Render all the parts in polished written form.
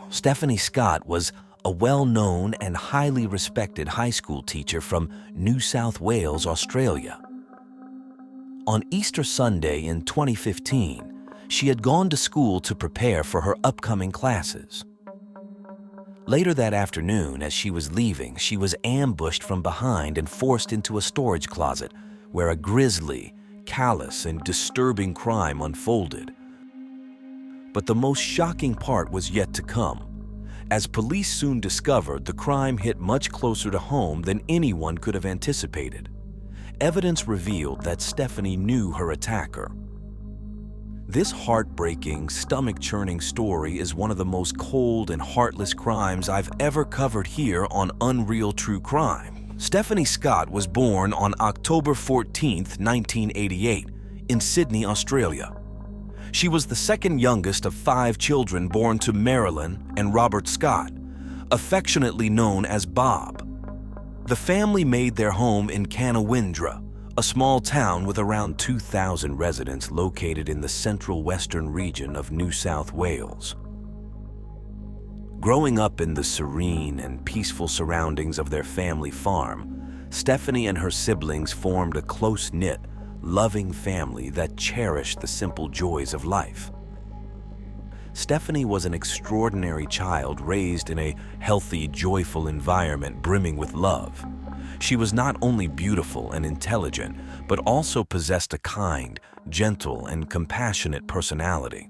Stephanie Scott was a well-known and highly respected high school teacher from New South Wales, Australia. On Easter Sunday in 2015, she had gone to school to prepare for her upcoming classes. Later that afternoon, as she was leaving, she was ambushed from behind and forced into a storage closet where a grisly, callous, and disturbing crime unfolded. But the most shocking part was yet to come. As police soon discovered, the crime hit much closer to home than anyone could have anticipated. Evidence revealed that Stephanie knew her attacker. This heartbreaking, stomach-churning story is one of the most cold and heartless crimes I've ever covered here on Unreal True Crime. Stephanie Scott was born on October 14, 1988, in Sydney, Australia. She was the second youngest of 5 children born to Marilyn and Robert Scott, affectionately known as Bob. The family made their home in Canawindra, a small town with around 2,000 residents located in the central western region of New South Wales. Growing up in the serene and peaceful surroundings of their family farm, Stephanie and her siblings formed a close-knit, loving family that cherished the simple joys of life. Stephanie was an extraordinary child raised in a healthy, joyful environment brimming with love. She was not only beautiful and intelligent, but also possessed a kind, gentle, and compassionate personality.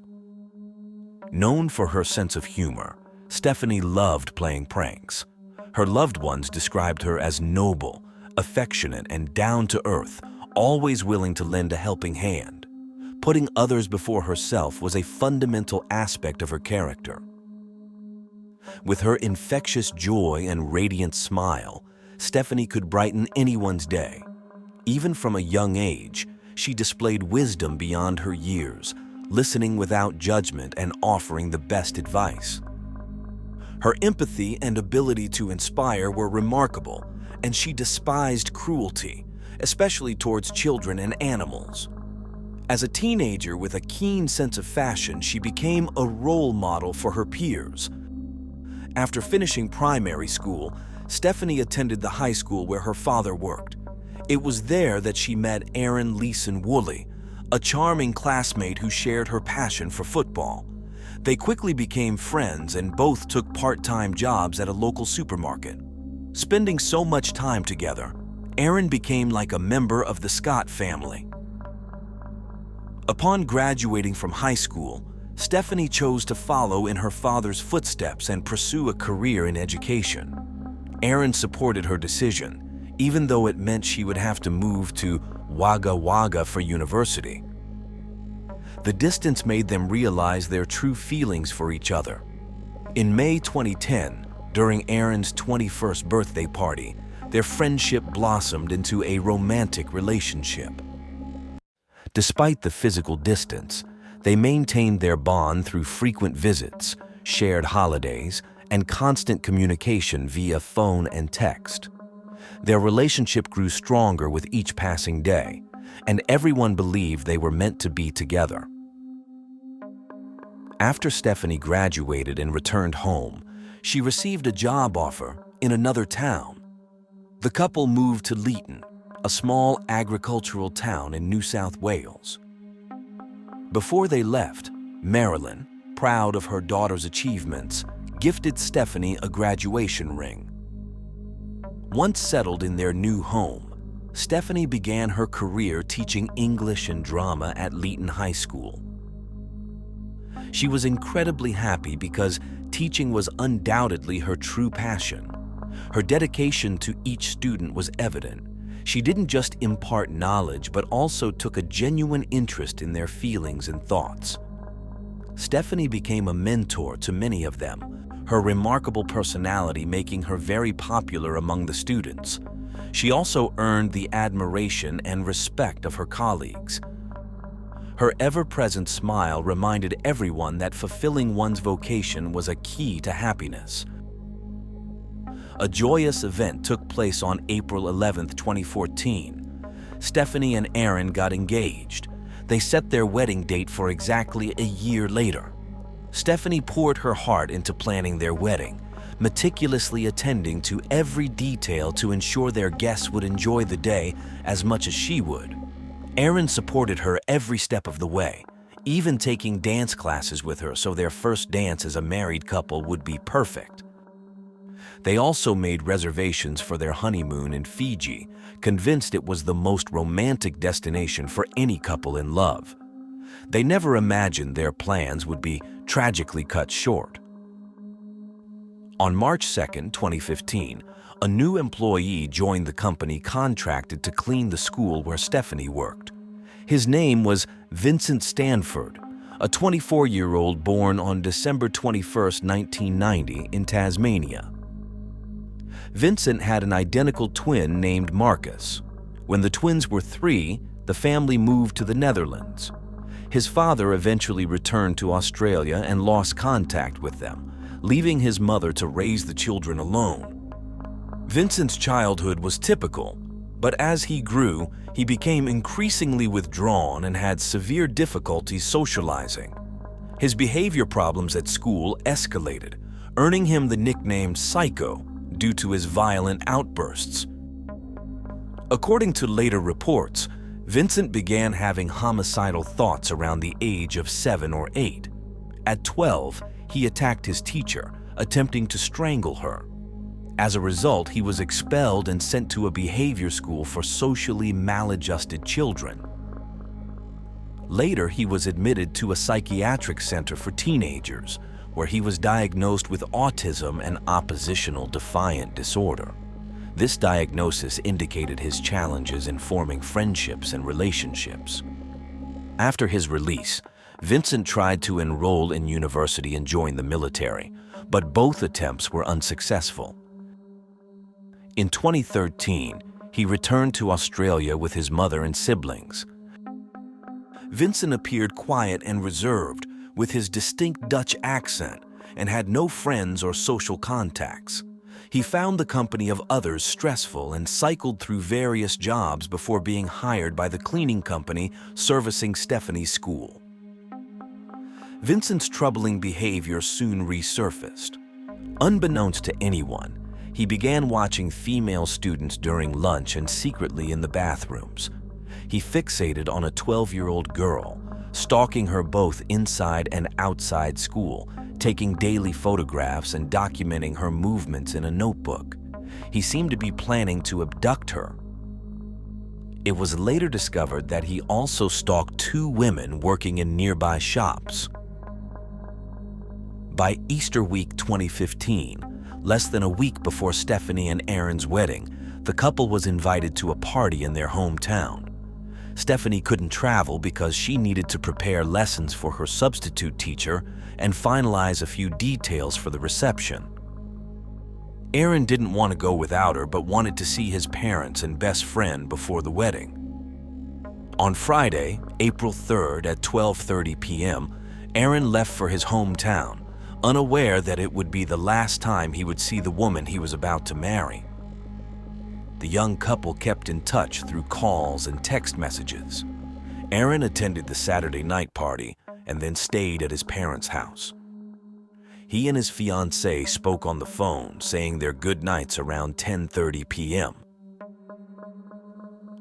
Known for her sense of humor, Stephanie loved playing pranks. Her loved ones described her as noble, affectionate, and down-to-earth, always willing to lend a helping hand. Putting others before herself was a fundamental aspect of her character. With her infectious joy and radiant smile, Stephanie could brighten anyone's day. Even from a young age, she displayed wisdom beyond her years, listening without judgment and offering the best advice. Her empathy and ability to inspire were remarkable, and she despised cruelty, especially towards children and animals. As a teenager with a keen sense of fashion, she became a role model for her peers. After finishing primary school, Stephanie attended the high school where her father worked. It was there that she met Aaron Leeson Woolley, a charming classmate who shared her passion for football. They quickly became friends and both took part-time jobs at a local supermarket. Spending so much time together, Aaron became like a member of the Scott family. Upon graduating from high school, Stephanie chose to follow in her father's footsteps and pursue a career in education. Aaron supported her decision, even though it meant she would have to move to Wagga Wagga for university. The distance made them realize their true feelings for each other. In May 2010, during Aaron's 21st birthday party, their friendship blossomed into a romantic relationship. Despite the physical distance, they maintained their bond through frequent visits, shared holidays, and constant communication via phone and text. Their relationship grew stronger with each passing day, and everyone believed they were meant to be together. After Stephanie graduated and returned home, she received a job offer in another town. The couple moved to Leeton, a small agricultural town in New South Wales. Before they left, Marilyn, proud of her daughter's achievements, gifted Stephanie a graduation ring. Once settled in their new home, Stephanie began her career teaching English and drama at Leeton High School. She was incredibly happy because teaching was undoubtedly her true passion. Her dedication to each student was evident. She didn't just impart knowledge, but also took a genuine interest in their feelings and thoughts. Stephanie became a mentor to many of them, her remarkable personality making her very popular among the students. She also earned the admiration and respect of her colleagues. Her ever-present smile reminded everyone that fulfilling one's vocation was a key to happiness. A joyous event took place on April 11, 2014. Stephanie and Aaron got engaged. They set their wedding date for exactly a year later. Stephanie poured her heart into planning their wedding, meticulously attending to every detail to ensure their guests would enjoy the day as much as she would. Aaron supported her every step of the way, even taking dance classes with her so their first dance as a married couple would be perfect. They also made reservations for their honeymoon in Fiji, convinced it was the most romantic destination for any couple in love. They never imagined their plans would be tragically cut short. On March 2, 2015, a new employee joined the company contracted to clean the school where Stephanie worked. His name was Vincent Stanford, a 24-year-old born on December 21, 1990 in Tasmania. Vincent had an identical twin named Marcus. When the twins were 3, the family moved to the Netherlands. His father eventually returned to Australia and lost contact with them, leaving his mother to raise the children alone. Vincent's childhood was typical, but as he grew, he became increasingly withdrawn and had severe difficulties socializing. His behavior problems at school escalated, earning him the nickname Psycho due to his violent outbursts. According to later reports, Vincent began having homicidal thoughts around the age of 7 or 8. At 12, he attacked his teacher, attempting to strangle her. As a result, he was expelled and sent to a behavior school for socially maladjusted children. Later, he was admitted to a psychiatric center for teenagers, where he was diagnosed with autism and oppositional defiant disorder. This diagnosis indicated his challenges in forming friendships and relationships. After his release, Vincent tried to enroll in university and join the military, but both attempts were unsuccessful. In 2013, he returned to Australia with his mother and siblings. Vincent appeared quiet and reserved, with his distinct Dutch accent, and had no friends or social contacts. He found the company of others stressful and cycled through various jobs before being hired by the cleaning company servicing Stephanie's school. Vincent's troubling behavior soon resurfaced. Unbeknownst to anyone, he began watching female students during lunch and secretly in the bathrooms. He fixated on a 12-year-old girl, stalking her both inside and outside school, taking daily photographs and documenting her movements in a notebook. He seemed to be planning to abduct her. It was later discovered that he also stalked 2 women working in nearby shops. By Easter week 2015, less than a week before Stephanie and Aaron's wedding, the couple was invited to a party in their hometown. Stephanie couldn't travel because she needed to prepare lessons for her substitute teacher and finalize a few details for the reception. Aaron didn't want to go without her but wanted to see his parents and best friend before the wedding. On Friday, April 3rd at 12:30 p.m., Aaron left for his hometown, unaware that it would be the last time he would see the woman he was about to marry. The young couple kept in touch through calls and text messages. Aaron attended the Saturday night party and then stayed at his parents' house. He and his fiancée spoke on the phone, saying their goodnights around 10:30 p.m.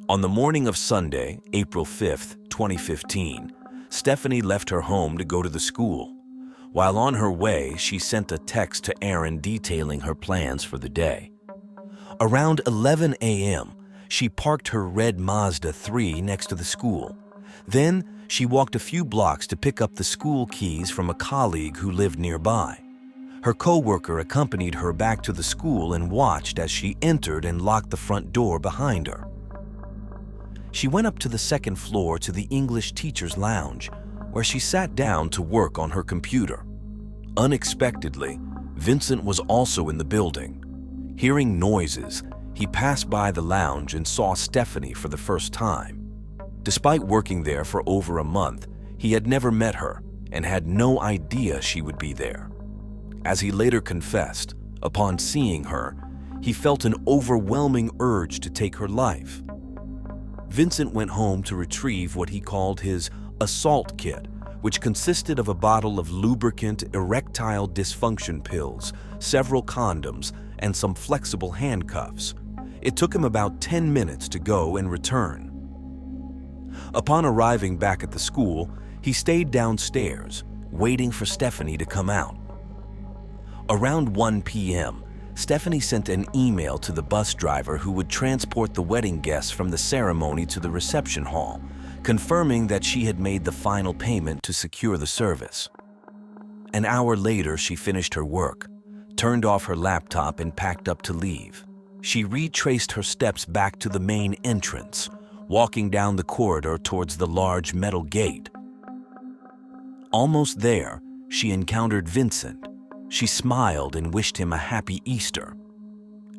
On the morning of Sunday, April 5th, 2015, Stephanie left her home to go to the school. While on her way, she sent a text to Aaron detailing her plans for the day. Around 11 a.m., she parked her red Mazda 3 next to the school. Then, she walked a few blocks to pick up the school keys from a colleague who lived nearby. Her co-worker accompanied her back to the school and watched as she entered and locked the front door behind her. She went up to the second floor to the English teacher's lounge, where she sat down to work on her computer. Unexpectedly, Vincent was also in the building. Hearing noises, he passed by the lounge and saw Stephanie for the first time. Despite working there for over a month, he had never met her and had no idea she would be there. As he later confessed, upon seeing her, he felt an overwhelming urge to take her life. Vincent went home to retrieve what he called his assault kit, which consisted of a bottle of lubricant erectile dysfunction pills, several condoms, and some flexible handcuffs. It took him about 10 minutes to go and return. Upon arriving back at the school, he stayed downstairs, waiting for Stephanie to come out. Around 1 p.m., Stephanie sent an email to the bus driver who would transport the wedding guests from the ceremony to the reception hall, confirming that she had made the final payment to secure the service. An hour later, she finished her work, turned off her laptop, and packed up to leave. She retraced her steps back to the main entrance, walking down the corridor towards the large metal gate. Almost there, she encountered Vincent. She smiled and wished him a happy Easter.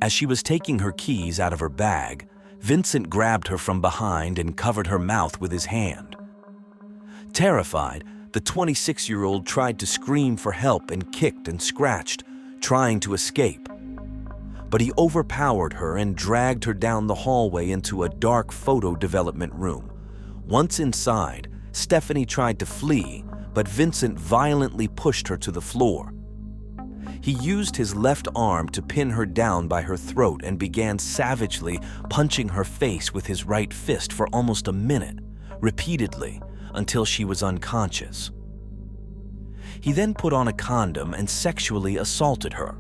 As she was taking her keys out of her bag, Vincent grabbed her from behind and covered her mouth with his hand. Terrified, the 26-year-old tried to scream for help and kicked and scratched, trying to escape. But he overpowered her and dragged her down the hallway into a dark photo development room. Once inside, Stephanie tried to flee, but Vincent violently pushed her to the floor. He used his left arm to pin her down by her throat and began savagely punching her face with his right fist for almost a minute, repeatedly, until she was unconscious. He then put on a condom and sexually assaulted her.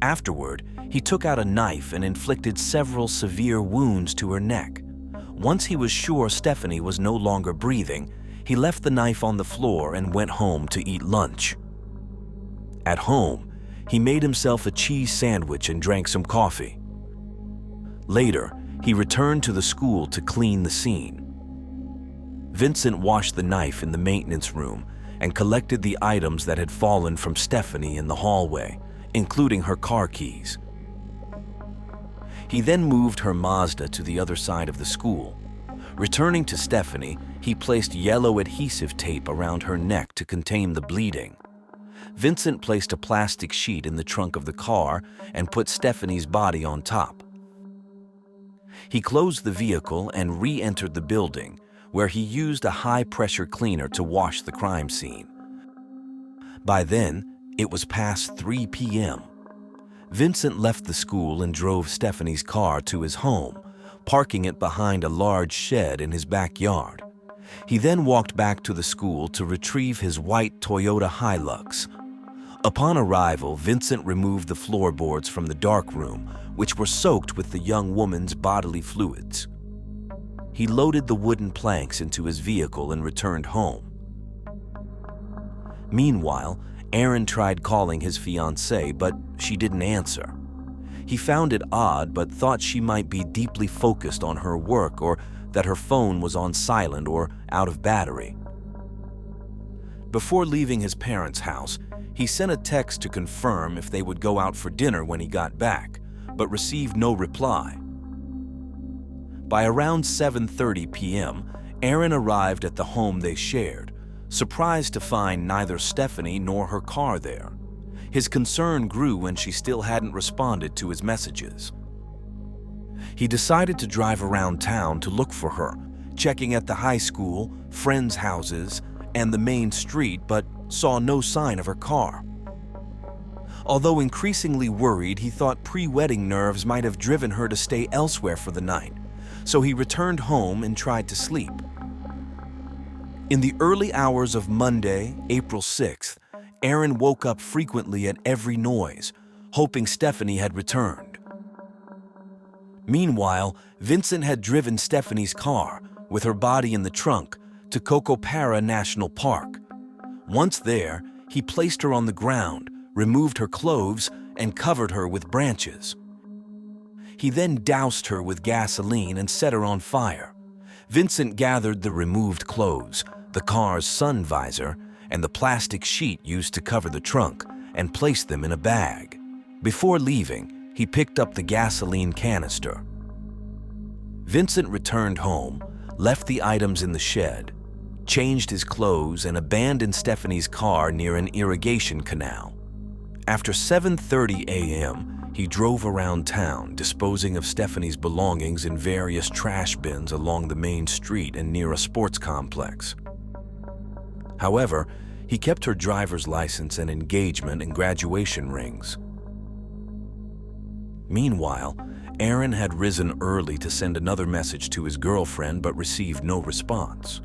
Afterward, he took out a knife and inflicted several severe wounds to her neck. Once he was sure Stephanie was no longer breathing, he left the knife on the floor and went home to eat lunch. At home, he made himself a cheese sandwich and drank some coffee. Later, he returned to the school to clean the scene. Vincent washed the knife in the maintenance room and collected the items that had fallen from Stephanie in the hallway, including her car keys. He then moved her Mazda to the other side of the school. Returning to Stephanie, he placed yellow adhesive tape around her neck to contain the bleeding. Vincent placed a plastic sheet in the trunk of the car and put Stephanie's body on top. He closed the vehicle and re-entered the building, where he used a high-pressure cleaner to wash the crime scene. By then, it was past 3 p.m. Vincent left the school and drove Stephanie's car to his home, parking it behind a large shed in his backyard. He then walked back to the school to retrieve his white Toyota Hilux. Upon arrival, Vincent removed the floorboards from the dark room, which were soaked with the young woman's bodily fluids. He loaded the wooden planks into his vehicle and returned home. Meanwhile, Aaron tried calling his fiancée, but she didn't answer. He found it odd, but thought she might be deeply focused on her work or that her phone was on silent or out of battery. Before leaving his parents' house, he sent a text to confirm if they would go out for dinner when he got back, but received no reply. By around 7:30 p.m., Aaron arrived at the home they shared, surprised to find neither Stephanie nor her car there. His concern grew when she still hadn't responded to his messages. He decided to drive around town to look for her, checking at the high school, friends' houses, and the main street, but saw no sign of her car. Although increasingly worried, he thought pre-wedding nerves might have driven her to stay elsewhere for the night, so he returned home and tried to sleep. In the early hours of Monday, April 6th, Aaron woke up frequently at every noise, hoping Stephanie had returned. Meanwhile, Vincent had driven Stephanie's car, with her body in the trunk, to Cocopara National Park. Once there, he placed her on the ground, removed her clothes, and covered her with branches. He then doused her with gasoline and set her on fire. Vincent gathered the removed clothes, the car's sun visor, and the plastic sheet used to cover the trunk, and placed them in a bag. Before leaving, he picked up the gasoline canister. Vincent returned home, left the items in the shed, changed his clothes, and abandoned Stephanie's car near an irrigation canal. After 7:30 a.m., he drove around town, disposing of Stephanie's belongings in various trash bins along the main street and near a sports complex. However, he kept her driver's license and engagement and graduation rings. Meanwhile, Aaron had risen early to send another message to his girlfriend but received no response.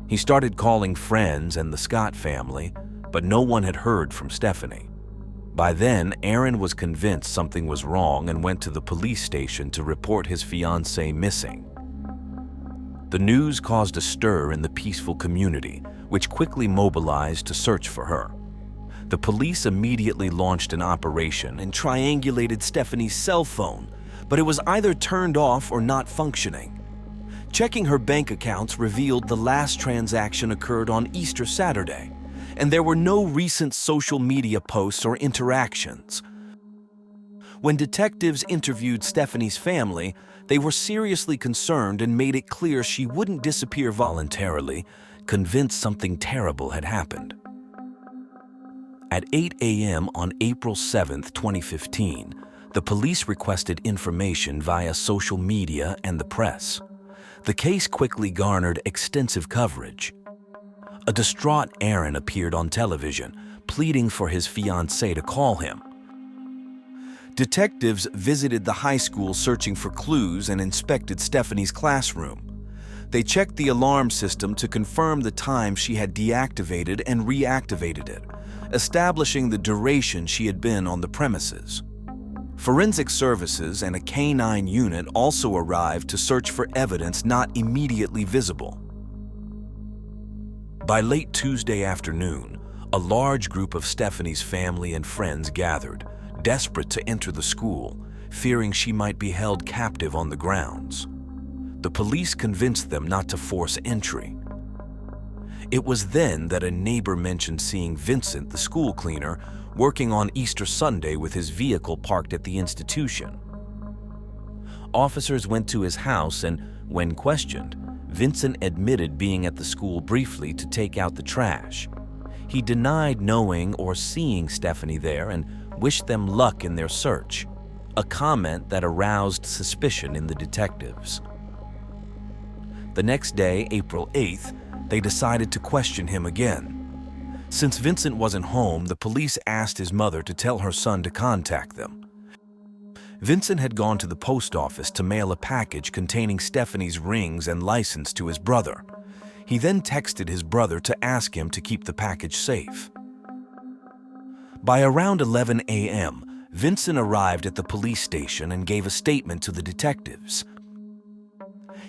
He started calling friends and the Scott family, but no one had heard from Stephanie. By then, Aaron was convinced something was wrong and went to the police station to report his fiancée missing. The news caused a stir in the peaceful community, which quickly mobilized to search for her. The police immediately launched an operation and triangulated Stephanie's cell phone, but it was either turned off or not functioning. Checking her bank accounts revealed the last transaction occurred on Easter Saturday, and there were no recent social media posts or interactions. When detectives interviewed Stephanie's family, they were seriously concerned and made it clear she wouldn't disappear voluntarily, convinced something terrible had happened. At 8 a.m. on April 7, 2015, the police requested information via social media and the press. The case quickly garnered extensive coverage. A distraught Aaron appeared on television, pleading for his fiancée to call him. Detectives visited the high school searching for clues and inspected Stephanie's classroom. They checked the alarm system to confirm the time she had deactivated and reactivated it, establishing the duration she had been on the premises. Forensic services and a K-9 unit also arrived to search for evidence not immediately visible. By late Tuesday afternoon, a large group of Stephanie's family and friends gathered, desperate to enter the school, fearing she might be held captive on the grounds. The police convinced them not to force entry. It was then that a neighbor mentioned seeing Vincent, the school cleaner, working on Easter Sunday with his vehicle parked at the institution. Officers went to his house and, when questioned, Vincent admitted being at the school briefly to take out the trash. He denied knowing or seeing Stephanie there and wished them luck in their search, a comment that aroused suspicion in the detectives. The next day, April 8th, they decided to question him again. Since Vincent wasn't home, the police asked his mother to tell her son to contact them. Vincent had gone to the post office to mail a package containing Stephanie's rings and license to his brother. He then texted his brother to ask him to keep the package safe. By around 11 a.m., Vincent arrived at the police station and gave a statement to the detectives.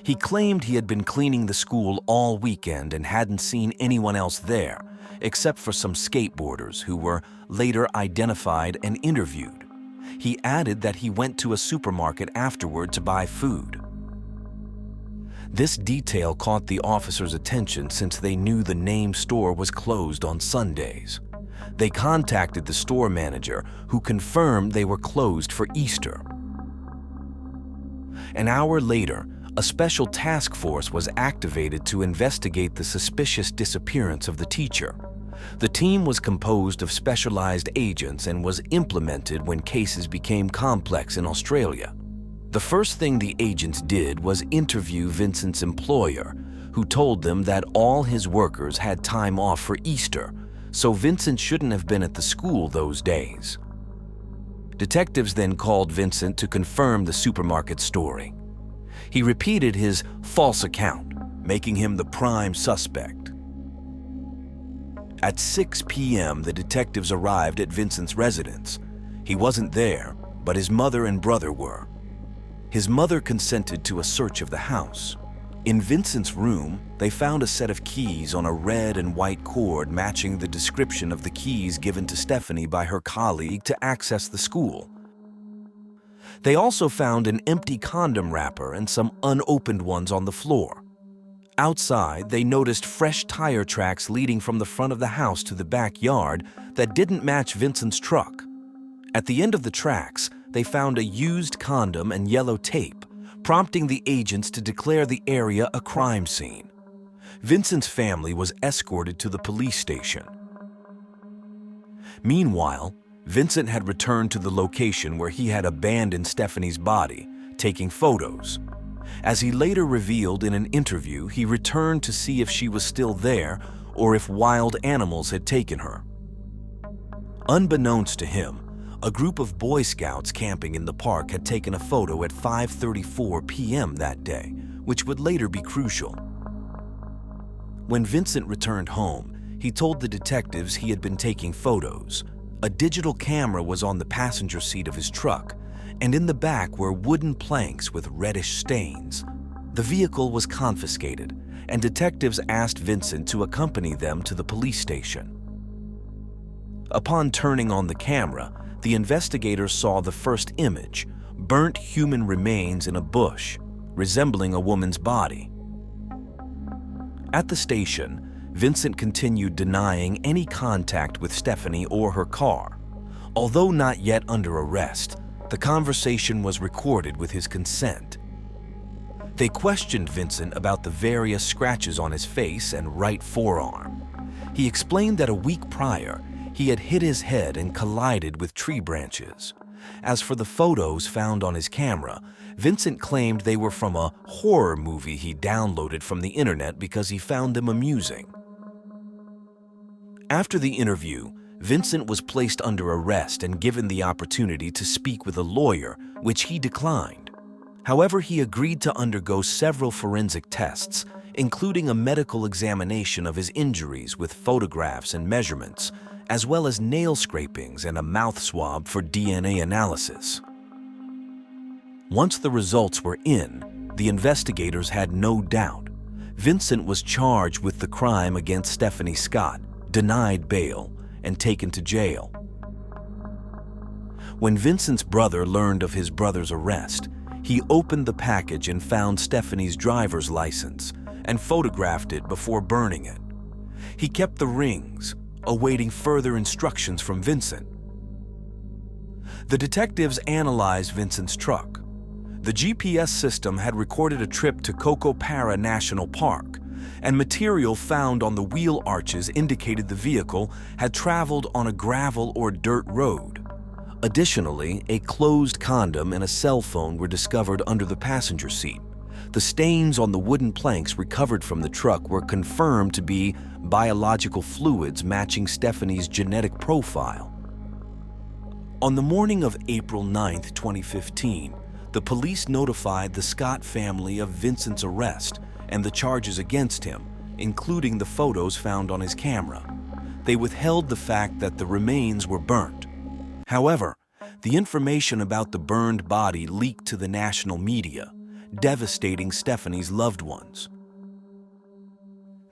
He claimed he had been cleaning the school all weekend and hadn't seen anyone else there, except for some skateboarders who were later identified and interviewed. He added that he went to a supermarket afterward to buy food. This detail caught the officers' attention since they knew the name store was closed on Sundays. They contacted the store manager, who confirmed they were closed for Easter. An hour later, a special task force was activated to investigate the suspicious disappearance of the teacher. The team was composed of specialized agents and was implemented when cases became complex in Australia. The first thing the agents did was interview Vincent's employer, who told them that all his workers had time off for Easter, so Vincent shouldn't have been at the school those days. Detectives then called Vincent to confirm the supermarket story. He repeated his false account, making him the prime suspect. At 6 p.m., the detectives arrived at Vincent's residence. He wasn't there, but his mother and brother were. His mother consented to a search of the house. In Vincent's room, they found a set of keys on a red and white cord matching the description of the keys given to Stephanie by her colleague to access the school. They also found an empty condom wrapper and some unopened ones on the floor. Outside, they noticed fresh tire tracks leading from the front of the house to the backyard that didn't match Vincent's truck. At the end of the tracks, they found a used condom and yellow tape, prompting the agents to declare the area a crime scene. Vincent's family was escorted to the police station. Meanwhile, Vincent had returned to the location where he had abandoned Stephanie's body, taking photos. As he later revealed in an interview, he returned to see if she was still there or if wild animals had taken her. Unbeknownst to him, a group of Boy Scouts camping in the park had taken a photo at 5:34 p.m. that day, which would later be crucial. When Vincent returned home, he told the detectives he had been taking photos. A digital camera was on the passenger seat of his truck, and in the back were wooden planks with reddish stains. The vehicle was confiscated, and detectives asked Vincent to accompany them to the police station. Upon turning on the camera, the investigators saw the first image, burnt human remains in a bush, resembling a woman's body. At the station, Vincent continued denying any contact with Stephanie or her car. Although not yet under arrest, the conversation was recorded with his consent. They questioned Vincent about the various scratches on his face and right forearm. He explained that a week prior, he had hit his head and collided with tree branches. As for the photos found on his camera, Vincent claimed they were from a horror movie he downloaded from the internet because he found them amusing. After the interview, Vincent was placed under arrest and given the opportunity to speak with a lawyer, which he declined. However, he agreed to undergo several forensic tests, including a medical examination of his injuries with photographs and measurements, as well as nail scrapings and a mouth swab for DNA analysis. Once the results were in, the investigators had no doubt. Vincent was charged with the crime against Stephanie Scott, denied bail, and taken to jail. When Vincent's brother learned of his brother's arrest, he opened the package and found Stephanie's driver's license and photographed it before burning it. He kept the rings, awaiting further instructions from Vincent. The detectives analyzed Vincent's truck. The GPS system had recorded a trip to Cocopara National Park, and material found on the wheel arches indicated the vehicle had traveled on a gravel or dirt road. Additionally, a closed condom and a cell phone were discovered under the passenger seat. The stains on the wooden planks recovered from the truck were confirmed to be biological fluids matching Stephanie's genetic profile. On the morning of April 9, 2015, the police notified the Scott family of Vincent's arrest and the charges against him, including the photos found on his camera. They withheld the fact that the remains were burnt. However, the information about the burned body leaked to the national media, devastating Stephanie's loved ones.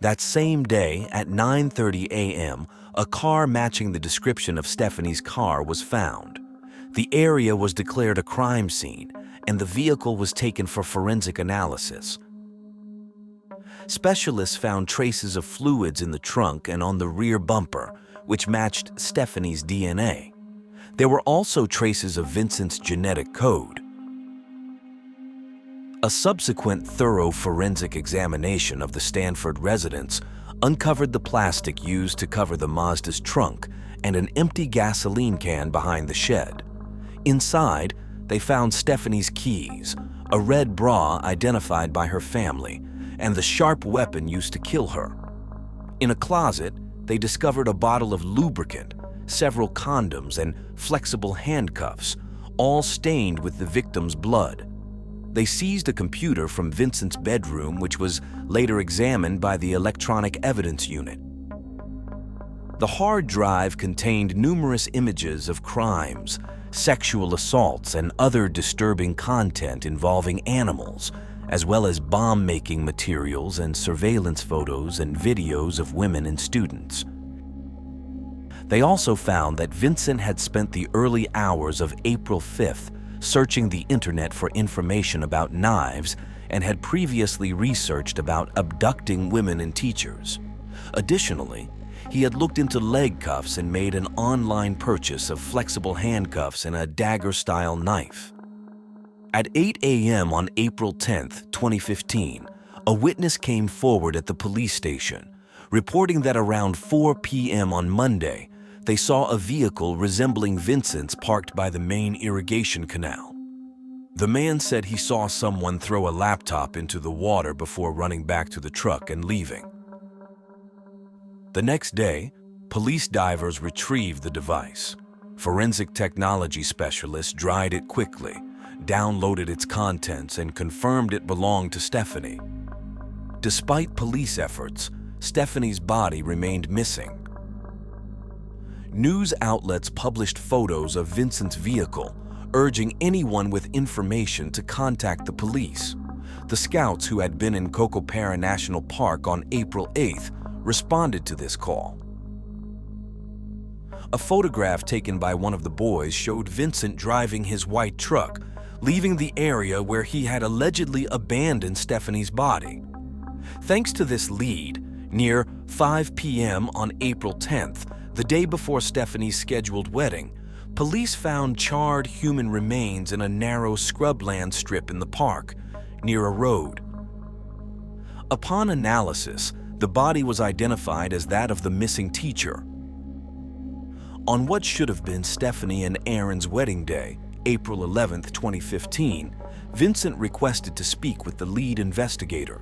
That same day, at 9:30 a.m., a car matching the description of Stephanie's car was found. The area was declared a crime scene, and the vehicle was taken for forensic analysis. Specialists found traces of fluids in the trunk and on the rear bumper, which matched Stephanie's DNA. There were also traces of Vincent's genetic code. A subsequent thorough forensic examination of the Stanford residence uncovered the plastic used to cover the Mazda's trunk and an empty gasoline can behind the shed. Inside, they found Stephanie's keys, a red bra identified by her family, and the sharp weapon used to kill her. In a closet, they discovered a bottle of lubricant, several condoms, and flexible handcuffs, all stained with the victim's blood. They seized a computer from Vincent's bedroom, which was later examined by the Electronic Evidence Unit. The hard drive contained numerous images of crimes, sexual assaults, and other disturbing content involving animals, as well as bomb-making materials and surveillance photos and videos of women and students. They also found that Vincent had spent the early hours of April 5th searching the internet for information about knives and had previously researched about abducting women and teachers. Additionally, he had looked into leg cuffs and made an online purchase of flexible handcuffs and a dagger-style knife. At 8 a.m. on April 10, 2015, a witness came forward at the police station, reporting that around 4 p.m. on Monday, they saw a vehicle resembling Vincent's parked by the main irrigation canal. The man said he saw someone throw a laptop into the water before running back to the truck and leaving. The next day, police divers retrieved the device. Forensic technology specialists dried it quickly, downloaded its contents, and confirmed it belonged to Stephanie. Despite police efforts, Stephanie's body remained missing. News outlets published photos of Vincent's vehicle, urging anyone with information to contact the police. The scouts who had been in Cocopera National Park on April 8th responded to this call. A photograph taken by one of the boys showed Vincent driving his white truck, leaving the area where he had allegedly abandoned Stephanie's body. Thanks to this lead, near 5 p.m. on April 10th, the day before Stephanie's scheduled wedding, police found charred human remains in a narrow scrubland strip in the park, near a road. Upon analysis, the body was identified as that of the missing teacher. On what should have been Stephanie and Aaron's wedding day, April 11, 2015, Vincent requested to speak with the lead investigator.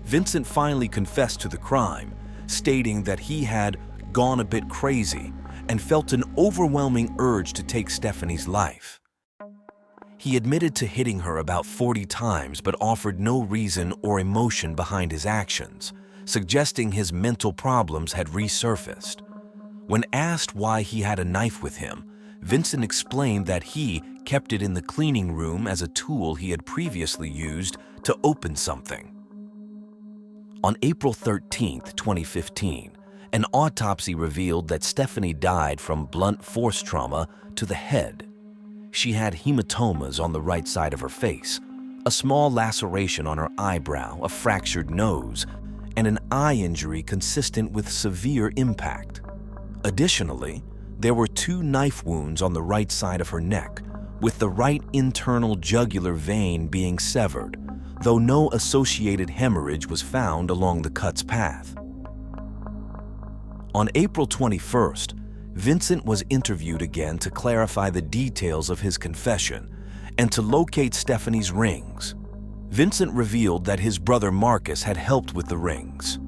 Vincent finally confessed to the crime, stating that he had gone a bit crazy and felt an overwhelming urge to take Stephanie's life. He admitted to hitting her about 40 times but offered no reason or emotion behind his actions, suggesting his mental problems had resurfaced. When asked why he had a knife with him, Vincent explained that he kept it in the cleaning room as a tool he had previously used to open something. On April 13, 2015, an autopsy revealed that Stephanie died from blunt force trauma to the head. She had hematomas on the right side of her face, a small laceration on her eyebrow, a fractured nose, and an eye injury consistent with severe impact. Additionally, there were 2 knife wounds on the right side of her neck, with the right internal jugular vein being severed, though no associated hemorrhage was found along the cut's path. On April 21st, Vincent was interviewed again to clarify the details of his confession and to locate Stephanie's rings. Vincent revealed that his brother Marcus had helped with the rings.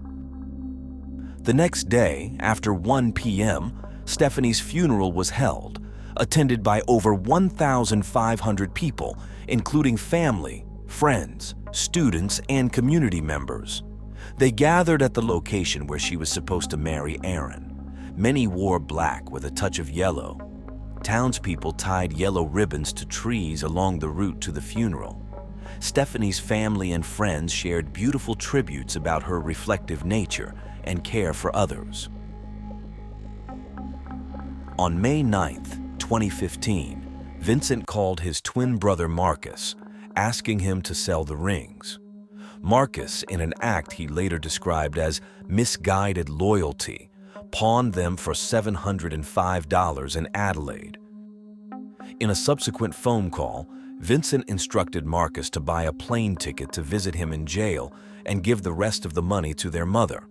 The next day, after 1 p.m., Stephanie's funeral was held, attended by over 1,500 people, including family, friends, students, and community members. They gathered at the location where she was supposed to marry Aaron. Many wore black with a touch of yellow. Townspeople tied yellow ribbons to trees along the route to the funeral. Stephanie's family and friends shared beautiful tributes about her reflective nature and care for others. On May 9, 2015, Vincent called his twin brother Marcus, asking him to sell the rings. Marcus, in an act he later described as misguided loyalty, pawned them for $705 in Adelaide. In a subsequent phone call, Vincent instructed Marcus to buy a plane ticket to visit him in jail and give the rest of the money to their mother.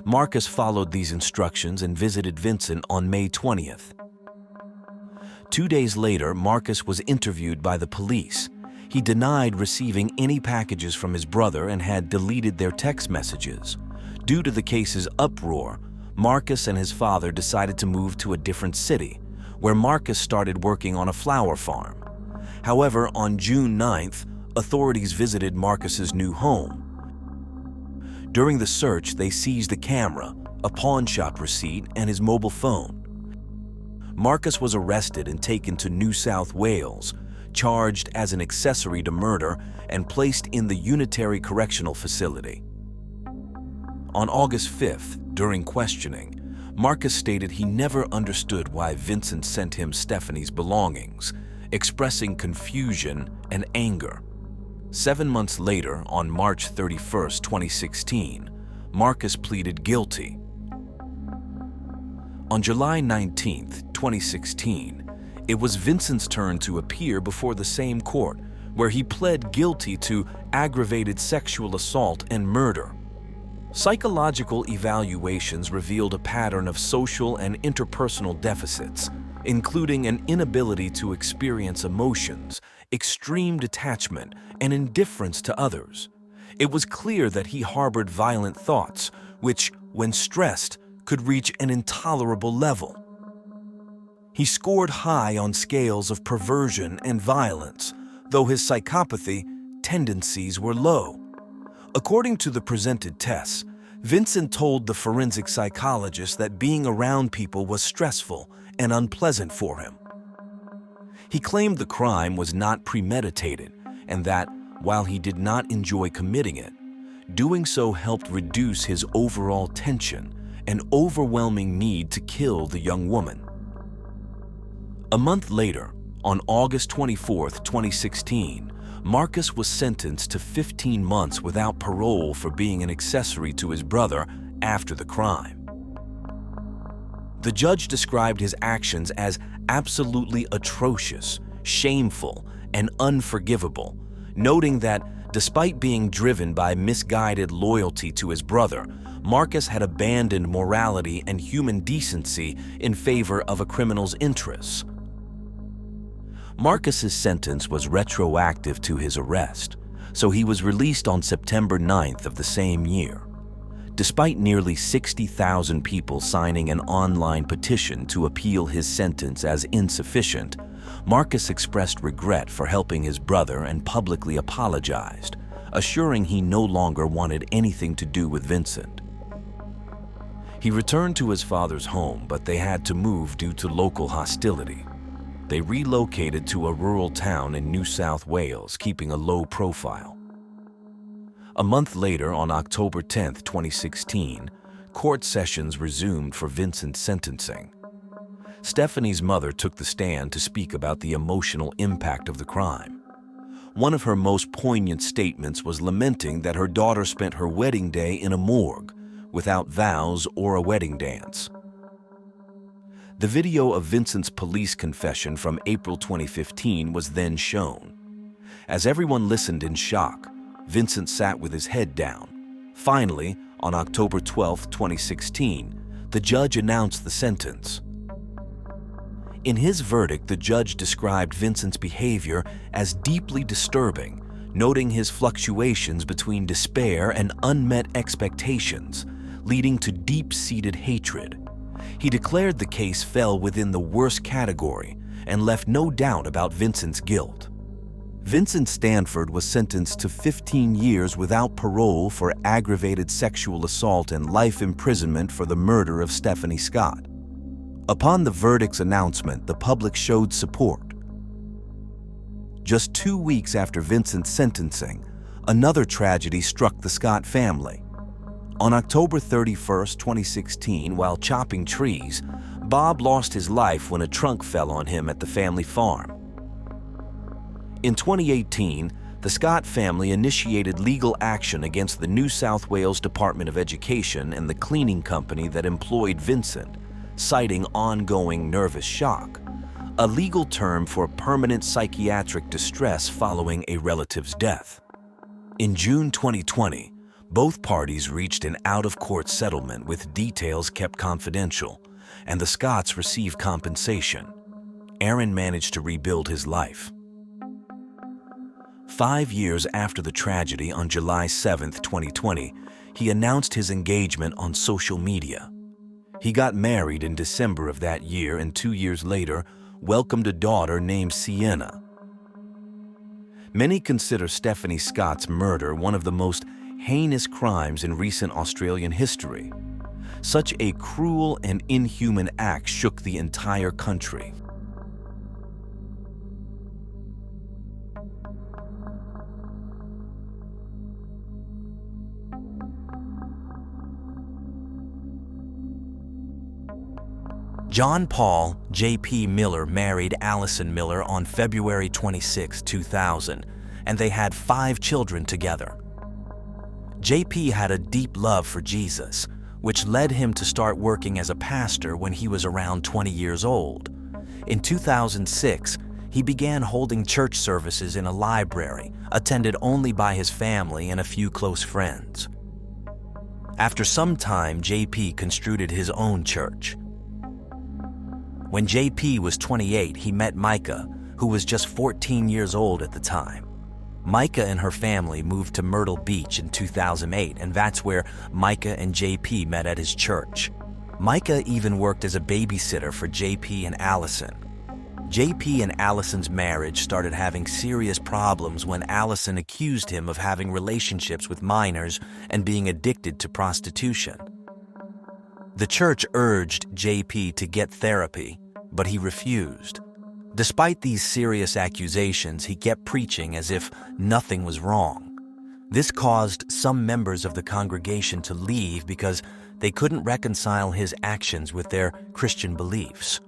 Marcus followed these instructions and visited Vincent on May 20th. 2 days later, Marcus was interviewed by the police. He denied receiving any packages from his brother and had deleted their text messages. Due to the case's uproar, Marcus and his father decided to move to a different city, where Marcus started working on a flower farm. However, on June 9th, authorities visited Marcus's new home. During the search, they seized a camera, a pawnshop receipt, and his mobile phone. Marcus was arrested and taken to New South Wales, charged as an accessory to murder and placed in the Unitary Correctional Facility. On August 5th, during questioning, Marcus stated he never understood why Vincent sent him Stephanie's belongings, expressing confusion and anger. 7 months later, on March 31, 2016, Marcus pleaded guilty. On July 19, 2016, it was Vincent's turn to appear before the same court, where he pled guilty to aggravated sexual assault and murder. Psychological evaluations revealed a pattern of social and interpersonal deficits, including an inability to experience emotions, extreme detachment, and indifference to others. It was clear that he harbored violent thoughts, which, when stressed, could reach an intolerable level. He scored high on scales of perversion and violence, though his psychopathy tendencies were low. According to the presented tests, Vincent told the forensic psychologist that being around people was stressful and unpleasant for him. He claimed the crime was not premeditated and that, while he did not enjoy committing it, doing so helped reduce his overall tension and overwhelming need to kill the young woman. A month later, on August 24, 2016, Marcus was sentenced to 15 months without parole for being an accessory to his brother after the crime. The judge described his actions as absolutely atrocious, shameful, and unforgivable, noting that despite being driven by misguided loyalty to his brother, Marcus had abandoned morality and human decency in favor of a criminal's interests. Marcus's sentence was retroactive to his arrest, so he was released on September 9th of the same year. Despite nearly 60,000 people signing an online petition to appeal his sentence as insufficient, Marcus expressed regret for helping his brother and publicly apologized, assuring he no longer wanted anything to do with Vincent. He returned to his father's home, but they had to move due to local hostility. They relocated to a rural town in New South Wales, keeping a low profile. A month later, on October 10, 2016, court sessions resumed for Vincent's sentencing. Stephanie's mother took the stand to speak about the emotional impact of the crime. One of her most poignant statements was lamenting that her daughter spent her wedding day in a morgue, without vows or a wedding dance. The video of Vincent's police confession from April 2015 was then shown. As everyone listened in shock, Vincent sat with his head down. Finally, on October 12, 2016, the judge announced the sentence. In his verdict, the judge described Vincent's behavior as deeply disturbing, noting his fluctuations between despair and unmet expectations, leading to deep-seated hatred. He declared the case fell within the worst category and left no doubt about Vincent's guilt. Vincent Stanford was sentenced to 15 years without parole for aggravated sexual assault and life imprisonment for the murder of Stephanie Scott. Upon the verdict's announcement, the public showed support. Just 2 weeks after Vincent's sentencing, another tragedy struck the Scott family. On October 31, 2016, while chopping trees, Bob lost his life when a trunk fell on him at the family farm. In 2018, the Scott family initiated legal action against the New South Wales Department of Education and the cleaning company that employed Vincent, citing ongoing nervous shock, a legal term for permanent psychiatric distress following a relative's death. In June 2020, both parties reached an out-of-court settlement with details kept confidential, and the Scotts received compensation. Aaron managed to rebuild his life. 5 years after the tragedy, on July 7, 2020, he announced his engagement on social media. He got married in December of that year and 2 years later welcomed a daughter named Sienna. Many consider Stephanie Scott's murder one of the most heinous crimes in recent Australian history. Such a cruel and inhuman act shook the entire country. John Paul J.P. Miller married Allison Miller on February 26, 2000, and they had 5 children together. J.P. had a deep love for Jesus, which led him to start working as a pastor when he was around 20 years old. In 2006, he began holding church services in a library, attended only by his family and a few close friends. After some time, J.P. constructed his own church. When J.P. was 28, he met Micah, who was just 14 years old at the time. Micah and her family moved to Myrtle Beach in 2008, and that's where Micah and J.P. met at his church. Micah even worked as a babysitter for JP and Allison. JP and Allison's marriage started having serious problems when Allison accused him of having relationships with minors and being addicted to prostitution. The church urged JP to get therapy, but he refused. Despite these serious accusations, he kept preaching as if nothing was wrong. This caused some members of the congregation to leave because they couldn't reconcile his actions with their Christian beliefs.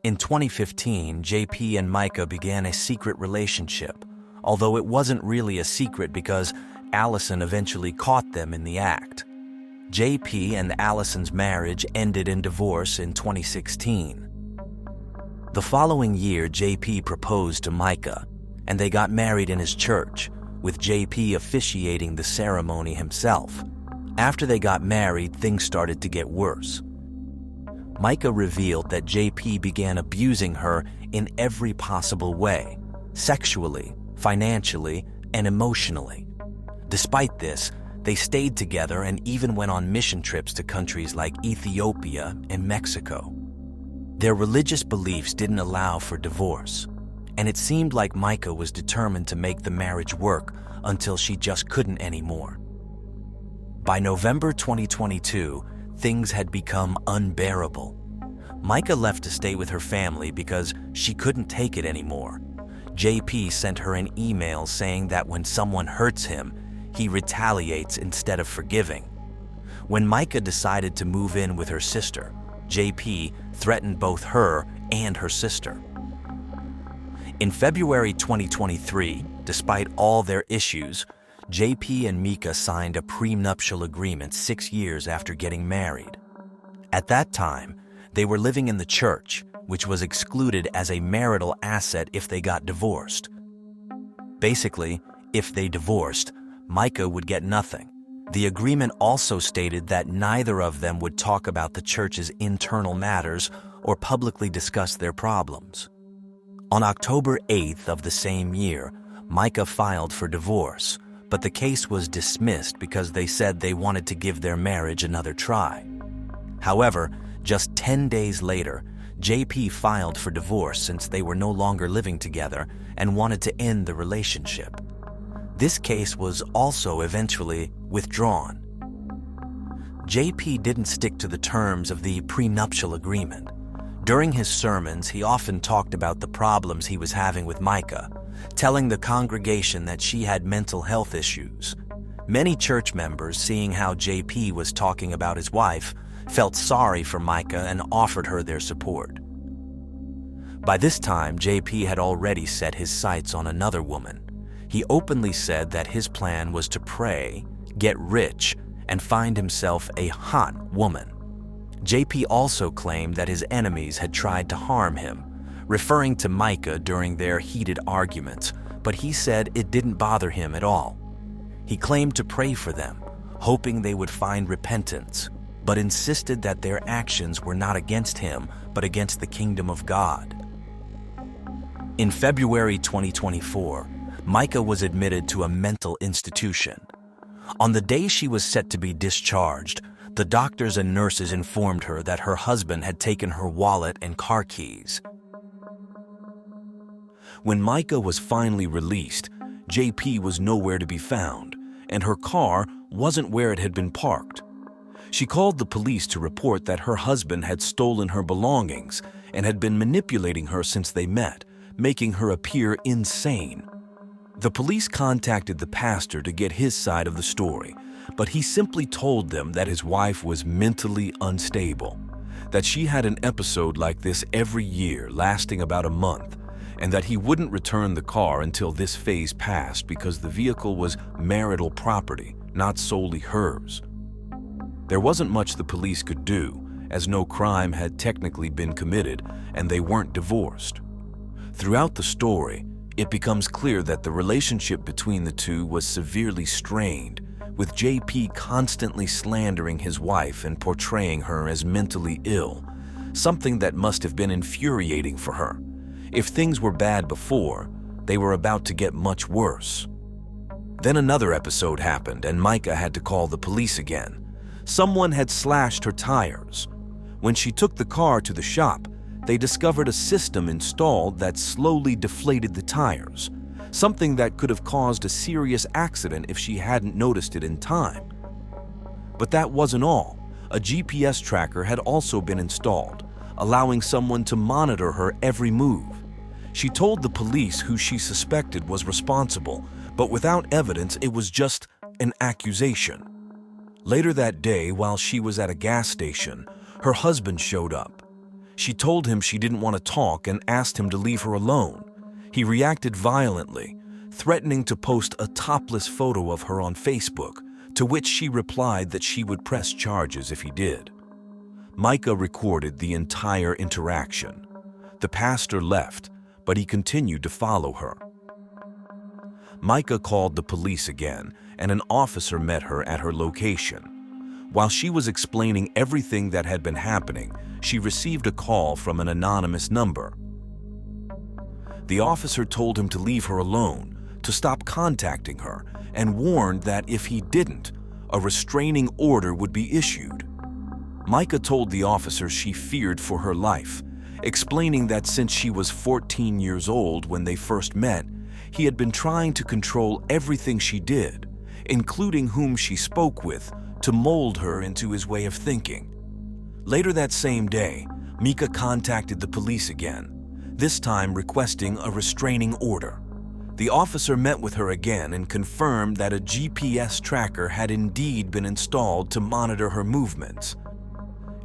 In 2015, JP and Micah began a secret relationship, although it wasn't really a secret because Allison eventually caught them in the act. JP and Allison's marriage ended in divorce in 2016. The following year, JP proposed to Micah, and they got married in his church, with JP officiating the ceremony himself. After they got married, things started to get worse. Micah revealed that JP began abusing her in every possible way, sexually, financially, and emotionally. Despite this, they stayed together and even went on mission trips to countries like Ethiopia and Mexico. Their religious beliefs didn't allow for divorce, and it seemed like Micah was determined to make the marriage work until she just couldn't anymore. By November 2022, things had become unbearable. Micah left to stay with her family because she couldn't take it anymore. JP sent her an email saying that when someone hurts him, he retaliates instead of forgiving. When Micah decided to move in with her sister, JP threatened both her and her sister. In February 2023, despite all their issues, JP and Micah signed a prenuptial agreement 6 years after getting married. At that time, they were living in the church, which was excluded as a marital asset if they got divorced. Basically, if they divorced, Micah would get nothing. The agreement also stated that neither of them would talk about the church's internal matters or publicly discuss their problems. On October 8th of the same year, Micah filed for divorce, but the case was dismissed because they said they wanted to give their marriage another try. However, just 10 days later, JP filed for divorce since they were no longer living together and wanted to end the relationship. This case was also eventually withdrawn. JP didn't stick to the terms of the prenuptial agreement. During his sermons, he often talked about the problems he was having with Micah, telling the congregation that she had mental health issues. Many church members, seeing how JP was talking about his wife, felt sorry for Micah and offered her their support. By this time, JP had already set his sights on another woman. He openly said that his plan was to pray, get rich, and find himself a hot woman. JP also claimed that his enemies had tried to harm him, referring to Micah during their heated arguments, but he said it didn't bother him at all. He claimed to pray for them, hoping they would find repentance, but insisted that their actions were not against him, but against the kingdom of God. In February 2024, Micah was admitted to a mental institution. On the day she was set to be discharged, the doctors and nurses informed her that her husband had taken her wallet and car keys. When Micah was finally released, JP was nowhere to be found, and her car wasn't where it had been parked. She called the police to report that her husband had stolen her belongings and had been manipulating her since they met, making her appear insane. The police contacted the pastor to get his side of the story, but he simply told them that his wife was mentally unstable, that she had an episode like this every year lasting about a month, and that he wouldn't return the car until this phase passed because the vehicle was marital property, not solely hers. There wasn't much the police could do, as no crime had technically been committed and they weren't divorced. Throughout the story, it becomes clear that the relationship between the two was severely strained, with JP constantly slandering his wife and portraying her as mentally ill, something that must have been infuriating for her. If things were bad before, they were about to get much worse. Then another episode happened and Micah had to call the police again. Someone had slashed her tires. When she took the car to the shop, they discovered a system installed that slowly deflated the tires, something that could have caused a serious accident if she hadn't noticed it in time. But that wasn't all. A GPS tracker had also been installed, allowing someone to monitor her every move. She told the police who she suspected was responsible, but without evidence, it was just an accusation. Later that day, while she was at a gas station, her husband showed up. She told him she didn't want to talk and asked him to leave her alone. He reacted violently, threatening to post a topless photo of her on Facebook, to which she replied that she would press charges if he did. Micah recorded the entire interaction. The pastor left, but he continued to follow her. Micah called the police again, and an officer met her at her location. While she was explaining everything that had been happening, she received a call from an anonymous number. The officer told him to leave her alone, to stop contacting her, and warned that if he didn't, a restraining order would be issued. Micah told the officer she feared for her life, explaining that since she was 14 years old when they first met, he had been trying to control everything she did, including whom she spoke with, to mold her into his way of thinking. Later that same day, Micah contacted the police again, this time requesting a restraining order. The officer met with her again and confirmed that a GPS tracker had indeed been installed to monitor her movements.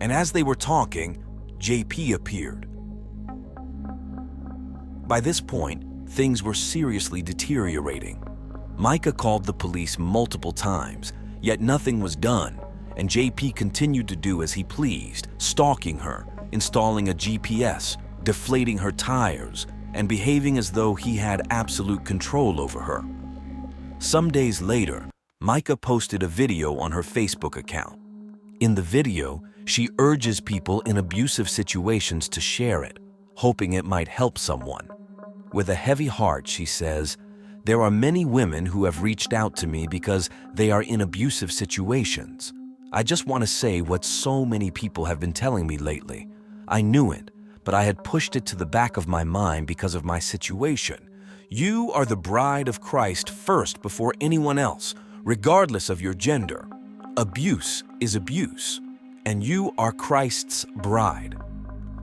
And as they were talking, JP appeared. By this point, things were seriously deteriorating. Micah called the police multiple times, yet nothing was done, and JP continued to do as he pleased, stalking her, installing a GPS, deflating her tires, and behaving as though he had absolute control over her. Some days later, Micah posted a video on her Facebook account. In the video, she urges people in abusive situations to share it, hoping it might help someone. With a heavy heart, she says, "There are many women who have reached out to me because they are in abusive situations. I just want to say what so many people have been telling me lately. I knew it, but I had pushed it to the back of my mind because of my situation. You are the bride of Christ first before anyone else, regardless of your gender. Abuse is abuse, and you are Christ's bride.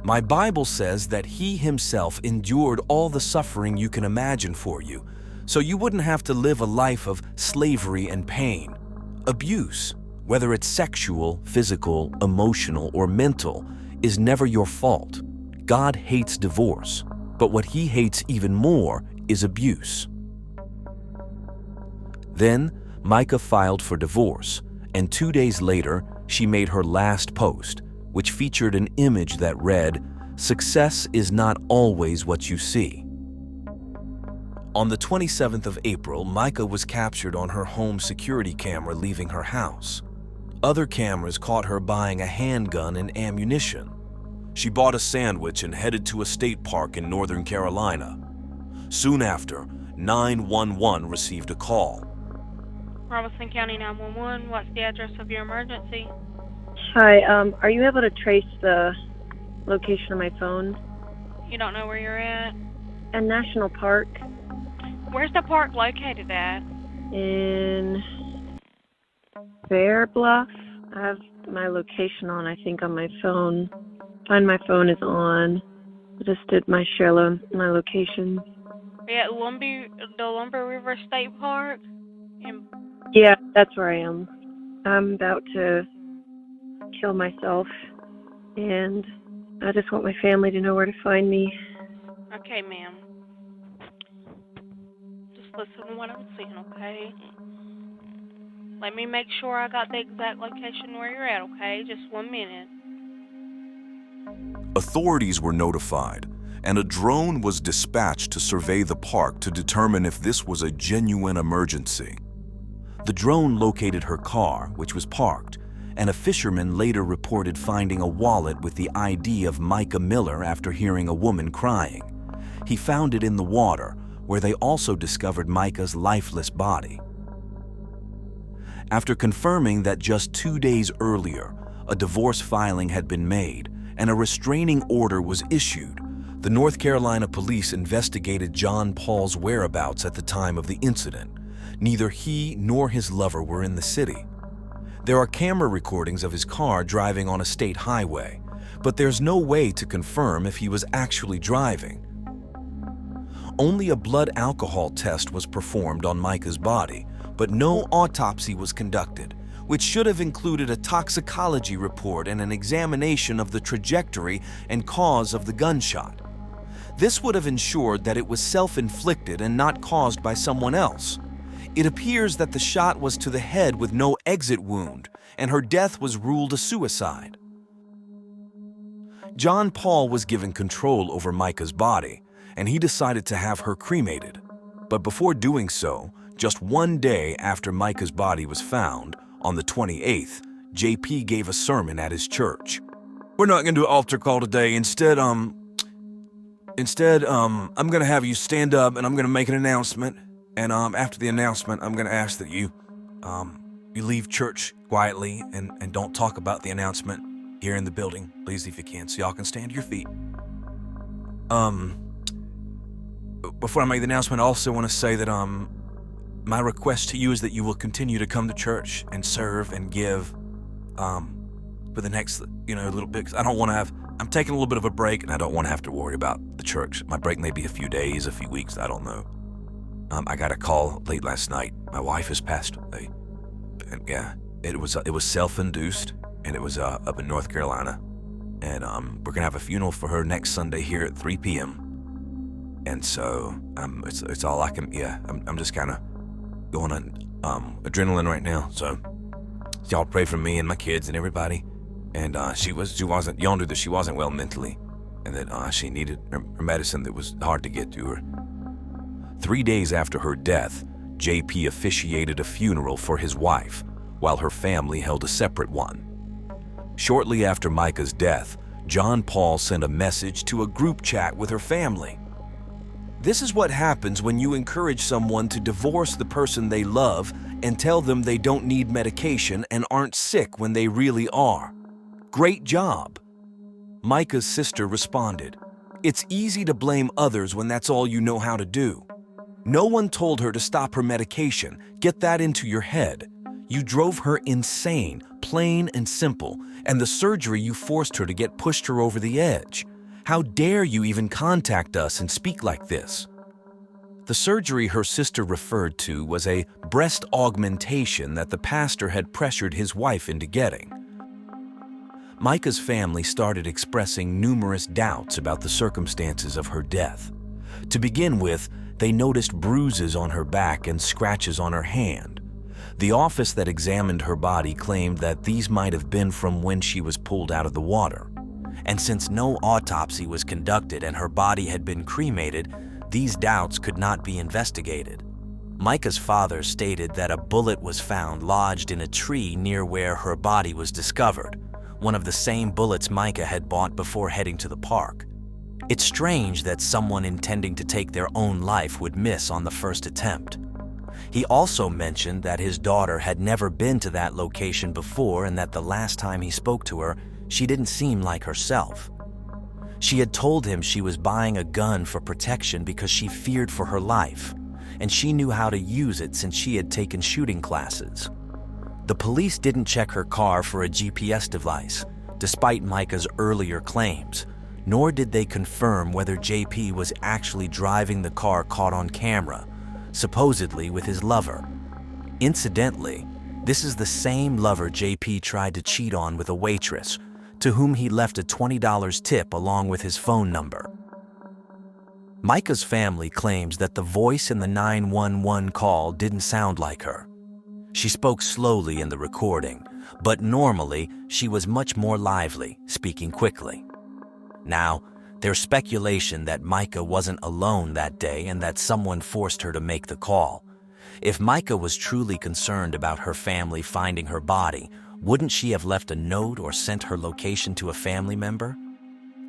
My Bible says that He Himself endured all the suffering you can imagine for you, so you wouldn't have to live a life of slavery and pain. Abuse, whether it's sexual, physical, emotional, or mental, is never your fault. God hates divorce, but what He hates even more is abuse." Then, Micah filed for divorce, and 2 days later, she made her last post, which featured an image that read, "Success is not always what you see." On the 27th of April, Micah was captured on her home security camera leaving her house. Other cameras caught her buying a handgun and ammunition. She bought a sandwich and headed to a state park in Northern Carolina. Soon after, 911 received a call. Robinson County 911, what's the address of your emergency? Hi, are you able to trace the location of my phone? You don't know where you're at? A national park Where's the park located at? in Fair Bluff. I have my location on, I think, on my phone. Find my phone is on. I just did my my location. Are you at the Lumber River State Park? Yeah, that's where I am. I'm about to kill myself, and I just want my family to know where to find me. Okay, ma'am. Just listen to what I'm saying, okay? Let me make sure I got the exact location where you're at, okay? Just 1 minute. Authorities were notified, and a drone was dispatched to survey the park to determine if this was a genuine emergency. The drone located her car, which was parked, and a fisherman later reported finding a wallet with the ID of Micah Miller after hearing a woman crying. He found it in the water, where they also discovered Micah's lifeless body. After confirming that just 2 days earlier, a divorce filing had been made and a restraining order was issued, the North Carolina police investigated John Paul's whereabouts at the time of the incident. Neither he nor his lover were in the city. There are camera recordings of his car driving on a state highway, but there's no way to confirm if he was actually driving. Only a blood alcohol test was performed on Micah's body, but no autopsy was conducted, which should have included a toxicology report and an examination of the trajectory and cause of the gunshot. This would have ensured that it was self-inflicted and not caused by someone else. It appears that the shot was to the head with no exit wound, and her death was ruled a suicide. John Paul was given control over Micah's body, and he decided to have her cremated. But before doing so, just 1 day after Micah's body was found, on the 28th, JP gave a sermon at his church. "We're not going to do an altar call today. Instead, I'm going to have you stand up and I'm going to make an announcement. And after the announcement, I'm going to ask that you leave church quietly and don't talk about the announcement here in the building, please, if you can, so y'all can stand to your feet. Before I make the announcement, I also want to say that my request to you is that you will continue to come to church and serve and give for the next, little bit. 'Cause I'm taking a little bit of a break, and I don't want to have to worry about the church. My break may be a few days, a few weeks, I don't know. I got a call late last night. My wife has passed away. And yeah, it was self-induced, and it was up in North Carolina. And we're gonna have a funeral for her next Sunday here at 3 p.m. And so it's all I can. Yeah, I'm just kind of going on adrenaline right now. So y'all pray for me and my kids and everybody. And she wasn't. Y'all knew that she wasn't well mentally, and that she needed her medicine that was hard to get to her. 3 days after her death, JP officiated a funeral for his wife, while her family held a separate one. Shortly after Micah's death, John Paul sent a message to a group chat with her family. This is what happens when you encourage someone to divorce the person they love and tell them they don't need medication and aren't sick when they really are. Great job. Micah's sister responded, "It's easy to blame others when that's all you know how to do. No one told her to stop her medication. Get that into your head. You drove her insane, plain and simple, and the surgery you forced her to get pushed her over the edge. How dare you even contact us and speak like this?" The surgery her sister referred to was a breast augmentation that the pastor had pressured his wife into getting. Micah's family started expressing numerous doubts about the circumstances of her death. To begin with, they noticed bruises on her back and scratches on her hand. The office that examined her body claimed that these might have been from when she was pulled out of the water. And since no autopsy was conducted and her body had been cremated, these doubts could not be investigated. Micah's father stated that a bullet was found lodged in a tree near where her body was discovered, one of the same bullets Micah had bought before heading to the park. It's strange that someone intending to take their own life would miss on the first attempt. He also mentioned that his daughter had never been to that location before and that the last time he spoke to her, she didn't seem like herself. She had told him she was buying a gun for protection because she feared for her life, and she knew how to use it since she had taken shooting classes. The police didn't check her car for a GPS device, despite Micah's earlier claims, nor did they confirm whether JP was actually driving the car caught on camera, supposedly with his lover. Incidentally, this is the same lover JP tried to cheat on with a waitress, to whom he left a $20 tip along with his phone number. Micah's family claims that the voice in the 911 call didn't sound like her. She spoke slowly in the recording, but normally she was much more lively, speaking quickly. Now, there's speculation that Micah wasn't alone that day and that someone forced her to make the call. If Micah was truly concerned about her family finding her body, wouldn't she have left a note or sent her location to a family member?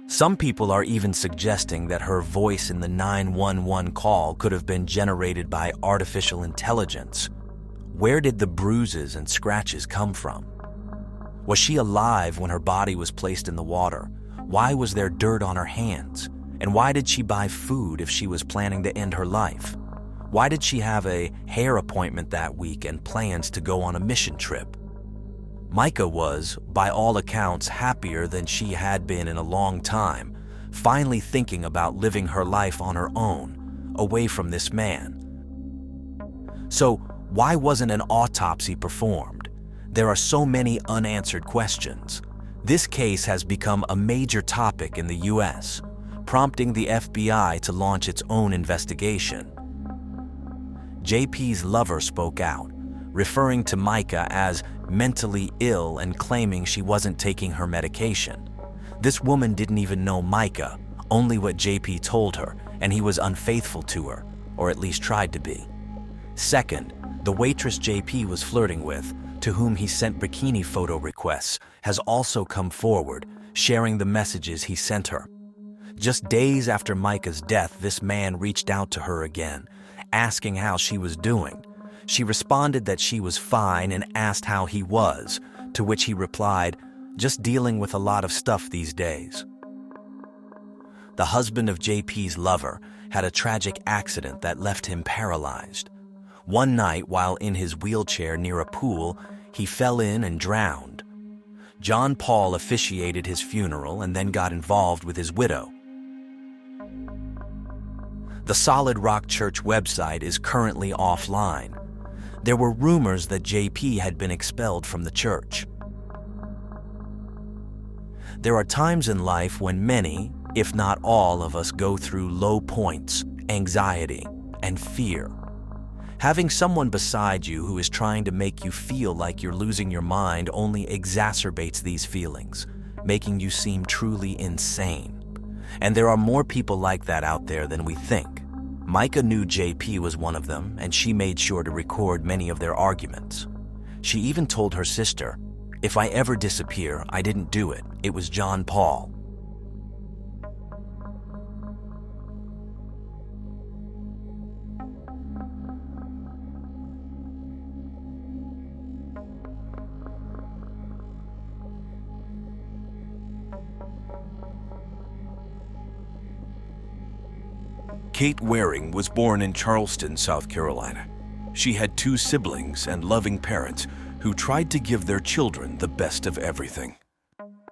Some people are even suggesting that her voice in the 911 call could have been generated by artificial intelligence. Where did the bruises and scratches come from? Was she alive when her body was placed in the water? Why was there dirt on her hands? And why did she buy food if she was planning to end her life? Why did she have a hair appointment that week and plans to go on a mission trip? Micah was, by all accounts, happier than she had been in a long time, finally thinking about living her life on her own, away from this man. So, why wasn't an autopsy performed? There are so many unanswered questions. This case has become a major topic in the U.S., prompting the FBI to launch its own investigation. JP's lover spoke out, referring to Micah as mentally ill and claiming she wasn't taking her medication. This woman didn't even know Micah, only what JP told her, and he was unfaithful to her, or at least tried to be. Second, the waitress JP was flirting with, to whom he sent bikini photo requests, has also come forward, sharing the messages he sent her. Just days after Micah's death, this man reached out to her again, asking how she was doing. She responded that she was fine and asked how he was, to which he replied, "Just dealing with a lot of stuff these days." The husband of JP's lover had a tragic accident that left him paralyzed. One night, while in his wheelchair near a pool, he fell in and drowned. John Paul officiated his funeral and then got involved with his widow. The Solid Rock Church website is currently offline. There were rumors that JP had been expelled from the church. There are times in life when many, if not all of us, go through low points, anxiety, and fear. Having someone beside you who is trying to make you feel like you're losing your mind only exacerbates these feelings, making you seem truly insane. And there are more people like that out there than we think. Micah knew JP was one of them, and she made sure to record many of their arguments. She even told her sister, "If I ever disappear, I didn't do it. It was John Paul." Kate Waring was born in Charleston, South Carolina. She had 2 siblings and loving parents who tried to give their children the best of everything.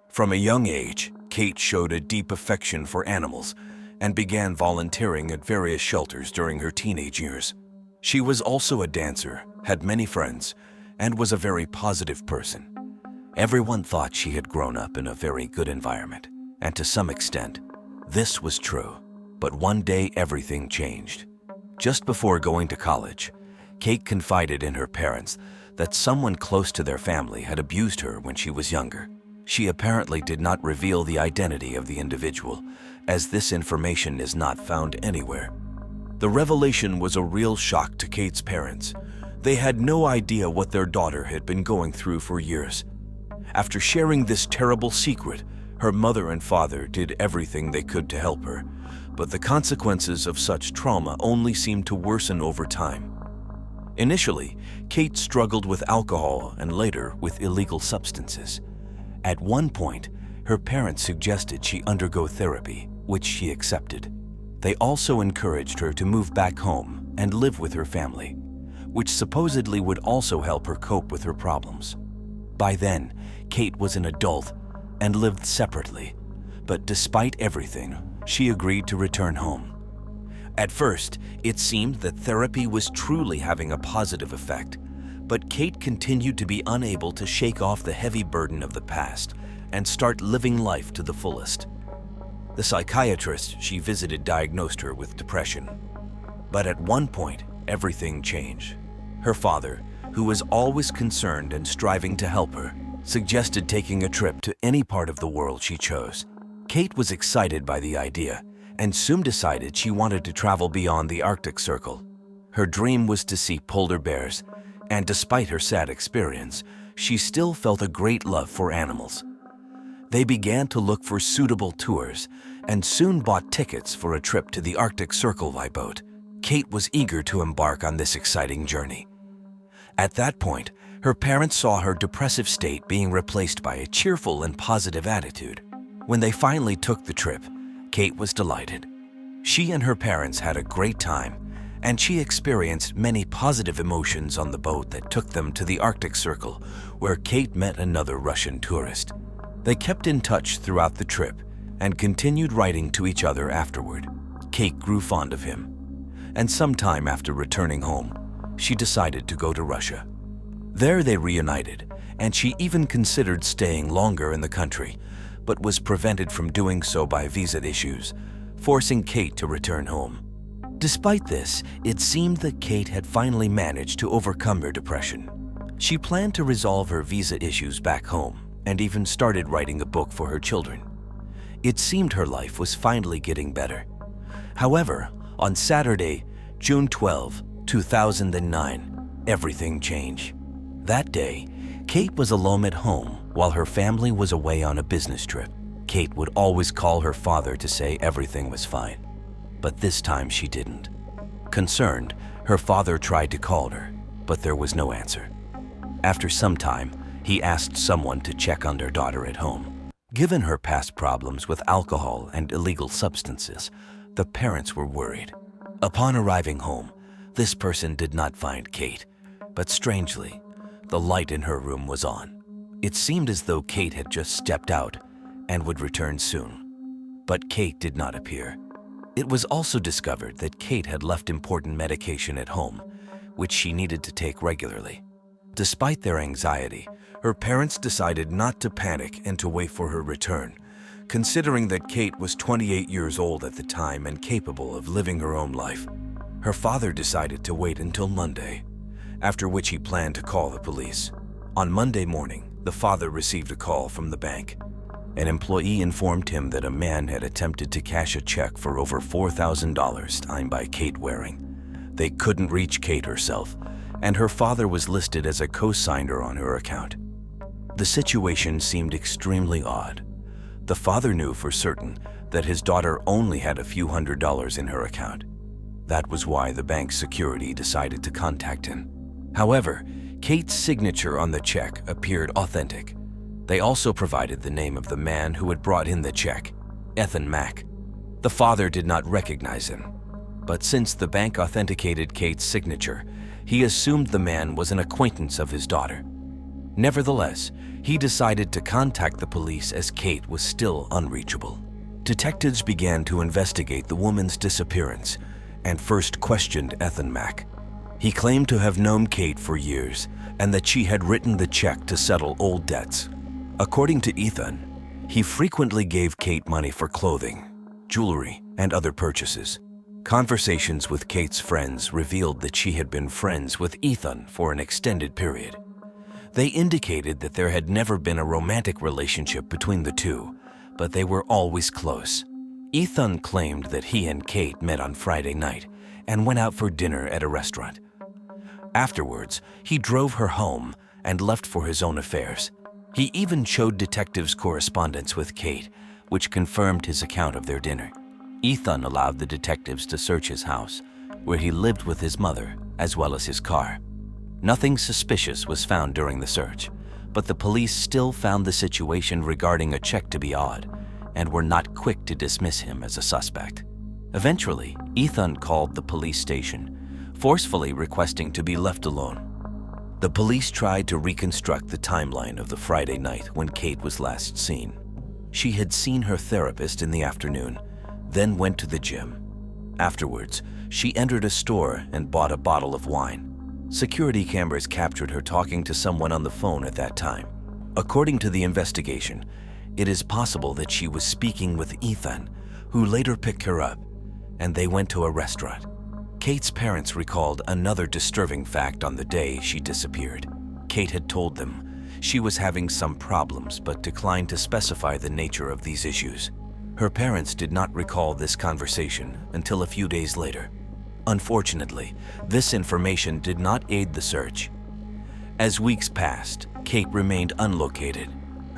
From a young age, Kate showed a deep affection for animals and began volunteering at various shelters during her teenage years. She was also a dancer, had many friends, and was a very positive person. Everyone thought she had grown up in a very good environment, and to some extent, this was true. But one day everything changed. Just before going to college, Kate confided in her parents that someone close to their family had abused her when she was younger. She apparently did not reveal the identity of the individual, as this information is not found anywhere. The revelation was a real shock to Kate's parents. They had no idea what their daughter had been going through for years. After sharing this terrible secret, her mother and father did everything they could to help her, but the consequences of such trauma only seemed to worsen over time. Initially, Kate struggled with alcohol and later with illegal substances. At one point, her parents suggested she undergo therapy, which she accepted. They also encouraged her to move back home and live with her family, which supposedly would also help her cope with her problems. By then, Kate was an adult and lived separately, but despite everything, she agreed to return home. At first, it seemed that therapy was truly having a positive effect, but Kate continued to be unable to shake off the heavy burden of the past and start living life to the fullest. The psychiatrist she visited diagnosed her with depression. But at one point, everything changed. Her father, who was always concerned and striving to help her, suggested taking a trip to any part of the world she chose. Kate was excited by the idea and soon decided she wanted to travel beyond the Arctic Circle. Her dream was to see polar bears, and despite her sad experience, she still felt a great love for animals. They began to look for suitable tours and soon bought tickets for a trip to the Arctic Circle by boat. Kate was eager to embark on this exciting journey. At that point, her parents saw her depressive state being replaced by a cheerful and positive attitude. When they finally took the trip, Kate was delighted. She and her parents had a great time, and she experienced many positive emotions on the boat that took them to the Arctic Circle, where Kate met another Russian tourist. They kept in touch throughout the trip and continued writing to each other afterward. Kate grew fond of him, and sometime after returning home, she decided to go to Russia. There they reunited, and she even considered staying longer in the country, but was prevented from doing so by visa issues, forcing Kate to return home. Despite this, it seemed that Kate had finally managed to overcome her depression. She planned to resolve her visa issues back home and even started writing a book for her children. It seemed her life was finally getting better. However, on Saturday, June 12, 2009, everything changed. That day, Kate was alone at home while her family was away on a business trip. Kate would always call her father to say everything was fine, but this time she didn't. Concerned, her father tried to call her, but there was no answer. After some time, he asked someone to check on their daughter at home. Given her past problems with alcohol and illegal substances, the parents were worried. Upon arriving home, this person did not find Kate, but strangely, the light in her room was on. It seemed as though Kate had just stepped out and would return soon, but Kate did not appear. It was also discovered that Kate had left important medication at home, which she needed to take regularly. Despite their anxiety, her parents decided not to panic and to wait for her return, considering that Kate was 28 years old at the time and capable of living her own life. Her father decided to wait until Monday, after which he planned to call the police. On Monday morning, the father received a call from the bank. An employee informed him that a man had attempted to cash a check for over $4,000 signed by Kate Waring. They couldn't reach Kate herself, and her father was listed as a co-signer on her account. The situation seemed extremely odd. The father knew for certain that his daughter only had a few $100s in her account. That was why the bank's security decided to contact him. However, Kate's signature on the check appeared authentic. They also provided the name of the man who had brought in the check, Ethan Mack. The father did not recognize him, but since the bank authenticated Kate's signature, he assumed the man was an acquaintance of his daughter. Nevertheless, he decided to contact the police as Kate was still unreachable. Detectives began to investigate the woman's disappearance and first questioned Ethan Mack. He claimed to have known Kate for years and that she had written the check to settle old debts. According to Ethan, he frequently gave Kate money for clothing, jewelry, and other purchases. Conversations with Kate's friends revealed that she had been friends with Ethan for an extended period. They indicated that there had never been a romantic relationship between the two, but they were always close. Ethan claimed that he and Kate met on Friday night and went out for dinner at a restaurant. Afterwards, he drove her home and left for his own affairs. He even showed detectives correspondence with Kate, which confirmed his account of their dinner. Ethan allowed the detectives to search his house, where he lived with his mother, as well as his car. Nothing suspicious was found during the search, but the police still found the situation regarding a check to be odd and were not quick to dismiss him as a suspect. Eventually, Ethan called the police station, forcefully requesting to be left alone. The police tried to reconstruct the timeline of the Friday night when Kate was last seen. She had seen her therapist in the afternoon, then went to the gym. Afterwards, she entered a store and bought a bottle of wine. Security cameras captured her talking to someone on the phone at that time. According to the investigation, it is possible that she was speaking with Ethan, who later picked her up, and they went to a restaurant. Kate's parents recalled another disturbing fact on the day she disappeared. Kate had told them she was having some problems but declined to specify the nature of these issues. Her parents did not recall this conversation until a few days later. Unfortunately, this information did not aid the search. As weeks passed, Kate remained unlocated.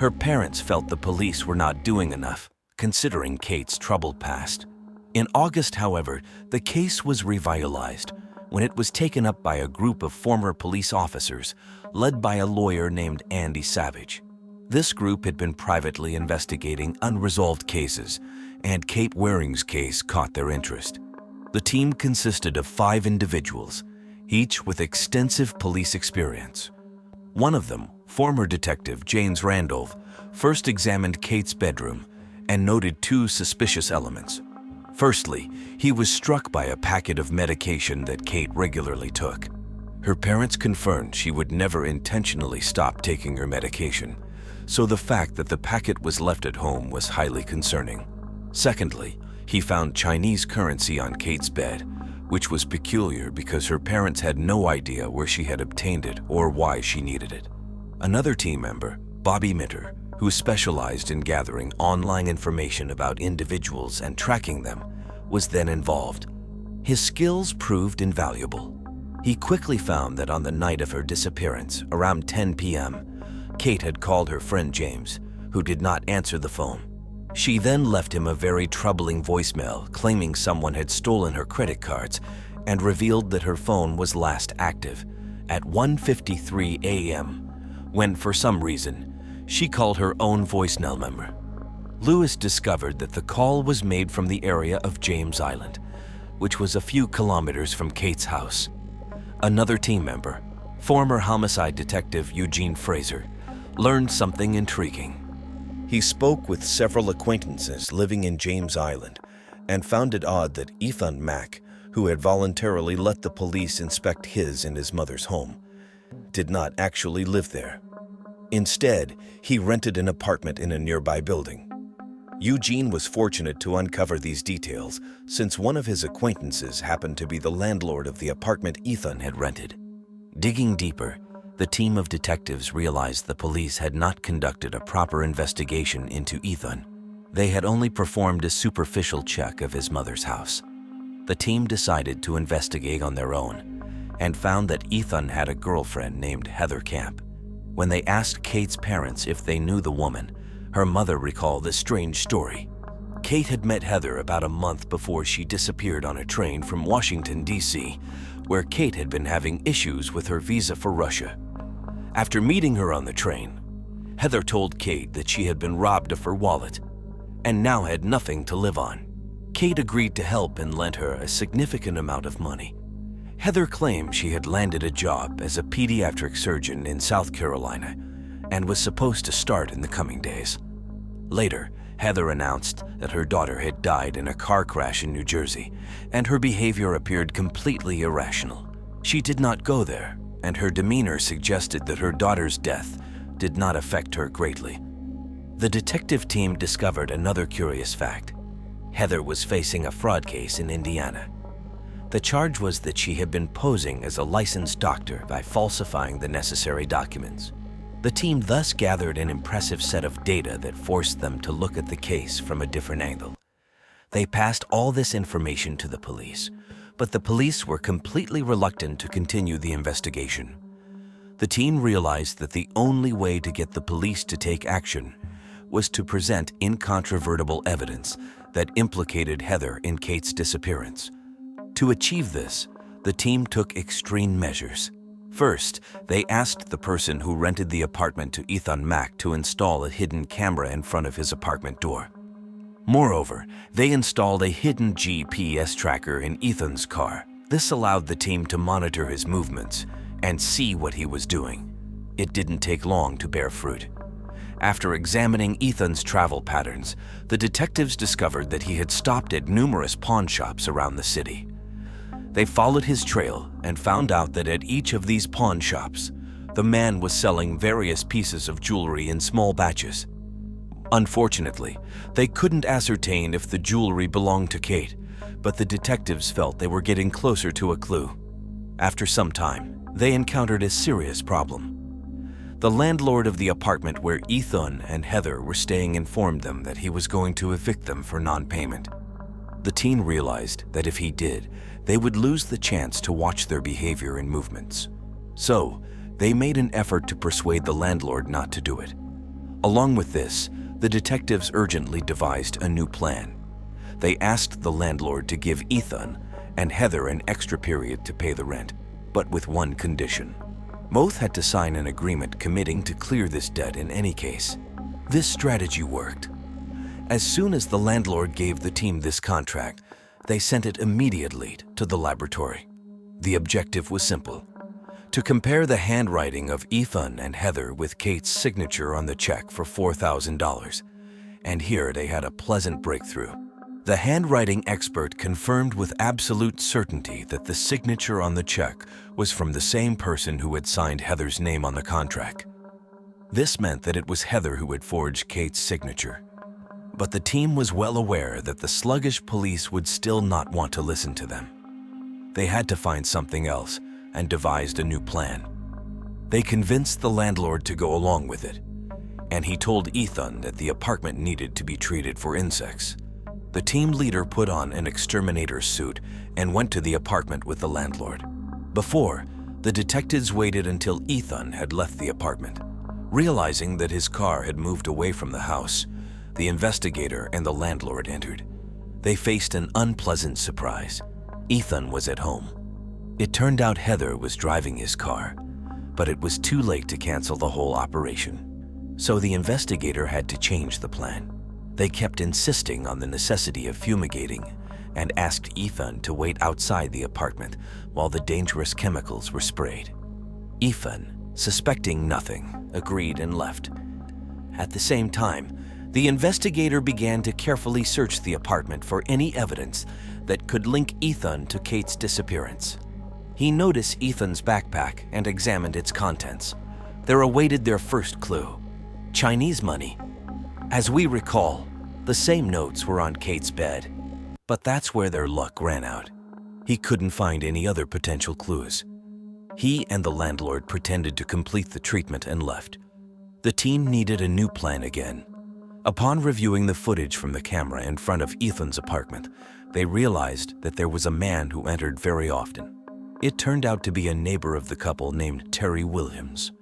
Her parents felt the police were not doing enough, considering Kate's troubled past. In August, however, the case was revitalized when it was taken up by a group of former police officers led by a lawyer named Andy Savage. This group had been privately investigating unresolved cases, and Kate Waring's case caught their interest. The team consisted of 5 individuals, each with extensive police experience. One of them, former detective James Randolph, first examined Kate's bedroom and noted 2 suspicious elements. Firstly, he was struck by a packet of medication that Kate regularly took. Her parents confirmed she would never intentionally stop taking her medication, so the fact that the packet was left at home was highly concerning. Secondly, he found Chinese currency on Kate's bed, which was peculiar because her parents had no idea where she had obtained it or why she needed it. Another team member, Bobby Minter, who specialized in gathering online information about individuals and tracking them, was then involved. His skills proved invaluable. He quickly found that on the night of her disappearance, around 10 p.m., Kate had called her friend James, who did not answer the phone. She then left him a very troubling voicemail claiming someone had stolen her credit cards and revealed that her phone was last active at 1:53 a.m. when, for some reason, she called her own voicemail number. Lewis discovered that the call was made from the area of James Island, which was a few kilometers from Kate's house. Another team member, former homicide detective Eugene Fraser, learned something intriguing. He spoke with several acquaintances living in James Island and found it odd that Ethan Mack, who had voluntarily let the police inspect his and his mother's home, did not actually live there. Instead, he rented an apartment in a nearby building. Eugene was fortunate to uncover these details since one of his acquaintances happened to be the landlord of the apartment Ethan had rented. Digging deeper, the team of detectives realized the police had not conducted a proper investigation into Ethan. They had only performed a superficial check of his mother's house. The team decided to investigate on their own and found that Ethan had a girlfriend named Heather Camp. When they asked Kate's parents if they knew the woman, her mother recalled a strange story. Kate had met Heather about a month before she disappeared on a train from Washington, D.C., where Kate had been having issues with her visa for Russia. After meeting her on the train, Heather told Kate that she had been robbed of her wallet and now had nothing to live on. Kate agreed to help and lent her a significant amount of money. Heather claimed she had landed a job as a pediatric surgeon in South Carolina and was supposed to start in the coming days. Later, Heather announced that her daughter had died in a car crash in New Jersey, and her behavior appeared completely irrational. She did not go there, and her demeanor suggested that her daughter's death did not affect her greatly. The detective team discovered another curious fact. Heather was facing a fraud case in Indiana. The charge was that she had been posing as a licensed doctor by falsifying the necessary documents. The team thus gathered an impressive set of data that forced them to look at the case from a different angle. They passed all this information to the police, but the police were completely reluctant to continue the investigation. The team realized that the only way to get the police to take action was to present incontrovertible evidence that implicated Heather in Kate's disappearance. To achieve this, the team took extreme measures. First, they asked the person who rented the apartment to Ethan Mack to install a hidden camera in front of his apartment door. Moreover, they installed a hidden GPS tracker in Ethan's car. This allowed the team to monitor his movements and see what he was doing. It didn't take long to bear fruit. After examining Ethan's travel patterns, the detectives discovered that he had stopped at numerous pawn shops around the city. They followed his trail and found out that at each of these pawn shops, the man was selling various pieces of jewelry in small batches. Unfortunately, they couldn't ascertain if the jewelry belonged to Kate, but the detectives felt they were getting closer to a clue. After some time, they encountered a serious problem. The landlord of the apartment where Ethan and Heather were staying informed them that he was going to evict them for non-payment. The teen realized that if he did, they would lose the chance to watch their behavior and movements. So, they made an effort to persuade the landlord not to do it. Along with this, the detectives urgently devised a new plan. They asked the landlord to give Ethan and Heather an extra period to pay the rent, but with one condition. Both had to sign an agreement committing to clear this debt in any case. This strategy worked. As soon as the landlord gave the team this contract, they sent it immediately to the laboratory. The objective was simple: to compare the handwriting of Ethan and Heather with Kate's signature on the check for $4,000. And here they had a pleasant breakthrough. The handwriting expert confirmed with absolute certainty that the signature on the check was from the same person who had signed Heather's name on the contract. This meant that it was Heather who had forged Kate's signature. But the team was well aware that the sluggish police would still not want to listen to them. They had to find something else and devised a new plan. They convinced the landlord to go along with it, and he told Ethan that the apartment needed to be treated for insects. The team leader put on an exterminator's suit and went to the apartment with the landlord. Before, the detectives waited until Ethan had left the apartment. Realizing that his car had moved away from the house, the investigator and the landlord entered. They faced an unpleasant surprise. Ethan was at home. It turned out Heather was driving his car, but it was too late to cancel the whole operation. So the investigator had to change the plan. They kept insisting on the necessity of fumigating and asked Ethan to wait outside the apartment while the dangerous chemicals were sprayed. Ethan, suspecting nothing, agreed and left. At the same time, the investigator began to carefully search the apartment for any evidence that could link Ethan to Kate's disappearance. He noticed Ethan's backpack and examined its contents. There awaited their first clue: Chinese money. As we recall, the same notes were on Kate's bed, but that's where their luck ran out. He couldn't find any other potential clues. He and the landlord pretended to complete the treatment and left. The team needed a new plan again. Upon reviewing the footage from the camera in front of Ethan's apartment, they realized that there was a man who entered very often. It turned out to be a neighbor of the couple named Terry Williams.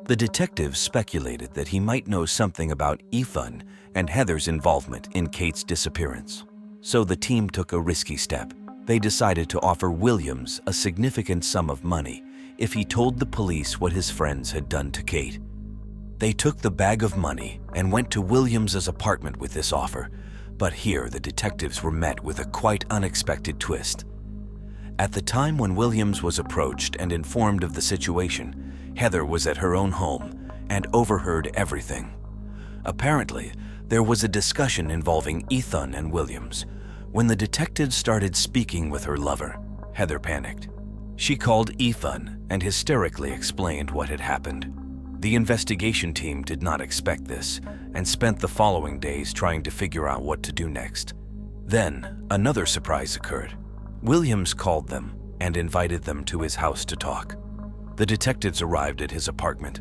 The detectives speculated that he might know something about Ethan and Heather's involvement in Kate's disappearance. So the team took a risky step. They decided to offer Williams a significant sum of money if he told the police what his friends had done to Kate. They took the bag of money and went to Williams's apartment with this offer, but here the detectives were met with a quite unexpected twist. At the time when Williams was approached and informed of the situation, Heather was at her own home and overheard everything. Apparently, there was a discussion involving Ethan and Williams. When the detectives started speaking with her lover, Heather panicked. She called Ethan and hysterically explained what had happened. The investigation team did not expect this and spent the following days trying to figure out what to do next. Then, another surprise occurred. Williams called them and invited them to his house to talk. The detectives arrived at his apartment,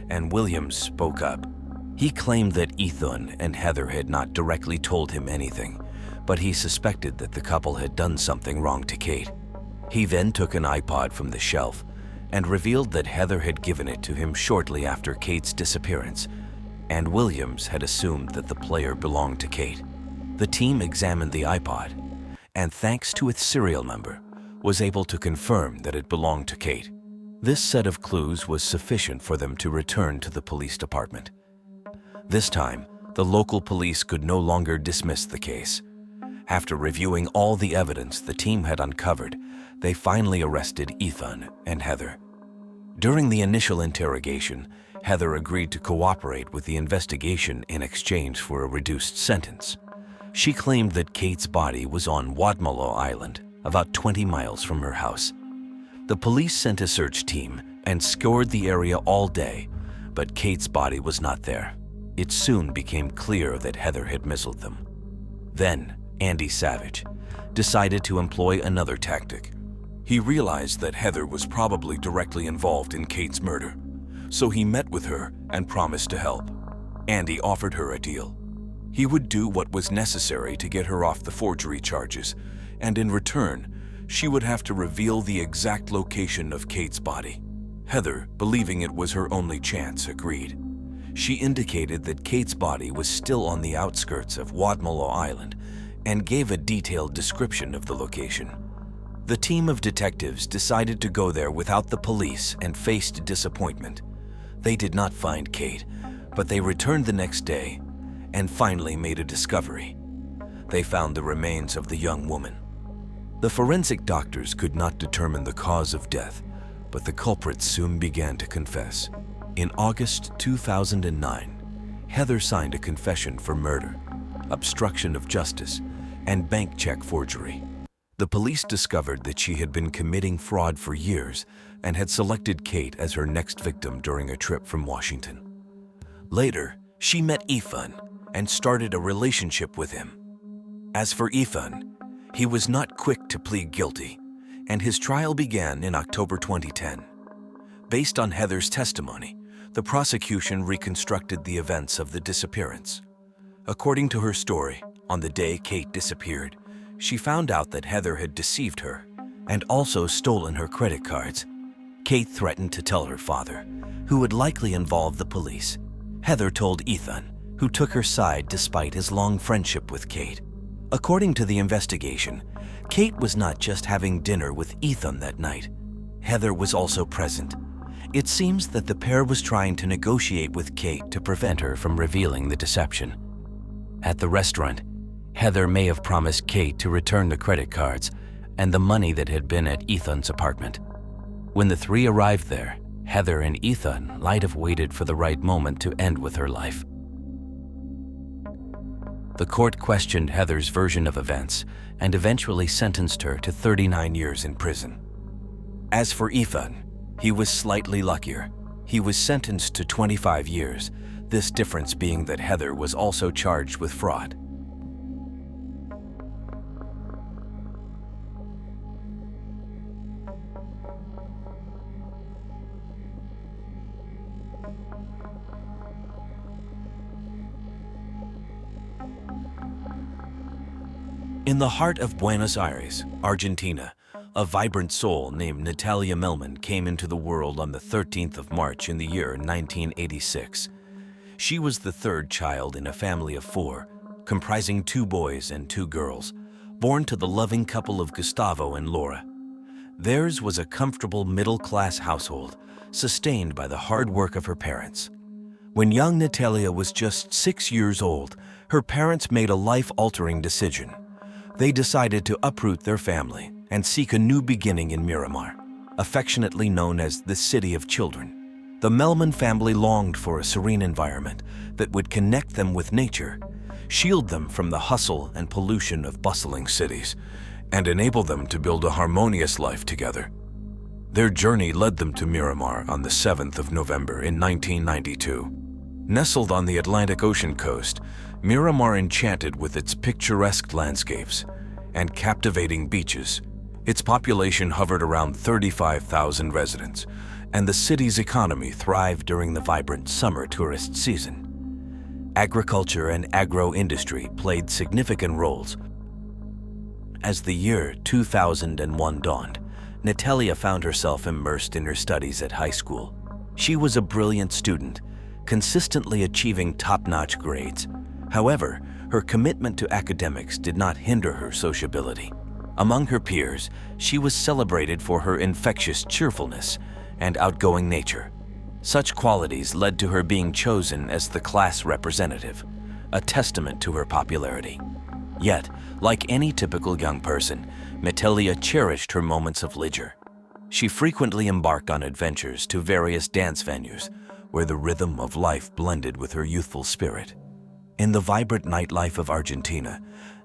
and Williams spoke up. He claimed that Ethan and Heather had not directly told him anything, but he suspected that the couple had done something wrong to Kate. He then took an iPod from the shelf and revealed that Heather had given it to him shortly after Kate's disappearance, and Williams had assumed that the player belonged to Kate. The team examined the iPod, and thanks to its serial number, was able to confirm that it belonged to Kate. This set of clues was sufficient for them to return to the police department. This time, the local police could no longer dismiss the case. After reviewing all the evidence the team had uncovered, they finally arrested Ethan and Heather. During the initial interrogation, Heather agreed to cooperate with the investigation in exchange for a reduced sentence. She claimed that Kate's body was on Wadmalaw Island, about 20 miles from her house. The police sent a search team and scoured the area all day, but Kate's body was not there. It soon became clear that Heather had misled them. Then, Andy Savage decided to employ another tactic. He realized that Heather was probably directly involved in Kate's murder, so he met with her and promised to help. Andy offered her a deal. He would do what was necessary to get her off the forgery charges, and in return, she would have to reveal the exact location of Kate's body. Heather, believing it was her only chance, agreed. She indicated that Kate's body was still on the outskirts of Wadmalaw Island and gave a detailed description of the location. The team of detectives decided to go there without the police and faced disappointment. They did not find Kate, but they returned the next day and finally made a discovery. They found the remains of the young woman. The forensic doctors could not determine the cause of death, but the culprits soon began to confess. In August 2009, Heather signed a confession for murder, obstruction of justice, and bank check forgery. The police discovered that she had been committing fraud for years and had selected Kate as her next victim during a trip from Washington. Later, she met Ethan and started a relationship with him. As for Ethan, he was not quick to plead guilty, and his trial began in October 2010. Based on Heather's testimony, the prosecution reconstructed the events of the disappearance. According to her story, on the day Kate disappeared, she found out that Heather had deceived her and also stolen her credit cards. Kate threatened to tell her father, who would likely involve the police. Heather told Ethan, who took her side despite his long friendship with Kate. According to the investigation, Kate was not just having dinner with Ethan that night. Heather was also present. It seems that the pair was trying to negotiate with Kate to prevent her from revealing the deception. At the restaurant, Heather may have promised Kate to return the credit cards and the money that had been at Ethan's apartment. When the three arrived there, Heather and Ethan might have waited for the right moment to end with her life. The court questioned Heather's version of events and eventually sentenced her to 39 years in prison. As for Ethan, he was slightly luckier. He was sentenced to 25 years, this difference being that Heather was also charged with fraud. In the heart of Buenos Aires, Argentina, a vibrant soul named Natalia Melman came into the world on the 13th of March in the year 1986. She was the third child in a family of 4, comprising 2 boys and 2 girls, born to the loving couple of Gustavo and Laura. Theirs was a comfortable middle-class household, sustained by the hard work of her parents. When young Natalia was just 6 years old, her parents made a life-altering decision. They decided to uproot their family and seek a new beginning in Miramar, affectionately known as the City of Children. The Melman family longed for a serene environment that would connect them with nature, shield them from the hustle and pollution of bustling cities, and enable them to build a harmonious life together. Their journey led them to Miramar on the 7th of November in 1992. Nestled on the Atlantic Ocean coast, Miramar enchanted with its picturesque landscapes and captivating beaches. Its population hovered around 35,000 residents, and the city's economy thrived during the vibrant summer tourist season. Agriculture and agro-industry played significant roles. As the year 2001 dawned, Natalia found herself immersed in her studies at high school. She was a brilliant student, consistently achieving top-notch grades. However, her commitment to academics did not hinder her sociability. Among her peers, she was celebrated for her infectious cheerfulness and outgoing nature. Such qualities led to her being chosen as the class representative, a testament to her popularity. Yet, like any typical young person, Natalia cherished her moments of leisure. She frequently embarked on adventures to various dance venues, where the rhythm of life blended with her youthful spirit. In the vibrant nightlife of Argentina,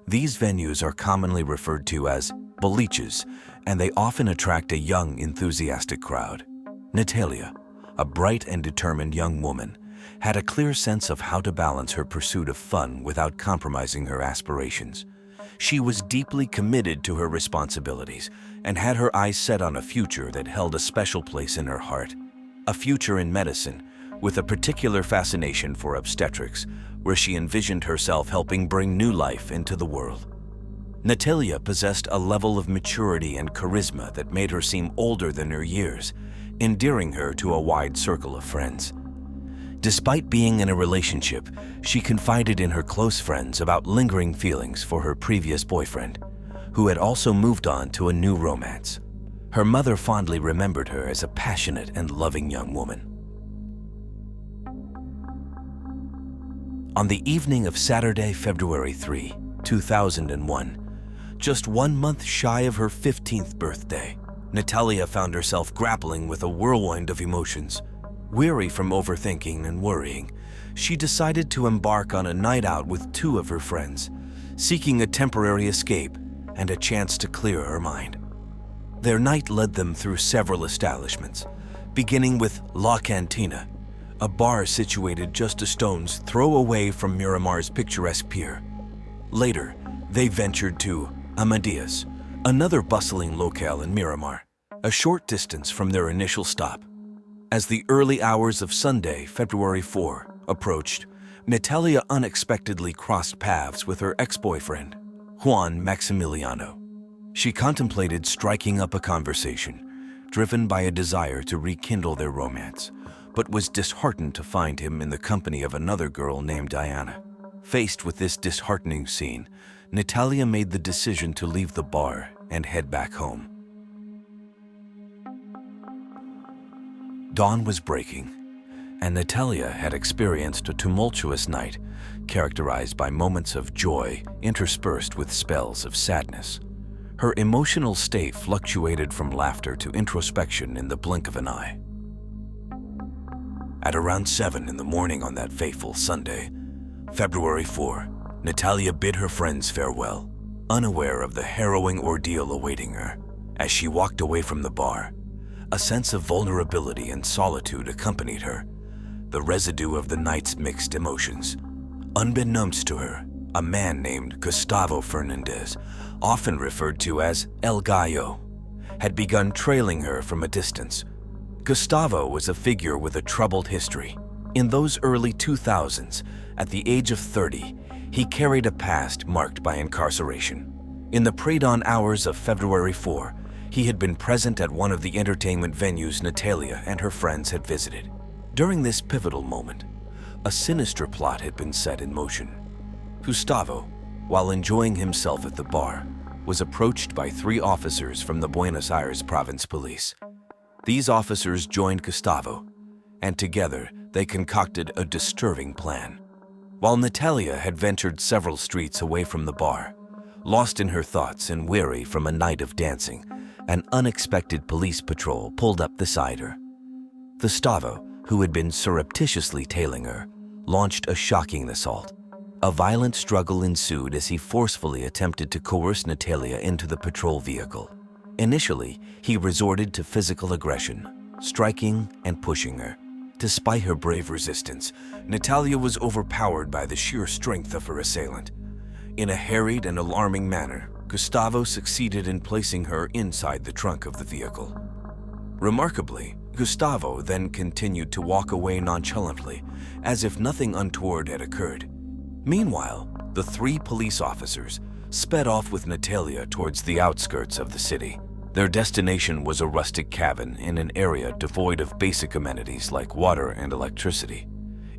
these venues are commonly referred to as boliches, and they often attract a young, enthusiastic crowd. Natalia, a bright and determined young woman, had a clear sense of how to balance her pursuit of fun without compromising her aspirations. She was deeply committed to her responsibilities and had her eyes set on a future that held a special place in her heart. A future in medicine, with a particular fascination for obstetrics, where she envisioned herself helping bring new life into the world. Natalia possessed a level of maturity and charisma that made her seem older than her years, endearing her to a wide circle of friends. Despite being in a relationship, she confided in her close friends about lingering feelings for her previous boyfriend, who had also moved on to a new romance. Her mother fondly remembered her as a passionate and loving young woman. On the evening of Saturday, February 3, 2001, just 1 month shy of her 15th birthday, Natalia found herself grappling with a whirlwind of emotions. Weary from overthinking and worrying, she decided to embark on a night out with 2 of her friends, seeking a temporary escape and a chance to clear her mind. Their night led them through several establishments, beginning with La Cantina, a bar situated just a stone's throw away from Miramar's picturesque pier. Later, they ventured to Amadeus, another bustling locale in Miramar, a short distance from their initial stop. As the early hours of Sunday, February 4, approached, Natalia unexpectedly crossed paths with her ex-boyfriend, Juan Maximiliano. She contemplated striking up a conversation, driven by a desire to rekindle their romance, but was disheartened to find him in the company of another girl named Diana. Faced with this disheartening scene, Natalia made the decision to leave the bar and head back home. Dawn was breaking, and Natalia had experienced a tumultuous night characterized by moments of joy interspersed with spells of sadness. Her emotional state fluctuated from laughter to introspection in the blink of an eye. At around 7 in the morning on that fateful Sunday, February 4, Natalia bid her friends farewell, unaware of the harrowing ordeal awaiting her. As she walked away from the bar, a sense of vulnerability and solitude accompanied her, the residue of the night's mixed emotions. Unbeknownst to her, a man named Gustavo Fernandez, often referred to as El Gallo, had begun trailing her from a distance. Gustavo was a figure with a troubled history. In those early 2000s, at the age of 30, he carried a past marked by incarceration. In the pre-dawn hours of February 4, he had been present at one of the entertainment venues Natalia and her friends had visited. During this pivotal moment, a sinister plot had been set in motion. Gustavo, while enjoying himself at the bar, was approached by 3 officers from the Buenos Aires Province Police. These officers joined Gustavo, and together they concocted a disturbing plan. While Natalia had ventured several streets away from the bar, lost in her thoughts and weary from a night of dancing, an unexpected police patrol pulled up beside her. Gustavo, who had been surreptitiously tailing her, launched a shocking assault. A violent struggle ensued as he forcefully attempted to coerce Natalia into the patrol vehicle. Initially, he resorted to physical aggression, striking and pushing her. Despite her brave resistance, Natalia was overpowered by the sheer strength of her assailant. In a harried and alarming manner, Gustavo succeeded in placing her inside the trunk of the vehicle. Remarkably, Gustavo then continued to walk away nonchalantly, as if nothing untoward had occurred. Meanwhile, the 3 police officers sped off with Natalia towards the outskirts of the city. Their destination was a rustic cabin in an area devoid of basic amenities like water and electricity.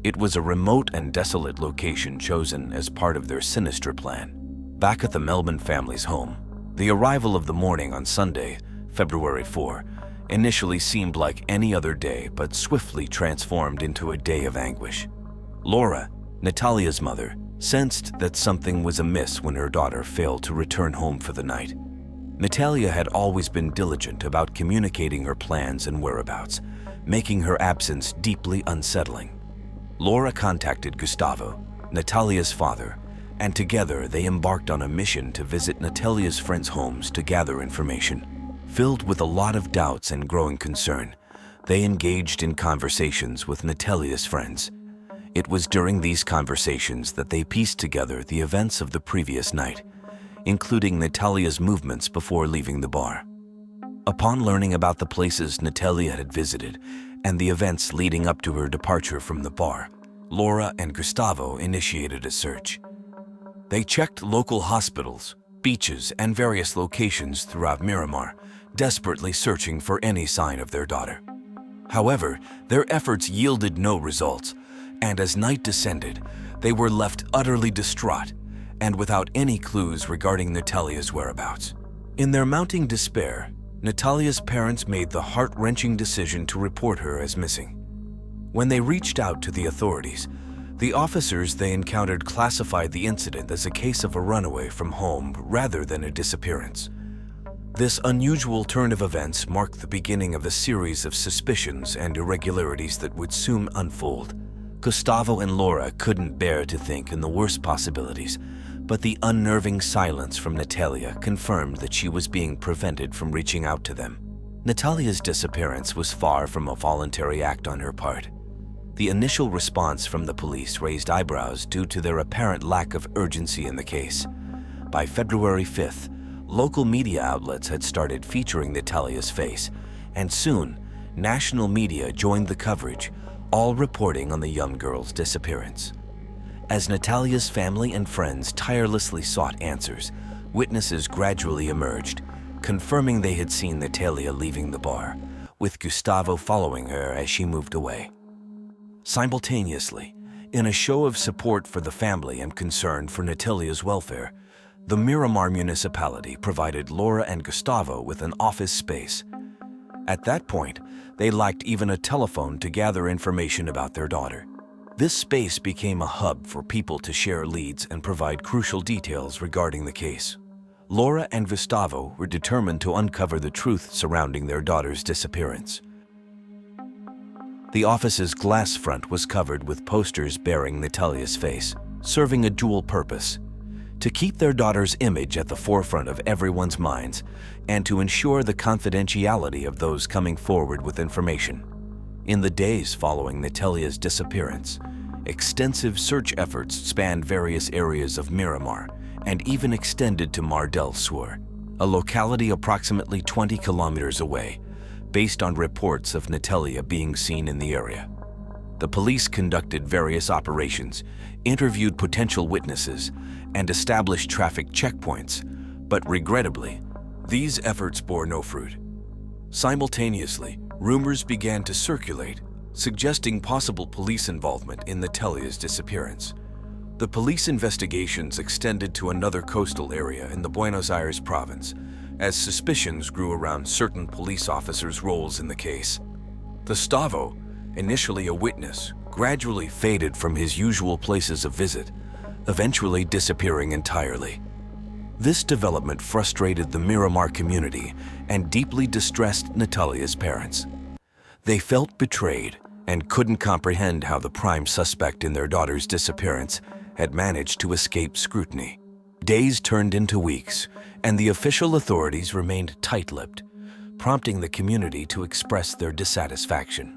It was a remote and desolate location chosen as part of their sinister plan. Back at the Melbourne family's home, the arrival of the morning on Sunday, February 4, initially seemed like any other day but swiftly transformed into a day of anguish. Laura, Natalia's mother, sensed that something was amiss when her daughter failed to return home for the night. Natalia had always been diligent about communicating her plans and whereabouts, making her absence deeply unsettling. Laura contacted Gustavo, Natalia's father, and together they embarked on a mission to visit Natalia's friends' homes to gather information. Filled with a lot of doubts and growing concern, they engaged in conversations with Natalia's friends. It was during these conversations that they pieced together the events of the previous night, including Natalia's movements before leaving the bar. Upon learning about the places Natalia had visited and the events leading up to her departure from the bar, Laura and Gustavo initiated a search. They checked local hospitals, beaches, and various locations throughout Miramar, desperately searching for any sign of their daughter. However, their efforts yielded no results, and as night descended, they were left utterly distraught and without any clues regarding Natalia's whereabouts. In their mounting despair, Natalia's parents made the heart-wrenching decision to report her as missing. When they reached out to the authorities, the officers they encountered classified the incident as a case of a runaway from home rather than a disappearance. This unusual turn of events marked the beginning of a series of suspicions and irregularities that would soon unfold. Gustavo and Laura couldn't bear to think in the worst possibilities, but the unnerving silence from Natalia confirmed that she was being prevented from reaching out to them. Natalia's disappearance was far from a voluntary act on her part. The initial response from the police raised eyebrows due to their apparent lack of urgency in the case. By February 5th, local media outlets had started featuring Natalia's face, and soon, national media joined the coverage, all reporting on the young girl's disappearance. As Natalia's family and friends tirelessly sought answers, witnesses gradually emerged, confirming they had seen Natalia leaving the bar, with Gustavo following her as she moved away. Simultaneously, in a show of support for the family and concern for Natalia's welfare, the Miramar municipality provided Laura and Gustavo with an office space. At that point, they lacked even a telephone to gather information about their daughter. This space became a hub for people to share leads and provide crucial details regarding the case. Laura and Gustavo were determined to uncover the truth surrounding their daughter's disappearance. The office's glass front was covered with posters bearing Natalia's face, serving a dual purpose: to keep their daughter's image at the forefront of everyone's minds and to ensure the confidentiality of those coming forward with information. In the days following Natalia's disappearance, extensive search efforts spanned various areas of Miramar and even extended to Mar del Sur, a locality approximately 20 kilometers away, based on reports of Natalia being seen in the area. The police conducted various operations, interviewed potential witnesses, and established traffic checkpoints, but regrettably, these efforts bore no fruit. Simultaneously, rumors began to circulate, suggesting possible police involvement in Natalia's disappearance. The police investigations extended to another coastal area in the Buenos Aires province, as suspicions grew around certain police officers' roles in the case. Gustavo, initially a witness, gradually faded from his usual places of visit, eventually disappearing entirely. This development frustrated the Miramar community and deeply distressed Natalia's parents. They felt betrayed and couldn't comprehend how the prime suspect in their daughter's disappearance had managed to escape scrutiny. Days turned into weeks, and the official authorities remained tight-lipped, prompting the community to express their dissatisfaction.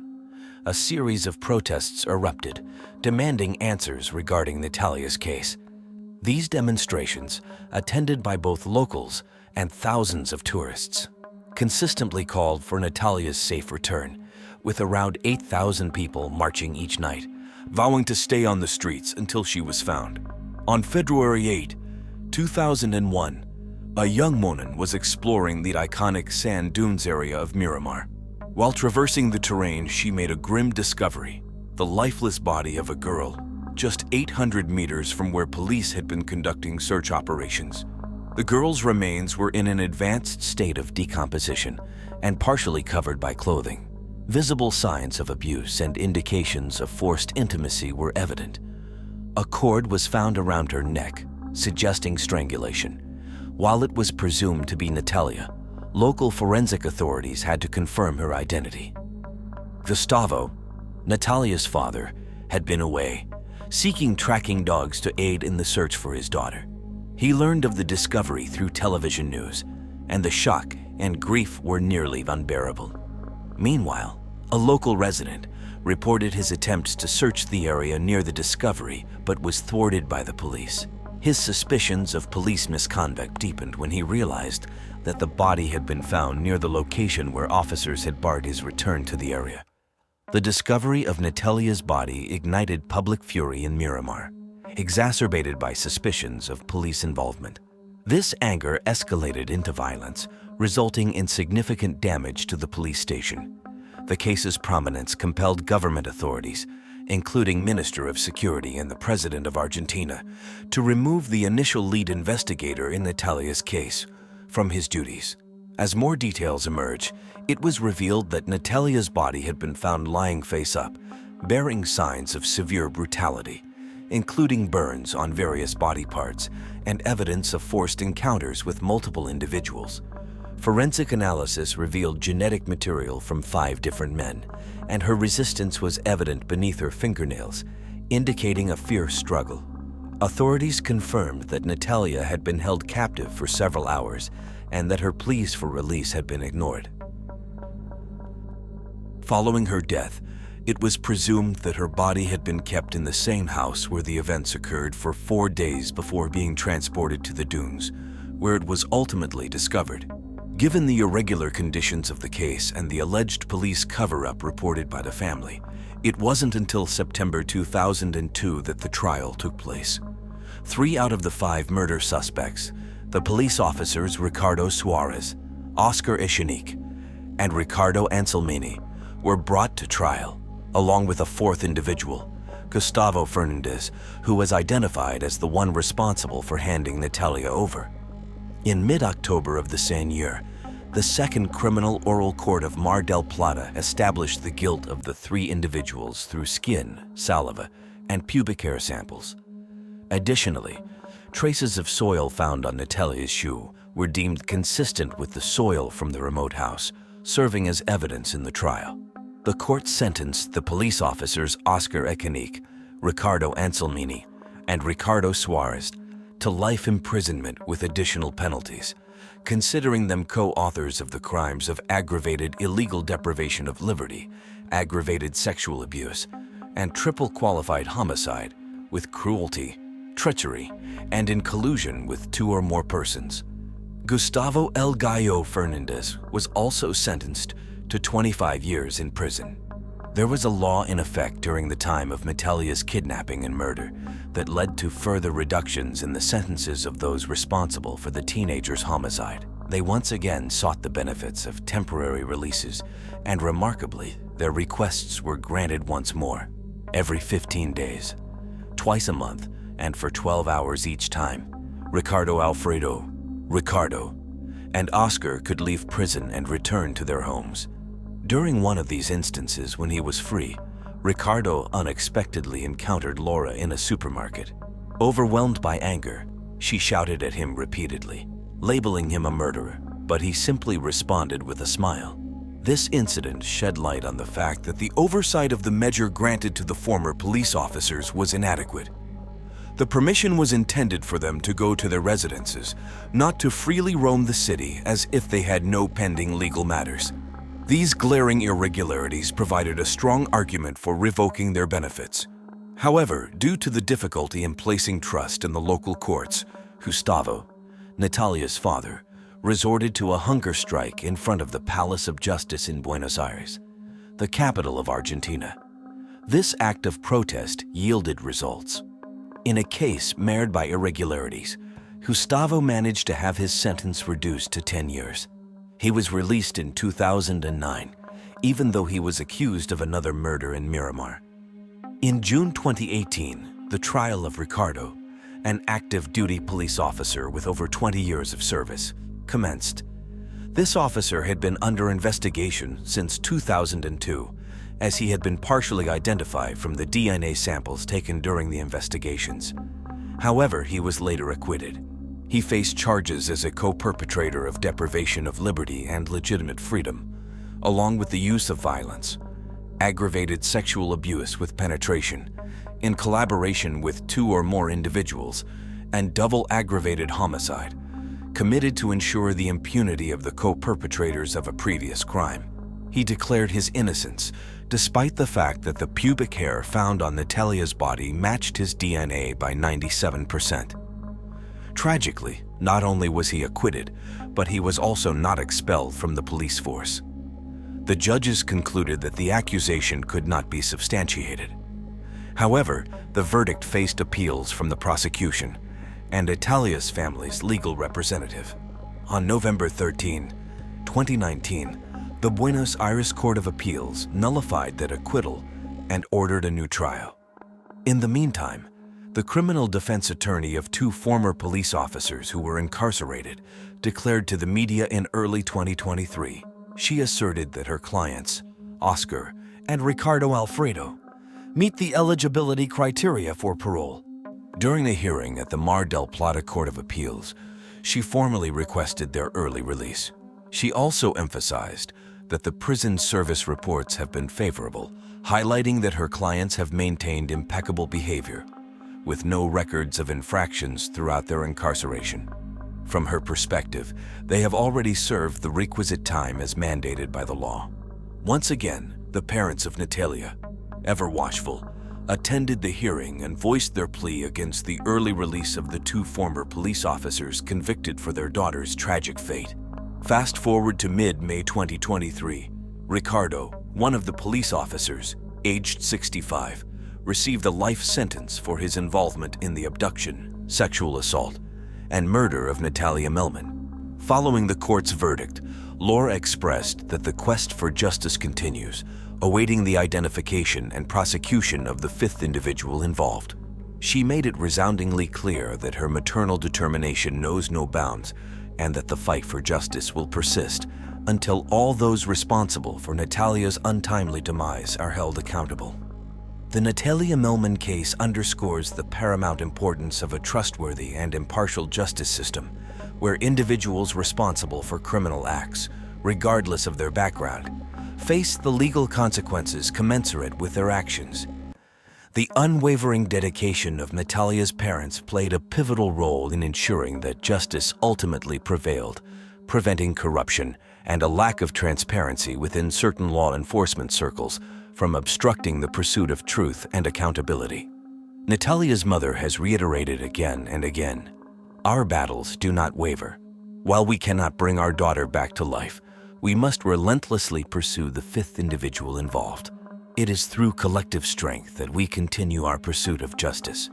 A series of protests erupted, demanding answers regarding Natalia's case. These demonstrations, attended by both locals and thousands of tourists, consistently called for Natalia's safe return, with around 8,000 people marching each night, vowing to stay on the streets until she was found. On February 8, 2001, a young woman was exploring the iconic sand dunes area of Miramar. While traversing the terrain, she made a grim discovery: the lifeless body of a girl, just 800 meters from where police had been conducting search operations. The girl's remains were in an advanced state of decomposition and partially covered by clothing. Visible signs of abuse and indications of forced intimacy were evident. A cord was found around her neck, suggesting strangulation. While it was presumed to be Natalia, local forensic authorities had to confirm her identity. Gustavo, Natalia's father, had been away, seeking tracking dogs to aid in the search for his daughter. He learned of the discovery through television news, and the shock and grief were nearly unbearable. Meanwhile, a local resident reported his attempts to search the area near the discovery but was thwarted by the police. His suspicions of police misconduct deepened when he realized that the body had been found near the location where officers had barred his return to the area. The discovery of Natalia's body ignited public fury in Miramar, exacerbated by suspicions of police involvement. This anger escalated into violence, resulting in significant damage to the police station. The case's prominence compelled government authorities, including Minister of Security and the President of Argentina, to remove the initial lead investigator in Natalia's case from his duties. As more details emerge, it was revealed that Natalia's body had been found lying face up, bearing signs of severe brutality, including burns on various body parts and evidence of forced encounters with multiple individuals. Forensic analysis revealed genetic material from 5 different men, and her resistance was evident beneath her fingernails, indicating a fierce struggle. Authorities confirmed that Natalia had been held captive for several hours and that her pleas for release had been ignored. Following her death, it was presumed that her body had been kept in the same house where the events occurred for 4 days before being transported to the dunes, where it was ultimately discovered. Given the irregular conditions of the case and the alleged police cover-up reported by the family, it wasn't until September 2002 that the trial took place. 3 out of the 5 murder suspects, the police officers Ricardo Suarez, Oscar Echenique, and Ricardo Anselmini, were brought to trial, along with a 4th individual, Gustavo Fernandez, who was identified as the one responsible for handing Natalia over. In mid-October of the same year, the Second Criminal Oral Court of Mar del Plata established the guilt of the 3 individuals through skin, saliva, and pubic hair samples. Additionally, traces of soil found on Natalia's shoe were deemed consistent with the soil from the remote house, serving as evidence in the trial. The court sentenced the police officers Oscar Echenique, Ricardo Anselmini, and Ricardo Suarez to life imprisonment with additional penalties, considering them co-authors of the crimes of aggravated illegal deprivation of liberty, aggravated sexual abuse, and triple qualified homicide with cruelty, treachery, and in collusion with 2 or more persons. Gustavo El Gallo Fernandez was also sentenced to 25 years in prison. There was a law in effect during the time of Natalia's kidnapping and murder that led to further reductions in the sentences of those responsible for the teenager's homicide. They once again sought the benefits of temporary releases, and remarkably, their requests were granted once more, every 15 days, twice a month, and for 12 hours each time. Ricardo Alfredo, Ricardo, and Oscar could leave prison and return to their homes. During one of these instances when he was free, Ricardo unexpectedly encountered Laura in a supermarket. Overwhelmed by anger, she shouted at him repeatedly, labeling him a murderer, but he simply responded with a smile. This incident shed light on the fact that the oversight of the measure granted to the former police officers was inadequate. The permission was intended for them to go to their residences, not to freely roam the city as if they had no pending legal matters. These glaring irregularities provided a strong argument for revoking their benefits. However, due to the difficulty in placing trust in the local courts, Gustavo, Natalia's father, resorted to a hunger strike in front of the Palace of Justice in Buenos Aires, the capital of Argentina. This act of protest yielded results. In a case marred by irregularities, Gustavo managed to have his sentence reduced to 10 years. He was released in 2009, even though he was accused of another murder in Miramar. In June 2018, the trial of Ricardo, an active duty police officer with over 20 years of service, commenced. This officer had been under investigation since 2002, as he had been partially identified from the DNA samples taken during the investigations. However, he was later acquitted. He faced charges as a co-perpetrator of deprivation of liberty and legitimate freedom, along with the use of violence, aggravated sexual abuse with penetration, in collaboration with 2 or more individuals, and double aggravated homicide, committed to ensure the impunity of the co-perpetrators of a previous crime. He declared his innocence, despite the fact that the pubic hair found on Natalia's body matched his DNA by 97%. Tragically, not only was he acquitted, but he was also not expelled from the police force. The judges concluded that the accusation could not be substantiated. However, the verdict faced appeals from the prosecution and Natalia's family's legal representative. On November 13, 2019, the Buenos Aires Court of Appeals nullified that acquittal and ordered a new trial. In the meantime, the criminal defense attorney of two former police officers who were incarcerated declared to the media in early 2023 she asserted that her clients, Oscar and Ricardo Alfredo, meet the eligibility criteria for parole. During a hearing at the Mar del Plata Court of Appeals, she formally requested their early release. She also emphasized that the prison service reports have been favorable, highlighting that her clients have maintained impeccable behavior, with no records of infractions throughout their incarceration. From her perspective, they have already served the requisite time as mandated by the law. Once again, the parents of Natalia, ever watchful, attended the hearing and voiced their plea against the early release of the two former police officers convicted for their daughter's tragic fate. Fast forward to mid-May 2023, Ricardo, one of the police officers, aged 65, received a life sentence for his involvement in the abduction, sexual assault, and murder of Natalia Melman. Following the court's verdict, Laura expressed that the quest for justice continues, awaiting the identification and prosecution of the fifth individual involved. She made it resoundingly clear that her maternal determination knows no bounds and that the fight for justice will persist until all those responsible for Natalia's untimely demise are held accountable. The Natalia Melman case underscores the paramount importance of a trustworthy and impartial justice system where individuals responsible for criminal acts, regardless of their background, face the legal consequences commensurate with their actions. The unwavering dedication of Natalia's parents played a pivotal role in ensuring that justice ultimately prevailed, preventing corruption and a lack of transparency within certain law enforcement circles from obstructing the pursuit of truth and accountability. Natalia's mother has reiterated again and again, "Our battles do not waver. While we cannot bring our daughter back to life, we must relentlessly pursue the fifth individual involved. It is through collective strength that we continue our pursuit of justice."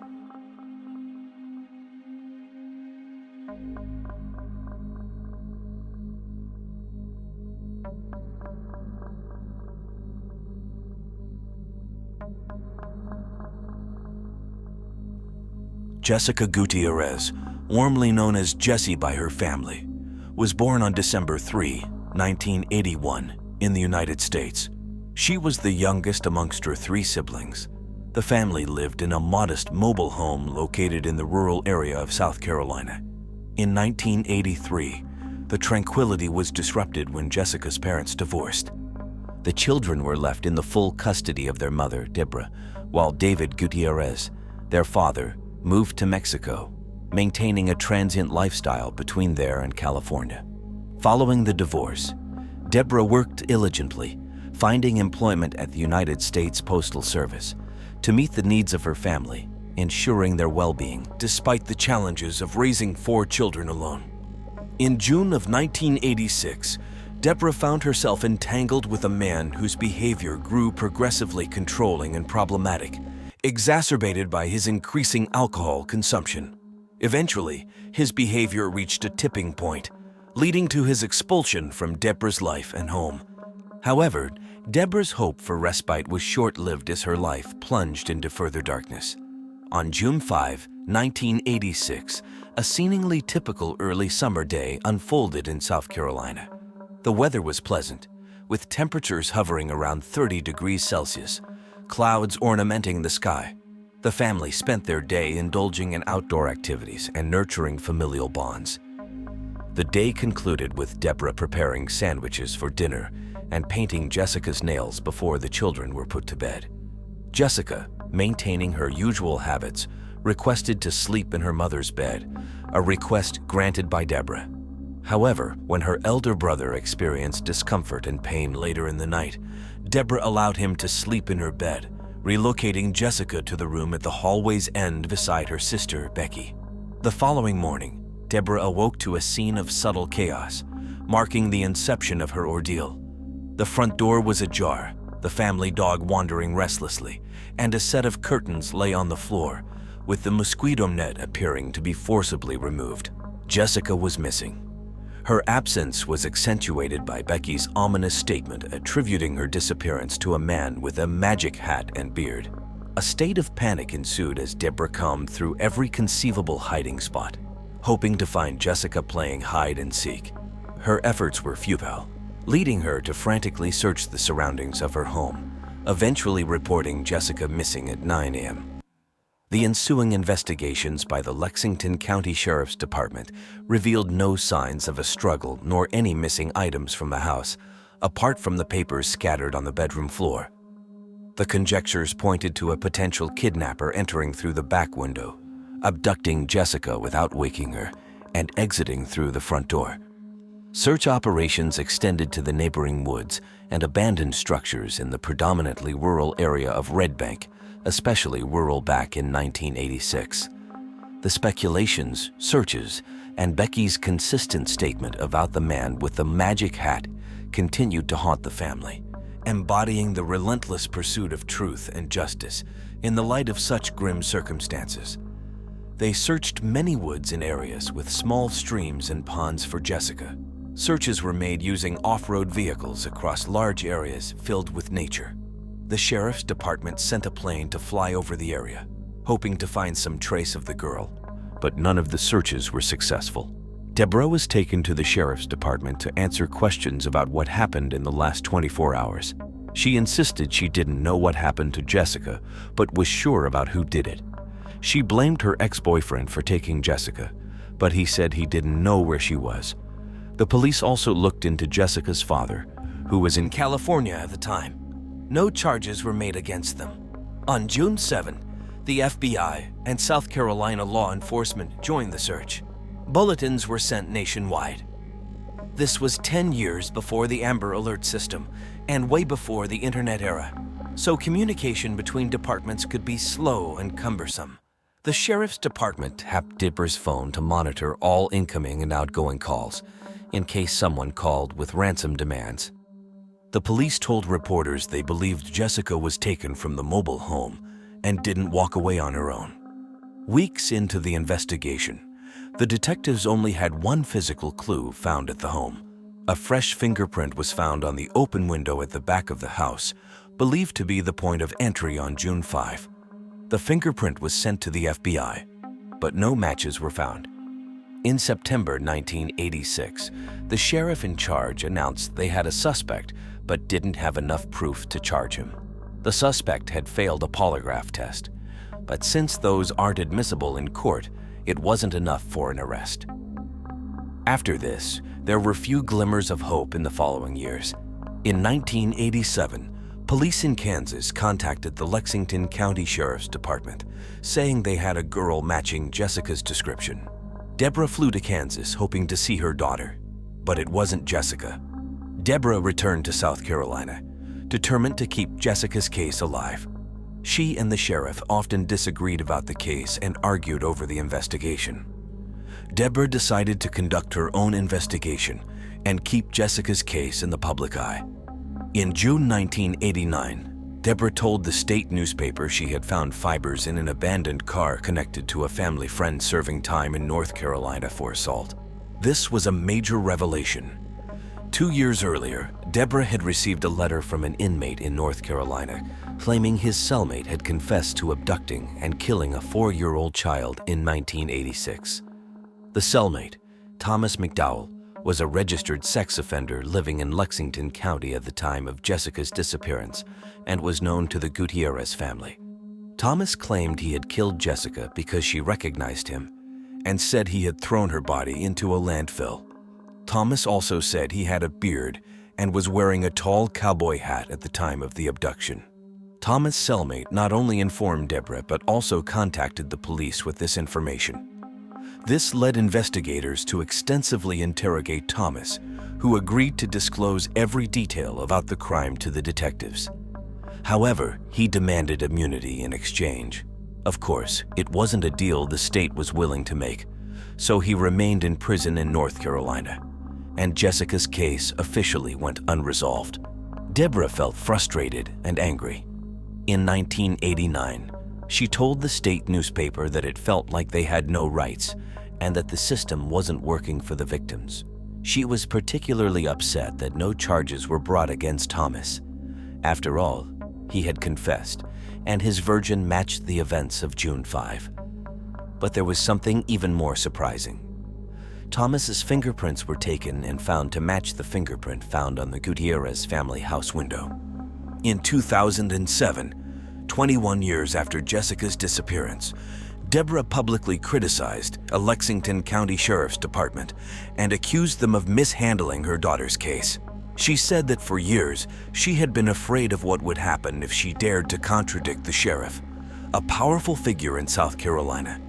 Jessica Gutierrez, warmly known as Jessie by her family, was born on December 3, 1981, in the United States. She was the youngest amongst her three siblings. The family lived in a modest mobile home located in the rural area of South Carolina. In 1983, the tranquility was disrupted when Jessica's parents divorced. The children were left in the full custody of their mother, Deborah, while David Gutierrez, their father, moved to Mexico, maintaining a transient lifestyle between there and California. Following the divorce, Deborah worked diligently, finding employment at the United States Postal Service to meet the needs of her family, ensuring their well-being despite the challenges of raising 4 children alone. In June of 1986, Deborah found herself entangled with a man whose behavior grew progressively controlling and problematic, exacerbated by his increasing alcohol consumption. Eventually, his behavior reached a tipping point, leading to his expulsion from Deborah's life and home. However, Deborah's hope for respite was short-lived as her life plunged into further darkness. On June 5, 1986, a seemingly typical early summer day unfolded in South Carolina. The weather was pleasant, with temperatures hovering around 30 degrees Celsius, clouds ornamenting the sky. The family spent their day indulging in outdoor activities and nurturing familial bonds. The day concluded with Deborah preparing sandwiches for dinner and painting Jessica's nails before the children were put to bed. Jessica, maintaining her usual habits, requested to sleep in her mother's bed, a request granted by Deborah. However, when her elder brother experienced discomfort and pain later in the night, Deborah allowed him to sleep in her bed, relocating Jessica to the room at the hallway's end beside her sister, Becky. The following morning, Deborah awoke to a scene of subtle chaos, marking the inception of her ordeal. The front door was ajar, the family dog wandering restlessly, and a set of curtains lay on the floor, with the mosquito net appearing to be forcibly removed. Jessica was missing. Her absence was accentuated by Becky's ominous statement attributing her disappearance to a man with a magic hat and beard. A state of panic ensued as Deborah combed through every conceivable hiding spot, hoping to find Jessica playing hide and seek. Her efforts were futile, leading her to frantically search the surroundings of her home, eventually reporting Jessica missing at 9 a.m. The ensuing investigations by the Lexington County Sheriff's Department revealed no signs of a struggle nor any missing items from the house, apart from the papers scattered on the bedroom floor. The conjectures pointed to a potential kidnapper entering through the back window, abducting Jessica without waking her, and exiting through the front door. Search operations extended to the neighboring woods and abandoned structures in the predominantly rural area of Red Bank, especially rural back in 1986. The speculations, searches, and Becky's consistent statement about the man with the magic hat continued to haunt the family, embodying the relentless pursuit of truth and justice in the light of such grim circumstances. They searched many woods and areas with small streams and ponds for Jessica. Searches were made using off-road vehicles across large areas filled with nature. The sheriff's department sent a plane to fly over the area, hoping to find some trace of the girl, but none of the searches were successful. Deborah was taken to the sheriff's department to answer questions about what happened in the last 24 hours. She insisted she didn't know what happened to Jessica, but was sure about who did it. She blamed her ex-boyfriend for taking Jessica, but he said he didn't know where she was. The police also looked into Jessica's father, who was in California at the time. No charges were made against them. On June 7, the FBI and South Carolina law enforcement joined the search. Bulletins were sent nationwide. This was 10 years before the Amber Alert system and way before the internet era, so communication between departments could be slow and cumbersome. The sheriff's department tapped Deborah's phone to monitor all incoming and outgoing calls, in case someone called with ransom demands. The police told reporters they believed Jessica was taken from the mobile home and didn't walk away on her own. Weeks into the investigation, the detectives only had one physical clue found at the home. A fresh fingerprint was found on the open window at the back of the house, believed to be the point of entry on June 5. The fingerprint was sent to the FBI, but no matches were found. In September 1986, the sheriff in charge announced they had a suspect but didn't have enough proof to charge him. The suspect had failed a polygraph test, but since those aren't admissible in court, it wasn't enough for an arrest. After this, there were few glimmers of hope in the following years. In 1987, police in Kansas contacted the Lexington County Sheriff's Department, saying they had a girl matching Jessica's description. Deborah flew to Kansas hoping to see her daughter, but it wasn't Jessica. Deborah returned to South Carolina, determined to keep Jessica's case alive. She and the sheriff often disagreed about the case and argued over the investigation. Deborah decided to conduct her own investigation and keep Jessica's case in the public eye. In June 1989, Deborah told the state newspaper she had found fibers in an abandoned car connected to a family friend serving time in North Carolina for assault. This was a major revelation. 2 years earlier, Deborah had received a letter from an inmate in North Carolina claiming his cellmate had confessed to abducting and killing a 4-year-old child in 1986. The cellmate, Thomas McDowell, was a registered sex offender living in Lexington County at the time of Jessica's disappearance and was known to the Gutierrez family. Thomas claimed he had killed Jessica because she recognized him and said he had thrown her body into a landfill. Thomas also said he had a beard and was wearing a tall cowboy hat at the time of the abduction. Thomas' cellmate not only informed Deborah but also contacted the police with this information. This led investigators to extensively interrogate Thomas, who agreed to disclose every detail about the crime to the detectives. However, he demanded immunity in exchange. Of course, it wasn't a deal the state was willing to make, so he remained in prison in North Carolina, and Jessica's case officially went unresolved. Deborah felt frustrated and angry. In 1989, she told the state newspaper that it felt like they had no rights and that the system wasn't working for the victims. She was particularly upset that no charges were brought against Thomas. After all, he had confessed, and his version matched the events of June 5. But there was something even more surprising. Thomas's fingerprints were taken and found to match the fingerprint found on the Gutierrez family house window. In 2007, 21 years after Jessica's disappearance, Deborah publicly criticized a Lexington County Sheriff's Department and accused them of mishandling her daughter's case. She said that for years, she had been afraid of what would happen if she dared to contradict the sheriff, a powerful figure in South Carolina.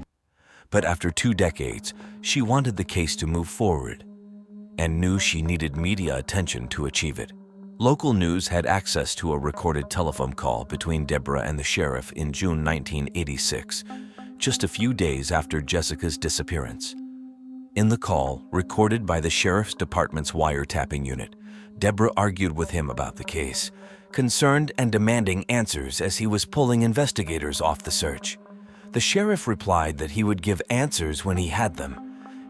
But after 2 decades, she wanted the case to move forward and knew she needed media attention to achieve it. Local news had access to a recorded telephone call between Deborah and the sheriff in June 1986, just a few days after Jessica's disappearance. In the call, recorded by the Sheriff's Department's wiretapping unit, Deborah argued with him about the case, concerned and demanding answers as he was pulling investigators off the search. The sheriff replied that he would give answers when he had them,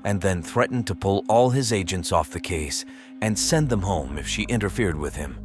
and then threatened to pull all his agents off the case and send them home if she interfered with him.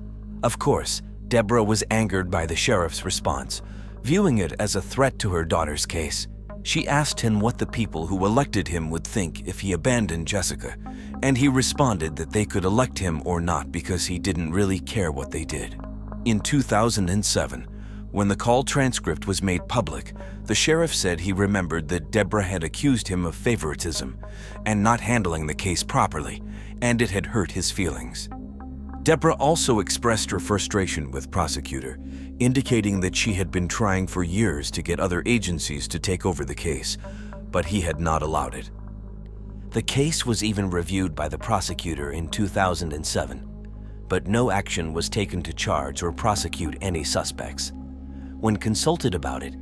Of course, Deborah was angered by the sheriff's response, viewing it as a threat to her daughter's case. She asked him what the people who elected him would think if he abandoned Jessica, and he responded that they could elect him or not because he didn't really care what they did. In 2007, when the call transcript was made public, the sheriff said he remembered that Deborah had accused him of favoritism and not handling the case properly, and it had hurt his feelings. Deborah also expressed her frustration with prosecutor, indicating that she had been trying for years to get other agencies to take over the case, but he had not allowed it. The case was even reviewed by the prosecutor in 2007, but no action was taken to charge or prosecute any suspects. When consulted about it,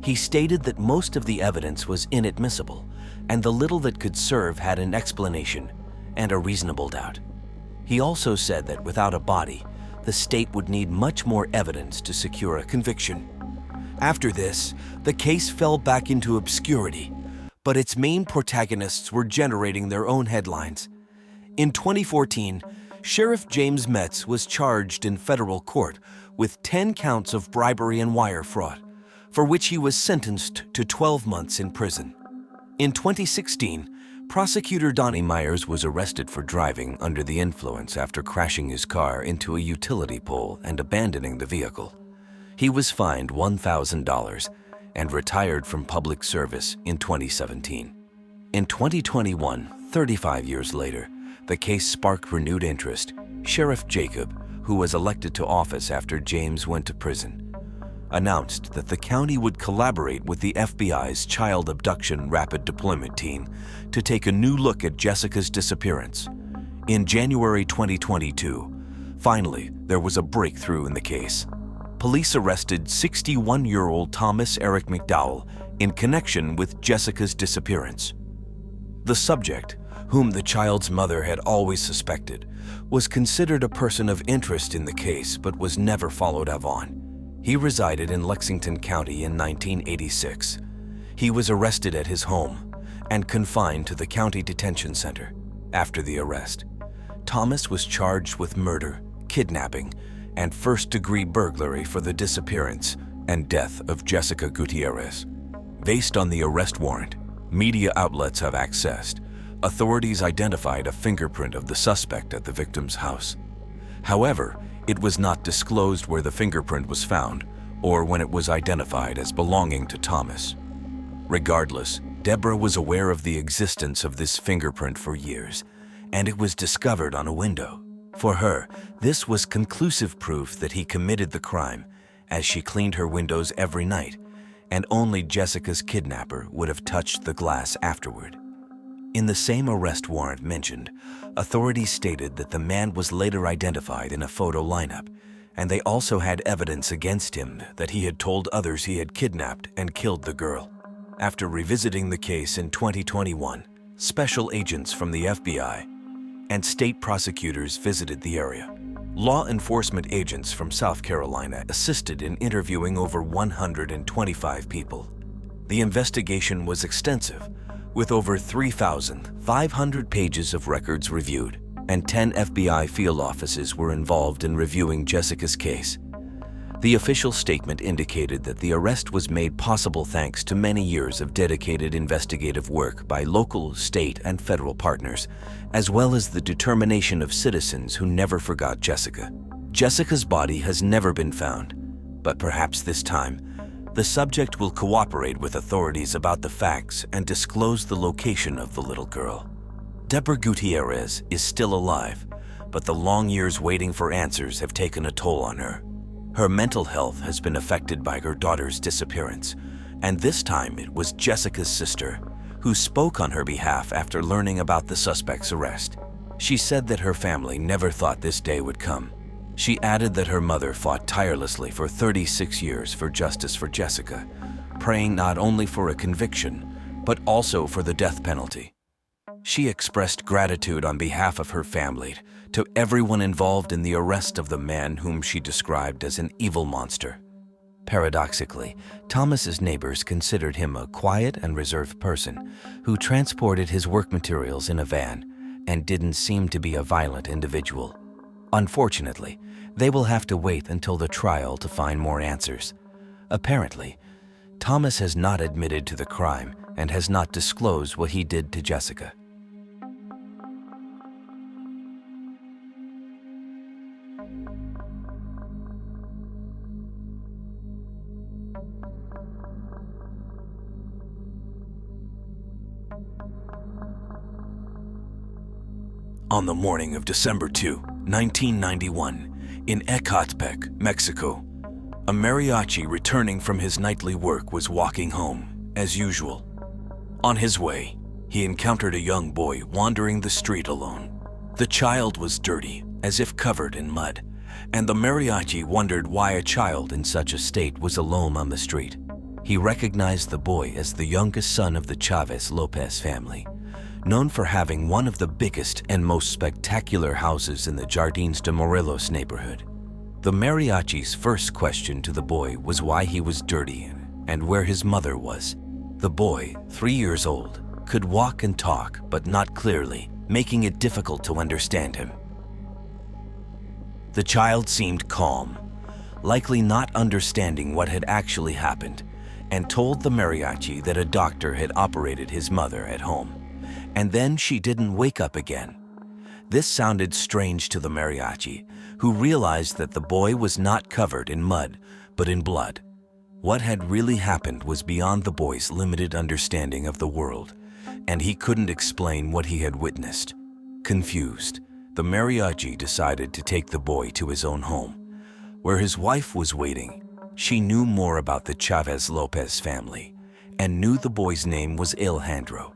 he stated that most of the evidence was inadmissible, and the little that could serve had an explanation and a reasonable doubt. He also said that without a body, the state would need much more evidence to secure a conviction. After this, the case fell back into obscurity, but its main protagonists were generating their own headlines. In 2014, Sheriff James Metz was charged in federal court with 10 counts of bribery and wire fraud, for which he was sentenced to 12 months in prison. In 2016, Prosecutor Donnie Myers was arrested for driving under the influence after crashing his car into a utility pole and abandoning the vehicle. He was fined $1,000 and retired from public service in 2017. In 2021, 35 years later, the case sparked renewed interest. Sheriff Jacob, who was elected to office after James went to prison, announced that the county would collaborate with the FBI's Child Abduction Rapid Deployment Team to take a new look at Jessica's disappearance. In January 2022, finally, there was a breakthrough in the case. Police arrested 61-year-old Thomas Eric McDowell in connection with Jessica's disappearance. The subject, whom the child's mother had always suspected, was considered a person of interest in the case but was never followed up on. He resided in Lexington County in 1986. He was arrested at his home and confined to the county detention center. After the arrest, Thomas was charged with murder, kidnapping, and first-degree burglary for the disappearance and death of Jessica Gutierrez. Based on the arrest warrant media outlets have accessed, authorities identified a fingerprint of the suspect at the victim's house. However, it was not disclosed where the fingerprint was found or when it was identified as belonging to Thomas. Regardless, Deborah was aware of the existence of this fingerprint for years, and it was discovered on a window. For her, this was conclusive proof that he committed the crime, as she cleaned her windows every night, and only Jessica's kidnapper would have touched the glass afterward. In the same arrest warrant mentioned, authorities stated that the man was later identified in a photo lineup, and they also had evidence against him that he had told others he had kidnapped and killed the girl. After revisiting the case in 2021, special agents from the FBI and state prosecutors visited the area. Law enforcement agents from South Carolina assisted in interviewing over 125 people. The investigation was extensive, With over 3,500 pages of records reviewed, and 10 FBI field offices were involved in reviewing Jessica's case, the official statement indicated that the arrest was made possible thanks to many years of dedicated investigative work by local, state, and federal partners, as well as the determination of citizens who never forgot Jessica. Jessica's body has never been found, but perhaps this time, the subject will cooperate with authorities about the facts and disclose the location of the little girl. Deborah Gutierrez is still alive, but the long years waiting for answers have taken a toll on her. Her mental health has been affected by her daughter's disappearance, and this time it was Jessica's sister who spoke on her behalf after learning about the suspect's arrest. She said that her family never thought this day would come. She added that her mother fought tirelessly for 36 years for justice for Jessica, praying not only for a conviction, but also for the death penalty. She expressed gratitude on behalf of her family to everyone involved in the arrest of the man whom she described as an evil monster. Paradoxically, Thomas's neighbors considered him a quiet and reserved person who transported his work materials in a van and didn't seem to be a violent individual. Unfortunately, they will have to wait until the trial to find more answers. Apparently, Thomas has not admitted to the crime and has not disclosed what he did to Jessica. On the morning of December 2, 1991, in Ecatepec, Mexico, a mariachi returning from his nightly work was walking home, as usual. On his way, he encountered a young boy wandering the street alone. The child was dirty, as if covered in mud, and the mariachi wondered why a child in such a state was alone on the street. He recognized the boy as the youngest son of the Chavez Lopez family, known for having one of the biggest and most spectacular houses in the Jardines de Morelos neighborhood. The mariachi's first question to the boy was why he was dirty and where his mother was. The boy, 3 years old, could walk and talk, but not clearly, making it difficult to understand him. The child seemed calm, likely not understanding what had actually happened, and told the mariachi that a doctor had operated his mother at home. And then she didn't wake up again. This sounded strange to the mariachi, who realized that the boy was not covered in mud, but in blood. What had really happened was beyond the boy's limited understanding of the world, and he couldn't explain what he had witnessed. Confused, the mariachi decided to take the boy to his own home, where his wife was waiting. She knew more about the Chavez Lopez family, and knew the boy's name was Alejandro.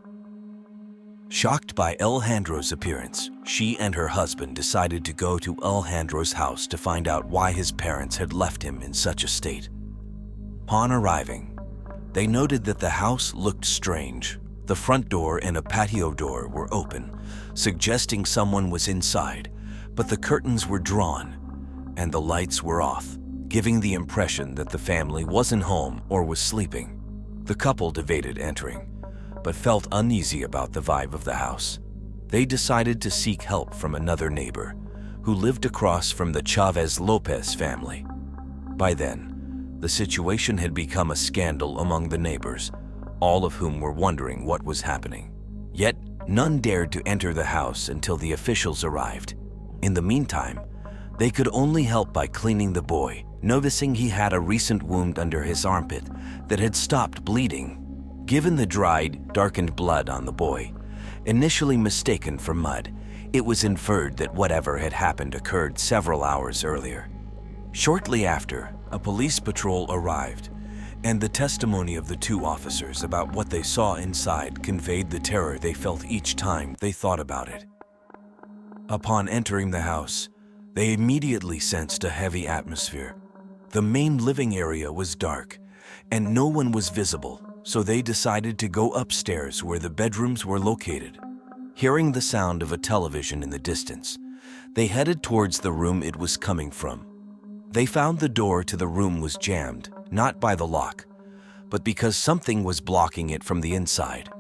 Shocked by Alejandro's appearance, she and her husband decided to go to Alejandro's house to find out why his parents had left him in such a state. Upon arriving, they noted that the house looked strange. The front door and a patio door were open, suggesting someone was inside, but the curtains were drawn and the lights were off, giving the impression that the family wasn't home or was sleeping. The couple debated entering, but felt uneasy about the vibe of the house. They decided to seek help from another neighbor who lived across from the Chavez Lopez family. By then, the situation had become a scandal among the neighbors, all of whom were wondering what was happening. Yet, none dared to enter the house until the officials arrived. In the meantime, they could only help by cleaning the boy, noticing he had a recent wound under his armpit that had stopped bleeding. Given the dried, darkened blood on the boy, initially mistaken for mud, it was inferred that whatever had happened occurred several hours earlier. Shortly after, a police patrol arrived, and the testimony of the two officers about what they saw inside conveyed the terror they felt each time they thought about it. Upon entering the house, they immediately sensed a heavy atmosphere. The main living area was dark, and no one was visible, so they decided to go upstairs where the bedrooms were located. Hearing the sound of a television in the distance, they headed towards the room it was coming from. They found the door to the room was jammed, not by the lock, but because something was blocking it from the inside.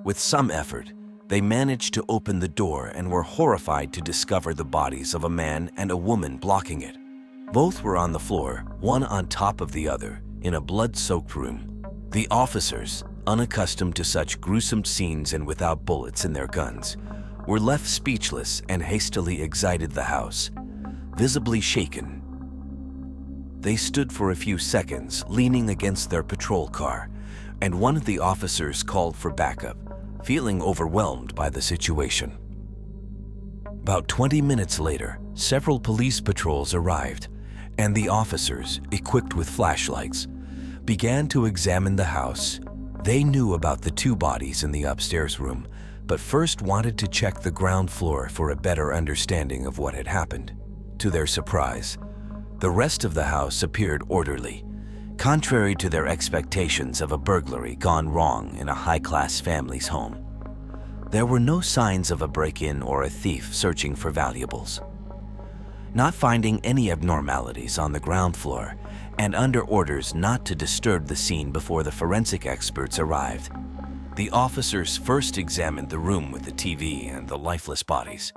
With some effort, they managed to open the door and were horrified to discover the bodies of a man and a woman blocking it. Both were on the floor, one on top of the other, in a blood-soaked room. The officers, unaccustomed to such gruesome scenes and without bullets in their guns, were left speechless and hastily exited the house, visibly shaken. They stood for a few seconds, leaning against their patrol car, and one of the officers called for backup, feeling overwhelmed by the situation. About 20 minutes later, several police patrols arrived, and the officers, equipped with flashlights, began to examine the house. They knew about the two bodies in the upstairs room, but first wanted to check the ground floor for a better understanding of what had happened. To their surprise, the rest of the house appeared orderly, contrary to their expectations of a burglary gone wrong in a high-class family's home. There were no signs of a break-in or a thief searching for valuables. Not finding any abnormalities on the ground floor, and under orders not to disturb the scene before the forensic experts arrived, the officers first examined the room with the TV and the lifeless bodies.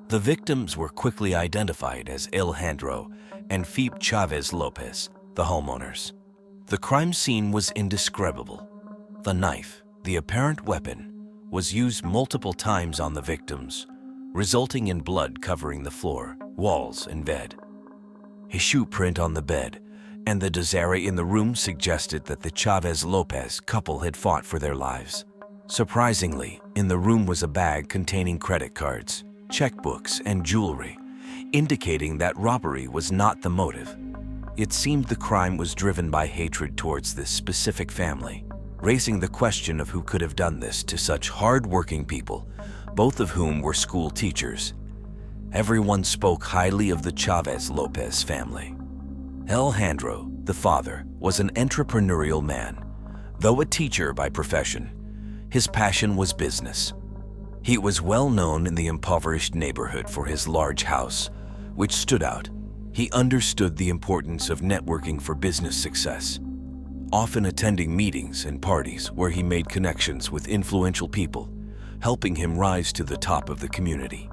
The victims were quickly identified as Alejandro and Phoebe Chavez Lopez, the homeowners. The crime scene was indescribable. The knife, the apparent weapon, was used multiple times on the victims, resulting in blood covering the floor, walls, and bed. A shoe print on the bed and the disarray in the room suggested that the Chavez Lopez couple had fought for their lives. Surprisingly, in the room was a bag containing credit cards, checkbooks, and jewelry, indicating that robbery was not the motive. It seemed the crime was driven by hatred towards this specific family, raising the question of who could have done this to such hard-working people, both of whom were school teachers. Everyone spoke highly of the Chavez Lopez family. Alejandro, the father, was an entrepreneurial man. Though a teacher by profession, his passion was business. He was well known in the impoverished neighborhood for his large house, which stood out. He understood the importance of networking for business success, often attending meetings and parties where he made connections with influential people, helping him rise to the top of the community.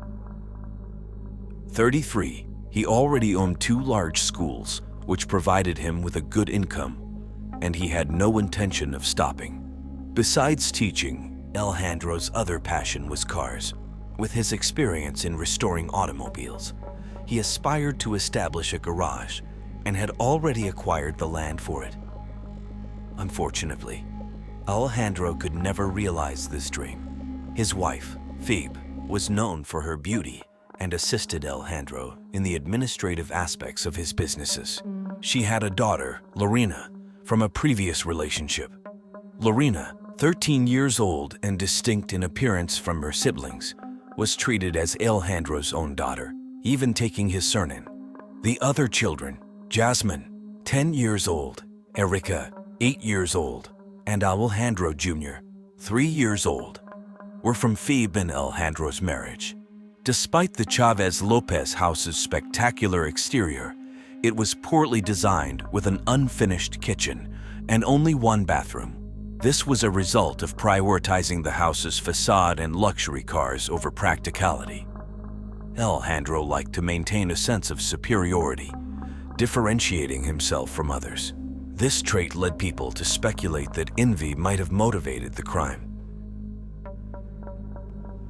33, he already owned 2 large schools, which provided him with a good income, and he had no intention of stopping. Besides teaching, Alejandro's other passion was cars. With his experience in restoring automobiles, he aspired to establish a garage and had already acquired the land for it. Unfortunately, Alejandro could never realize this dream. His wife, Phoebe, was known for her beauty and assisted Alejandro in the administrative aspects of his businesses. She had a daughter, Lorena, from a previous relationship. Lorena, 13 years old and distinct in appearance from her siblings, was treated as Alejandro's own daughter, even taking his surname. The other children, Jasmine, 10 years old, Erica, 8 years old, and Alejandro Jr., 3 years old, were from Phoebe and Alejandro's marriage. Despite the Chavez Lopez house's spectacular exterior, it was poorly designed with an unfinished kitchen and only 1 bathroom. This was a result of prioritizing the house's facade and luxury cars over practicality. Alejandro liked to maintain a sense of superiority, differentiating himself from others. This trait led people to speculate that envy might have motivated the crime.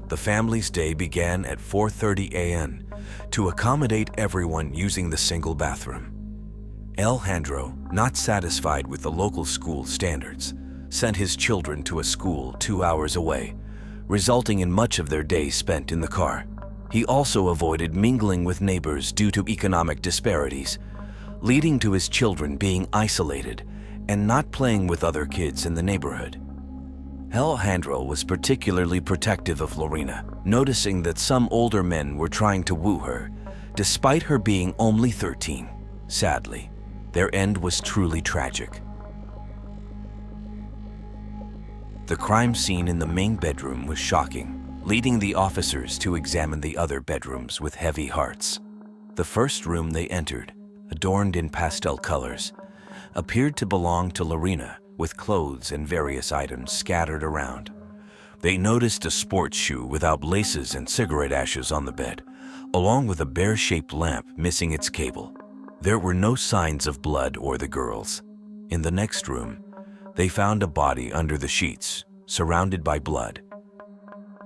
The family's day began at 4:30 a.m. to accommodate everyone using the single bathroom. Alejandro, not satisfied with the local school standards, sent his children to a school 2 hours away, resulting in much of their day spent in the car. He also avoided mingling with neighbors due to economic disparities, leading to his children being isolated and not playing with other kids in the neighborhood. Alejandro was particularly protective of Lorena, noticing that some older men were trying to woo her, despite her being only 13. Sadly, their end was truly tragic. The crime scene in the main bedroom was shocking, leading the officers to examine the other bedrooms with heavy hearts. The first room they entered, adorned in pastel colors, appeared to belong to Lorena, with clothes and various items scattered around. They noticed a sports shoe without laces and cigarette ashes on the bed, along with a bear-shaped lamp missing its cable. There were no signs of blood or the girls. In the next room, they found a body under the sheets, surrounded by blood.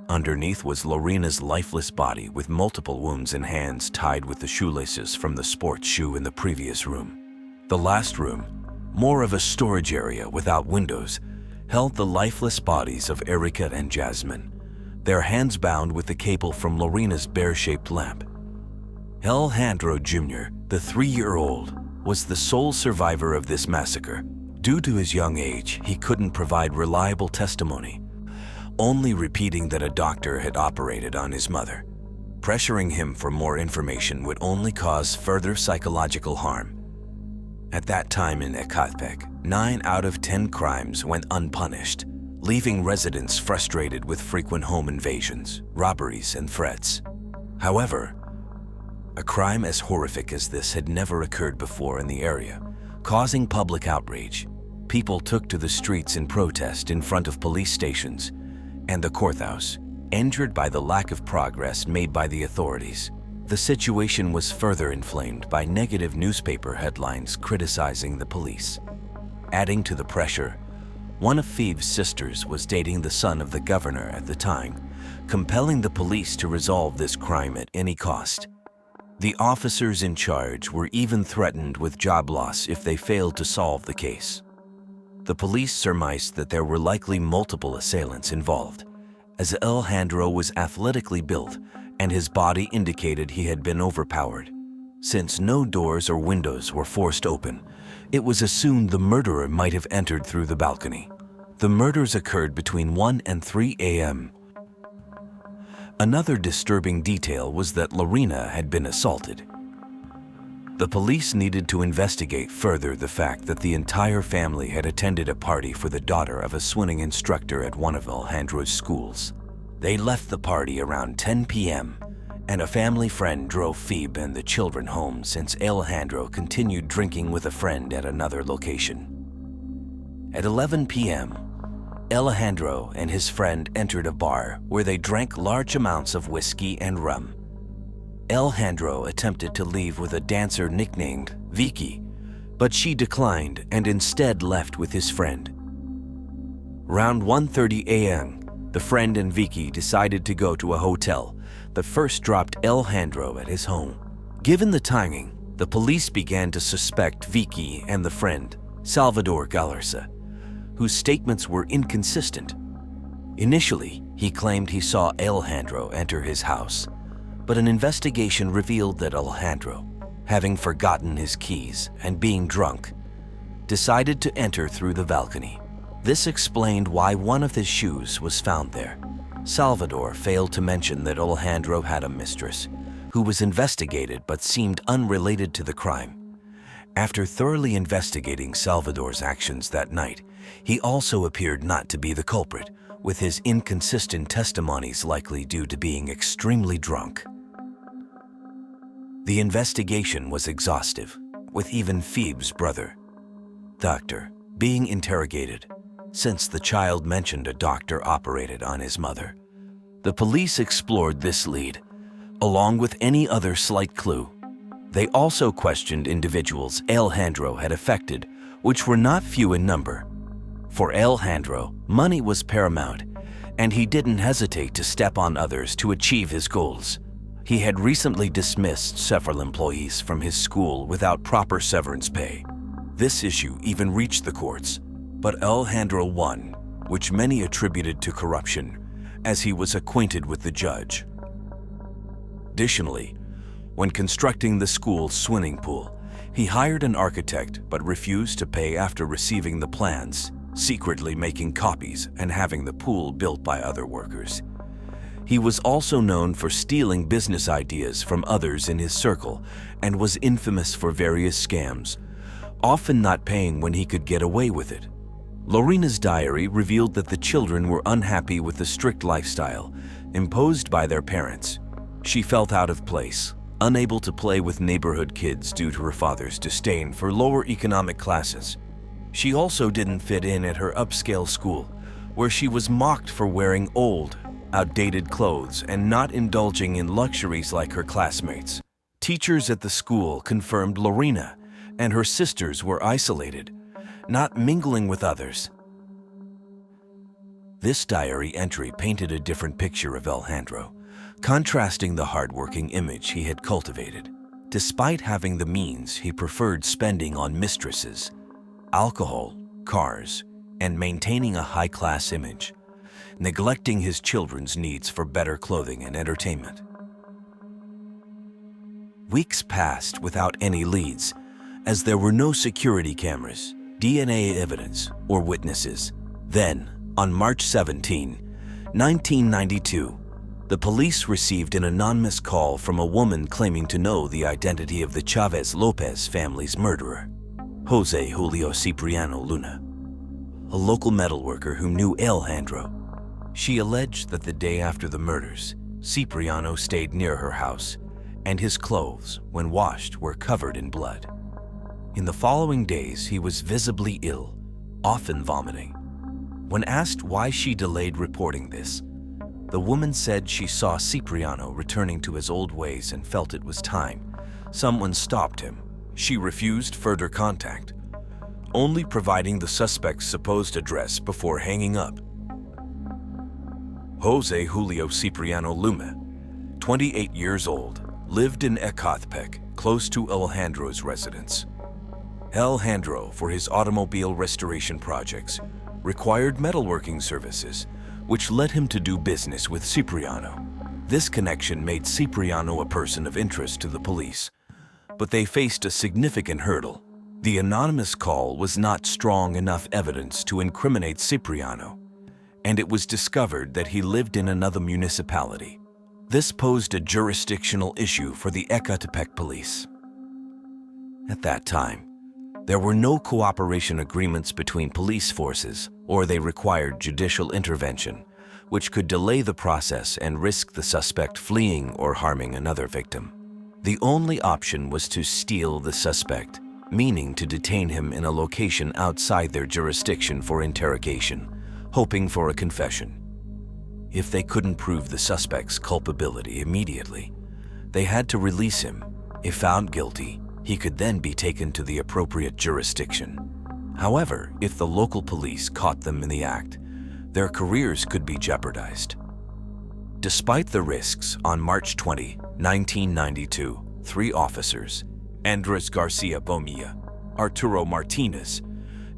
Underneath was Lorena's lifeless body with multiple wounds and hands tied with the shoelaces from the sports shoe in the previous room. The last room, more of a storage area without windows, held the lifeless bodies of Erica and Jasmine, their hands bound with the cable from Lorena's bear-shaped lamp. Alejandro Jr., the 3-year-old, was the sole survivor of this massacre. Due to his young age, he couldn't provide reliable testimony, only repeating that a doctor had operated on his mother. Pressuring him for more information would only cause further psychological harm. At that time in Ecatepec, 9 out of 10 crimes went unpunished, leaving residents frustrated with frequent home invasions, robberies, and threats. However, a crime as horrific as this had never occurred before in the area, causing public outrage. People took to the streets in protest in front of police stations and the courthouse, injured by the lack of progress made by the authorities. The situation was further inflamed by negative newspaper headlines criticizing the police. Adding to the pressure, one of Phoebe's sisters was dating the son of the governor at the time, compelling the police to resolve this crime at any cost. The officers in charge were even threatened with job loss if they failed to solve the case. The police surmised that there were likely multiple assailants involved, as Alejandro was athletically built and his body indicated he had been overpowered. Since no doors or windows were forced open, it was assumed the murderer might have entered through the balcony. The murders occurred between 1 and 3 a.m. Another disturbing detail was that Lorena had been assaulted. The police needed to investigate further the fact that the entire family had attended a party for the daughter of a swimming instructor at one of Alejandro's schools. They left the party around 10 p.m., and a family friend drove Phoebe and the children home since Alejandro continued drinking with a friend at another location. At 11 p.m., Alejandro and his friend entered a bar where they drank large amounts of whiskey and rum. Alejandro attempted to leave with a dancer nicknamed Vicky, but she declined and instead left with his friend. Around 1:30 a.m., the friend and Vicky decided to go to a hotel that first dropped Alejandro at his home. Given the timing, the police began to suspect Vicky and the friend, Salvador Galarza, whose statements were inconsistent. Initially, he claimed he saw Alejandro enter his house, but an investigation revealed that Alejandro, having forgotten his keys and being drunk, decided to enter through the balcony. This explained why one of his shoes was found there. Salvador failed to mention that Alejandro had a mistress, who was investigated but seemed unrelated to the crime. After thoroughly investigating Salvador's actions that night, he also appeared not to be the culprit, with his inconsistent testimonies likely due to being extremely drunk. The investigation was exhaustive, with even Phoebe's brother, Doctor, being interrogated, since the child mentioned a doctor operated on his mother. The police explored this lead, along with any other slight clue. They also questioned individuals Alejandro had affected, which were not few in number. For Alejandro, money was paramount, and he didn't hesitate to step on others to achieve his goals. He had recently dismissed several employees from his school without proper severance pay. This issue even reached the courts, but Alejandro won, which many attributed to corruption, as he was acquainted with the judge. Additionally, when constructing the school's swimming pool, he hired an architect but refused to pay after receiving the plans, secretly making copies and having the pool built by other workers. He was also known for stealing business ideas from others in his circle and was infamous for various scams, often not paying when he could get away with it. Lorena's diary revealed that the children were unhappy with the strict lifestyle imposed by their parents. She felt out of place, unable to play with neighborhood kids due to her father's disdain for lower economic classes. She also didn't fit in at her upscale school, where she was mocked for wearing old, outdated clothes and not indulging in luxuries like her classmates. Teachers at the school confirmed Lorena and her sisters were isolated, not mingling with others. This diary entry painted a different picture of Alejandro, contrasting the hardworking image he had cultivated. Despite having the means, he preferred spending on mistresses, alcohol, cars, and maintaining a high-class image, neglecting his children's needs for better clothing and entertainment. Weeks passed without any leads, as there were no security cameras, DNA evidence, or witnesses. Then, on March 17, 1992, the police received an anonymous call from a woman claiming to know the identity of the Chavez Lopez family's murderer, Jose Julio Cipriano Luna, a local metalworker who knew Alejandro. She alleged that the day after the murders, Cipriano stayed near her house, and his clothes, when washed, were covered in blood. In the following days, he was visibly ill, often vomiting. When asked why she delayed reporting this, the woman said she saw Cipriano returning to his old ways and felt it was time. Someone stopped him. She refused further contact, only providing the suspect's supposed address before hanging up. Jose Julio Cipriano Luna, 28 years old, lived in Ecatepec, close to Alejandro's residence. Alejandro, for his automobile restoration projects, required metalworking services, which led him to do business with Cipriano. This connection made Cipriano a person of interest to the police, but they faced a significant hurdle. The anonymous call was not strong enough evidence to incriminate Cipriano, and it was discovered that he lived in another municipality. This posed a jurisdictional issue for the Ecatepec police. At that time, there were no cooperation agreements between police forces, or they required judicial intervention, which could delay the process and risk the suspect fleeing or harming another victim. The only option was to steal the suspect, meaning to detain him in a location outside their jurisdiction for interrogation, hoping for a confession. If they couldn't prove the suspect's culpability immediately, they had to release him. If found guilty, he could then be taken to the appropriate jurisdiction. However, if the local police caught them in the act, their careers could be jeopardized. Despite the risks, on March 20, 1992, 3 officers, Andres Garcia Bomilla, Arturo Martinez,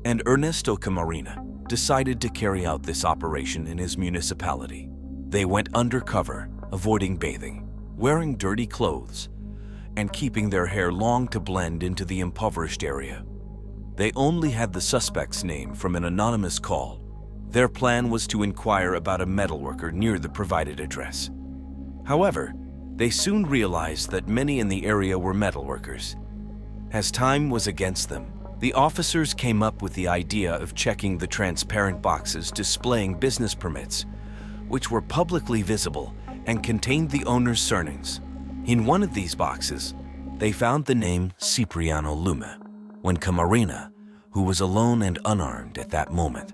and Ernesto Camarena, decided to carry out this operation in his municipality. They went undercover, avoiding bathing, wearing dirty clothes, and keeping their hair long to blend into the impoverished area. They only had the suspect's name from an anonymous call. Their plan was to inquire about a metalworker near the provided address. However, they soon realized that many in the area were metalworkers. As time was against them, the officers came up with the idea of checking the transparent boxes displaying business permits, which were publicly visible and contained the owner's surnames. In one of these boxes, they found the name Cipriano Luna. When Camarena, who was alone and unarmed at that moment,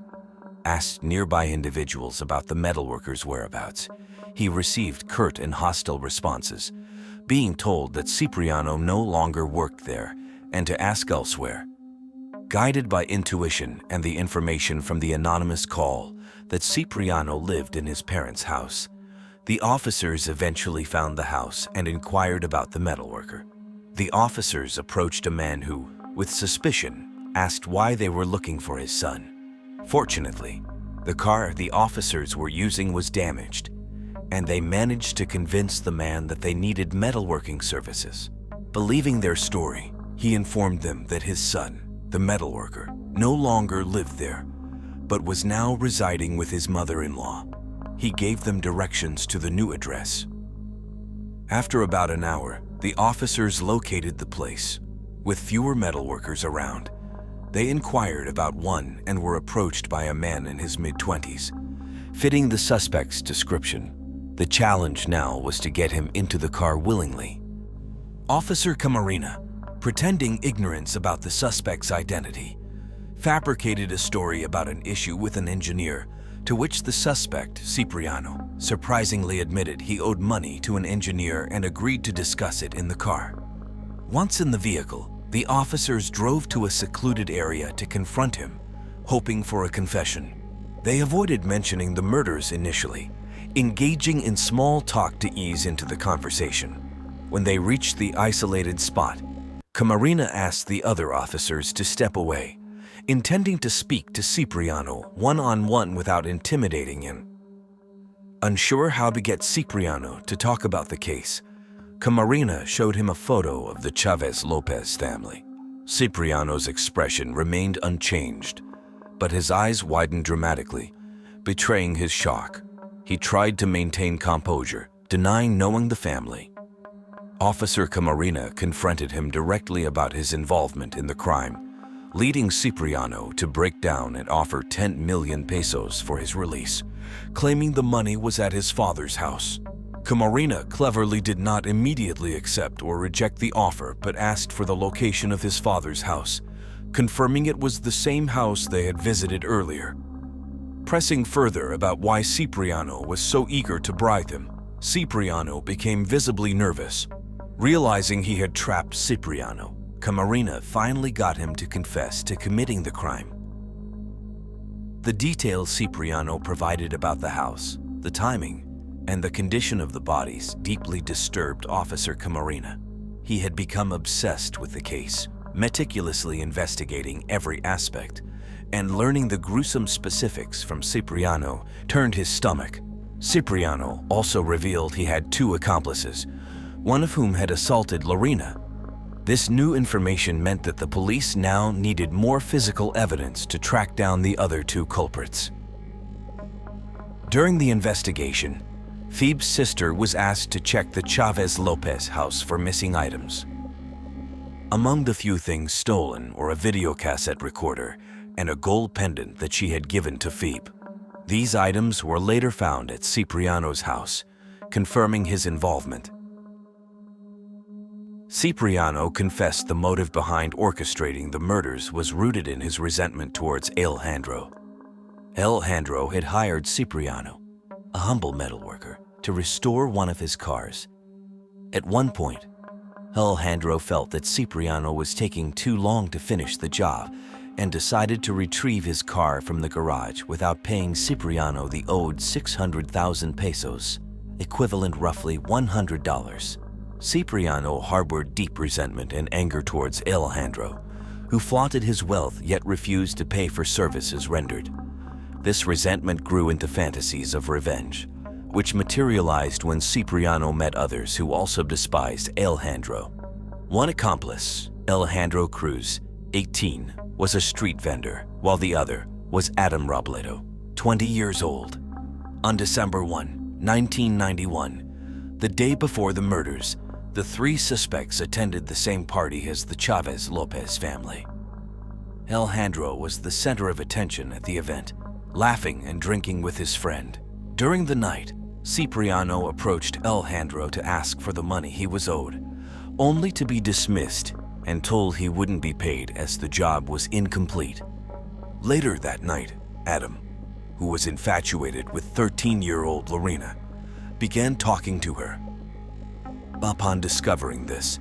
asked nearby individuals about the metalworker's whereabouts, he received curt and hostile responses, being told that Cipriano no longer worked there and to ask elsewhere. Guided by intuition and the information from the anonymous call that Cipriano lived in his parents' house, the officers eventually found the house and inquired about the metalworker. The officers approached a man who, with suspicion, asked why they were looking for his son. Fortunately, the car the officers were using was damaged, and they managed to convince the man that they needed metalworking services. Believing their story, he informed them that his son, the metalworker, no longer lived there, but was now residing with his mother-in-law. He gave them directions to the new address. After about an hour, the officers located the place. With fewer metalworkers around, they inquired about one and were approached by a man in his mid-20s, fitting the suspect's description. The challenge now was to get him into the car willingly. Officer Camarena, pretending ignorance about the suspect's identity, fabricated a story about an issue with an engineer to which the suspect, Cipriano, surprisingly admitted he owed money to an engineer and agreed to discuss it in the car. Once in the vehicle, the officers drove to a secluded area to confront him, hoping for a confession. They avoided mentioning the murders initially, engaging in small talk to ease into the conversation. When they reached the isolated spot, Camarena asked the other officers to step away, intending to speak to Cipriano one-on-one without intimidating him. Unsure how to get Cipriano to talk about the case, Camarena showed him a photo of the Chavez Lopez family. Cipriano's expression remained unchanged, but his eyes widened dramatically, betraying his shock. He tried to maintain composure, denying knowing the family. Officer Camarena confronted him directly about his involvement in the crime, leading Cipriano to break down and offer 10 million pesos for his release, claiming the money was at his father's house. Camarena cleverly did not immediately accept or reject the offer, but asked for the location of his father's house, confirming it was the same house they had visited earlier. Pressing further about why Cipriano was so eager to bribe him, Cipriano became visibly nervous. Realizing he had trapped Cipriano, Camarena finally got him to confess to committing the crime. The details Cipriano provided about the house, the timing, and the condition of the bodies deeply disturbed Officer Camarena. He had become obsessed with the case, meticulously investigating every aspect, and learning the gruesome specifics from Cipriano turned his stomach. Cipriano also revealed he had 2 accomplices, one of whom had assaulted Lorena. This new information meant that the police now needed more physical evidence to track down the other 2 culprits. During the investigation, Phoebe's sister was asked to check the Chavez Lopez house for missing items. Among the few things stolen were a videocassette recorder and a gold pendant that she had given to Phoebe. These items were later found at Cipriano's house, confirming his involvement. Cipriano confessed the motive behind orchestrating the murders was rooted in his resentment towards Alejandro. Alejandro had hired Cipriano, a humble metalworker, to restore one of his cars. At one point, Alejandro felt that Cipriano was taking too long to finish the job and decided to retrieve his car from the garage without paying Cipriano the owed 600,000 pesos, equivalent roughly $100. Cipriano harbored deep resentment and anger towards Alejandro, who flaunted his wealth yet refused to pay for services rendered. This resentment grew into fantasies of revenge, which materialized when Cipriano met others who also despised Alejandro. One accomplice, Alejandro Cruz, 18, was a street vendor, while the other was Adam Robledo, 20 years old. On December 1, 1991, the day before the murders, the 3 suspects attended the same party as the Chavez Lopez family. Alejandro was the center of attention at the event, laughing and drinking with his friend. During the night, Cipriano approached Alejandro to ask for the money he was owed, only to be dismissed and told he wouldn't be paid as the job was incomplete. Later that night, Adam, who was infatuated with 13-year-old Lorena, began talking to her. Upon discovering this,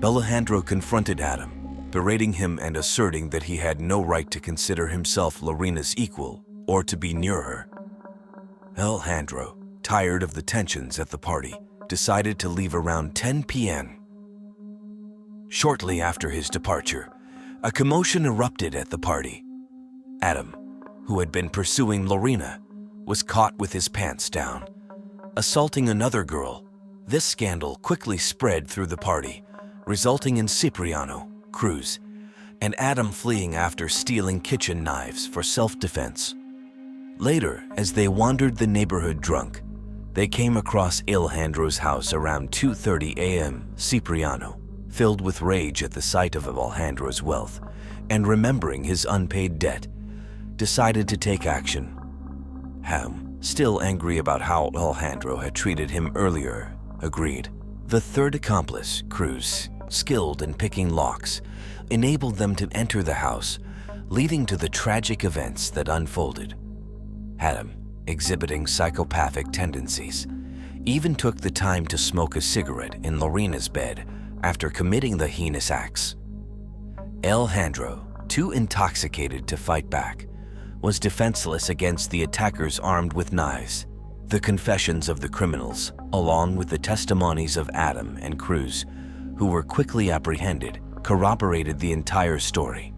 Alejandro confronted Adam, berating him and asserting that he had no right to consider himself Lorena's equal or to be near her. Alejandro, tired of the tensions at the party, decided to leave around 10 p.m. Shortly after his departure, a commotion erupted at the party. Adam, who had been pursuing Lorena, was caught with his pants down, assaulting another girl. This scandal quickly spread through the party, resulting in Cipriano, Cruz, and Adam fleeing after stealing kitchen knives for self-defense. Later, as they wandered the neighborhood drunk, they came across Alejandro's house around 2:30 a.m. Cipriano, filled with rage at the sight of Alejandro's wealth and remembering his unpaid debt, decided to take action. Ham, still angry about how Alejandro had treated him earlier, agreed. The third accomplice, Cruz, skilled in picking locks, enabled them to enter the house, leading to the tragic events that unfolded. Adam, exhibiting psychopathic tendencies, even took the time to smoke a cigarette in Lorena's bed after committing the heinous acts. Alejandro, too intoxicated to fight back, was defenseless against the attackers armed with knives. The confessions of the criminals, along with the testimonies of Adam and Cruz, who were quickly apprehended, corroborated the entire story.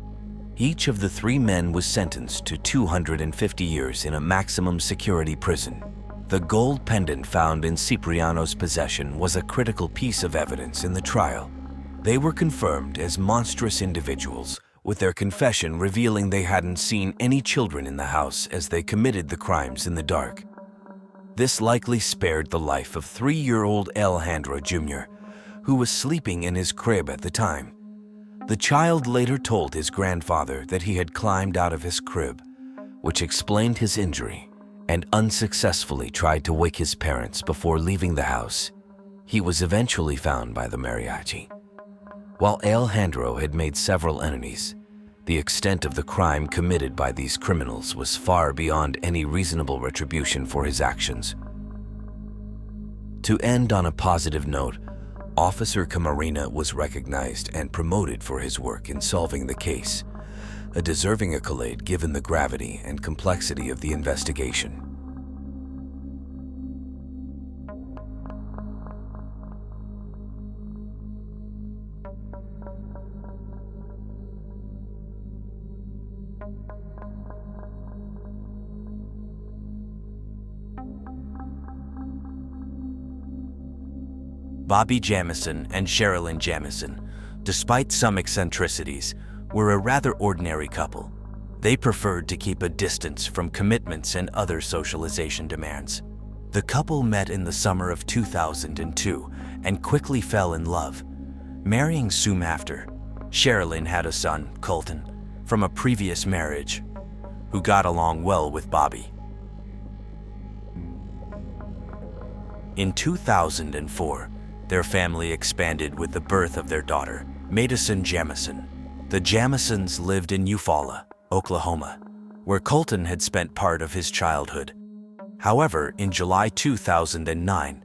Each of the three men was sentenced to 250 years in a maximum security prison. The gold pendant found in Cipriano's possession was a critical piece of evidence in the trial. They were confirmed as monstrous individuals, with their confession revealing they hadn't seen any children in the house as they committed the crimes in the dark. This likely spared the life of 3-year-old Alejandro Jr., who was sleeping in his crib at the time. The child later told his grandfather that he had climbed out of his crib, which explained his injury, and unsuccessfully tried to wake his parents before leaving the house. He was eventually found by the mariachi. While Alejandro had made several enemies, the extent of the crime committed by these criminals was far beyond any reasonable retribution for his actions. To end on a positive note, Officer Camarena was recognized and promoted for his work in solving the case, a deserving accolade given the gravity and complexity of the investigation. Bobby Jamison and Sherilyn Jamison, despite some eccentricities, were a rather ordinary couple. They preferred to keep a distance from commitments and other socialization demands. The couple met in the summer of 2002 and quickly fell in love, marrying soon after. Sherilyn had a son, Colton, from a previous marriage, who got along well with Bobby. In 2004, their family expanded with the birth of their daughter, Madison Jamison. The Jamisons lived in Eufaula, Oklahoma, where Colton had spent part of his childhood. However, in July 2009,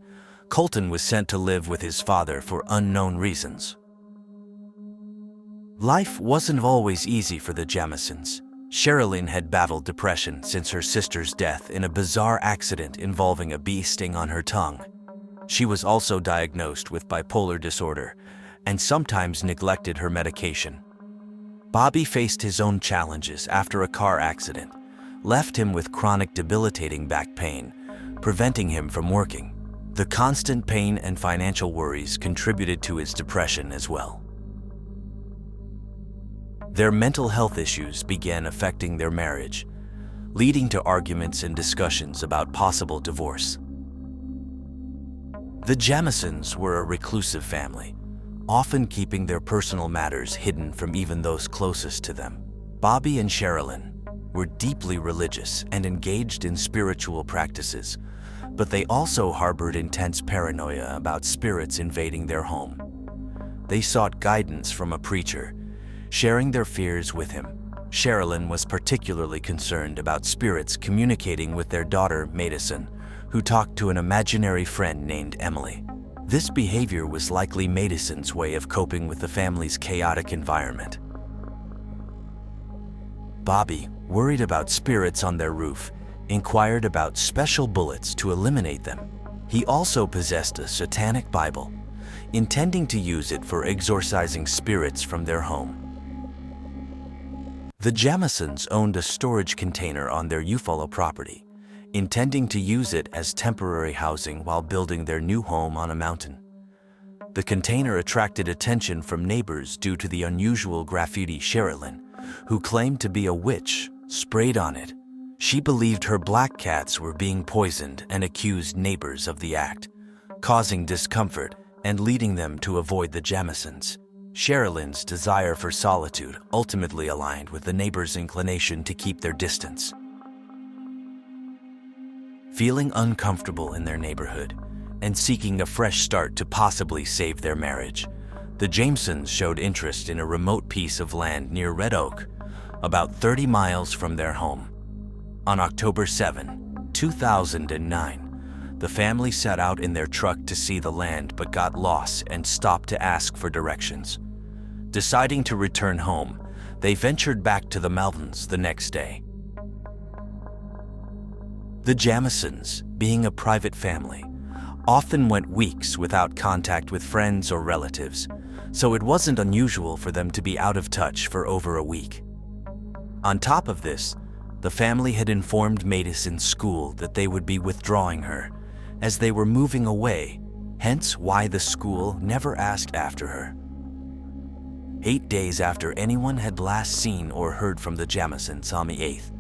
Colton was sent to live with his father for unknown reasons. Life wasn't always easy for the Jamisons. Sherilyn had battled depression since her sister's death in a bizarre accident involving a bee sting on her tongue. She was also diagnosed with bipolar disorder and sometimes neglected her medication. Bobby faced his own challenges after a car accident, left him with chronic debilitating back pain, preventing him from working. The constant pain and financial worries contributed to his depression as well. Their mental health issues began affecting their marriage, leading to arguments and discussions about possible divorce. The Jamisons were a reclusive family, often keeping their personal matters hidden from even those closest to them. Bobby and Sherilyn were deeply religious and engaged in spiritual practices, but they also harbored intense paranoia about spirits invading their home. They sought guidance from a preacher, sharing their fears with him. Sherilyn was particularly concerned about spirits communicating with their daughter, Madison, who talked to an imaginary friend named Emily. This behavior was likely Madison's way of coping with the family's chaotic environment. Bobby, worried about spirits on their roof, inquired about special bullets to eliminate them. He also possessed a satanic Bible, intending to use it for exorcising spirits from their home. The Jamisons owned a storage container on their Eufaula property, intending to use it as temporary housing while building their new home on a mountain. The container attracted attention from neighbors due to the unusual graffiti Sherilyn, who claimed to be a witch, sprayed on it. She believed her black cats were being poisoned and accused neighbors of the act, causing discomfort and leading them to avoid the Jamisons. Sherilyn's desire for solitude ultimately aligned with the neighbors' inclination to keep their distance. Feeling uncomfortable in their neighborhood and seeking a fresh start to possibly save their marriage, the Jamisons showed interest in a remote piece of land near Red Oak, about 30 miles from their home. On October 7, 2009, the family set out in their truck to see the land but got lost and stopped to ask for directions. Deciding to return home, they ventured back to the mountains the next day. The Jamisons, being a private family, often went weeks without contact with friends or relatives, so it wasn't unusual for them to be out of touch for over a week. On top of this, the family had informed Madison's school that they would be withdrawing her, as they were moving away, hence why the school never asked after her. 8 days after anyone had last seen or heard from the Jamisons on the 8th,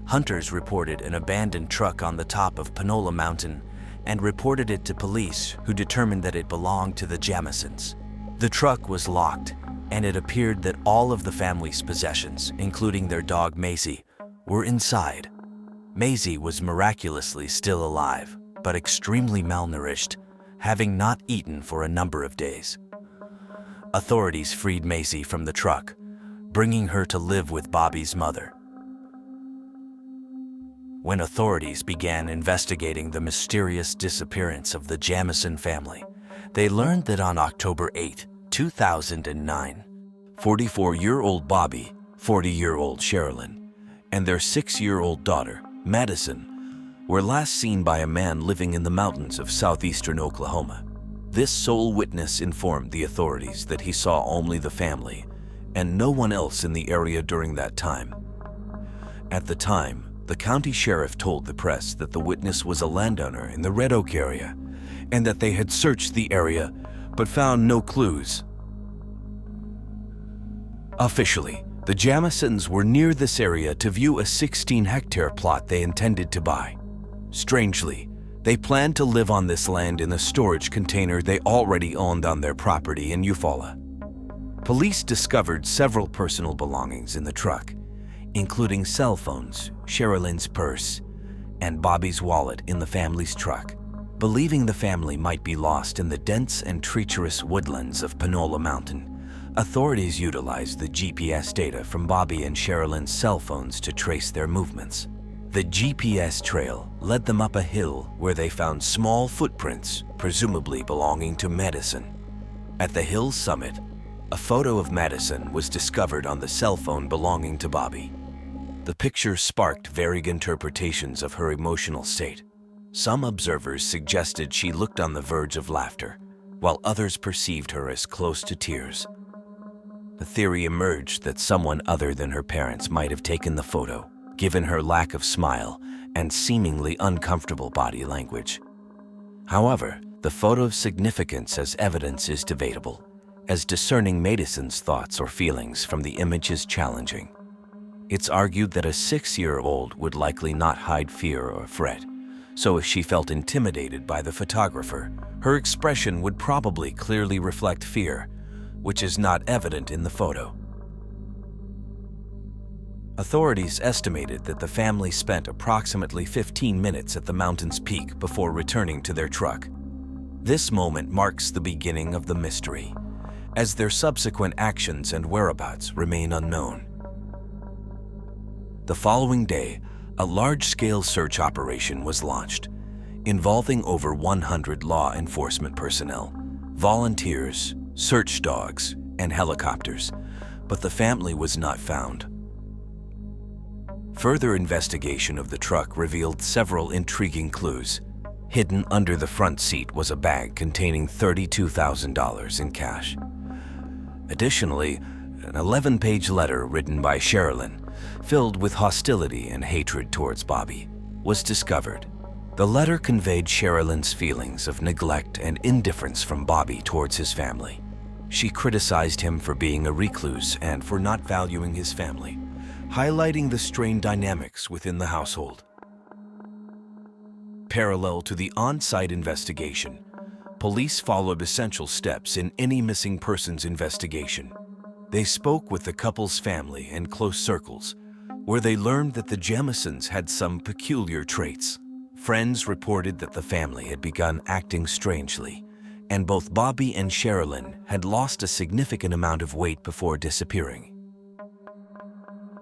hunters reported an abandoned truck on the top of Panola Mountain and reported it to police, who determined that it belonged to the Jamisons. The truck was locked, and it appeared that all of the family's possessions, including their dog Maisie, were inside. Maisie was miraculously still alive, but extremely malnourished, having not eaten for a number of days. Authorities freed Maisie from the truck, bringing her to live with Bobby's mother. When authorities began investigating the mysterious disappearance of the Jamison family, they learned that on October 8, 2009, 44-year-old Bobby, 40-year-old Sherilyn, and their 6-year-old daughter, Madison, were last seen by a man living in the mountains of southeastern Oklahoma. This sole witness informed the authorities that he saw only the family and no one else in the area during that time. At the time, the county sheriff told the press that the witness was a landowner in the Red Oak area and that they had searched the area but found no clues. Officially, the Jamisons were near this area to view a 16-hectare plot they intended to buy. Strangely, they planned to live on this land in a storage container they already owned on their property in Eufaula. Police discovered several personal belongings in the truck, including cell phones, Sherilyn's purse, and Bobby's wallet in the family's truck. Believing the family might be lost in the dense and treacherous woodlands of Panola Mountain, authorities utilized the GPS data from Bobby and Sherilyn's cell phones to trace their movements. The GPS trail led them up a hill where they found small footprints, presumably belonging to Madison. At the hill's summit, a photo of Madison was discovered on the cell phone belonging to Bobby. The picture sparked varied interpretations of her emotional state. Some observers suggested she looked on the verge of laughter, while others perceived her as close to tears. The theory emerged that someone other than her parents might have taken the photo, given her lack of smile and seemingly uncomfortable body language. However, the photo's significance as evidence is debatable, as discerning Madison's thoughts or feelings from the image is challenging. It's argued that a 6-year-old would likely not hide fear or fret, so if she felt intimidated by the photographer, her expression would probably clearly reflect fear, which is not evident in the photo. Authorities estimated that the family spent approximately 15 minutes at the mountain's peak before returning to their truck. This moment marks the beginning of the mystery, as their subsequent actions and whereabouts remain unknown. The following day, a large-scale search operation was launched, involving over 100 law enforcement personnel, volunteers, search dogs, and helicopters, but the family was not found. Further investigation of the truck revealed several intriguing clues. Hidden under the front seat was a bag containing $32,000 in cash. Additionally, an 11-page letter written by Sherilyn, filled with hostility and hatred towards Bobby, was discovered. The letter conveyed Sherilyn's feelings of neglect and indifference from Bobby towards his family. She criticized him for being a recluse and for not valuing his family, highlighting the strained dynamics within the household. Parallel to the on-site investigation, police followed essential steps in any missing persons investigation. They spoke with the couple's family and close circles, where they learned that the Jamisons had some peculiar traits. Friends reported that the family had begun acting strangely, and both Bobby and Sherilyn had lost a significant amount of weight before disappearing.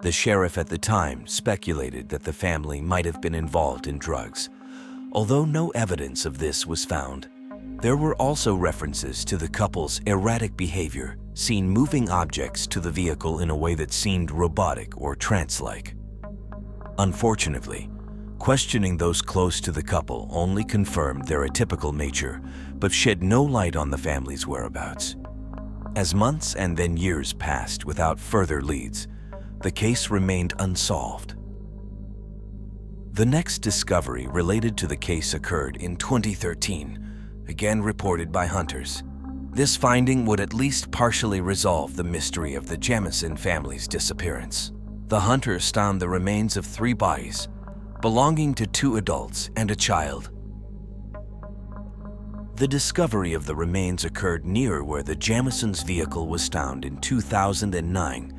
The sheriff at the time speculated that the family might have been involved in drugs. Although no evidence of this was found, there were also references to the couple's erratic behavior, seen moving objects to the vehicle in a way that seemed robotic or trance-like. Unfortunately, questioning those close to the couple only confirmed their atypical nature, but shed no light on the family's whereabouts. As months and then years passed without further leads, the case remained unsolved. The next discovery related to the case occurred in 2013, again reported by hunters. This finding would at least partially resolve the mystery of the Jamison family's disappearance. The hunters found the remains of 3 bodies, belonging to 2 adults and a child. The discovery of the remains occurred near where the Jamisons' vehicle was found in 2009,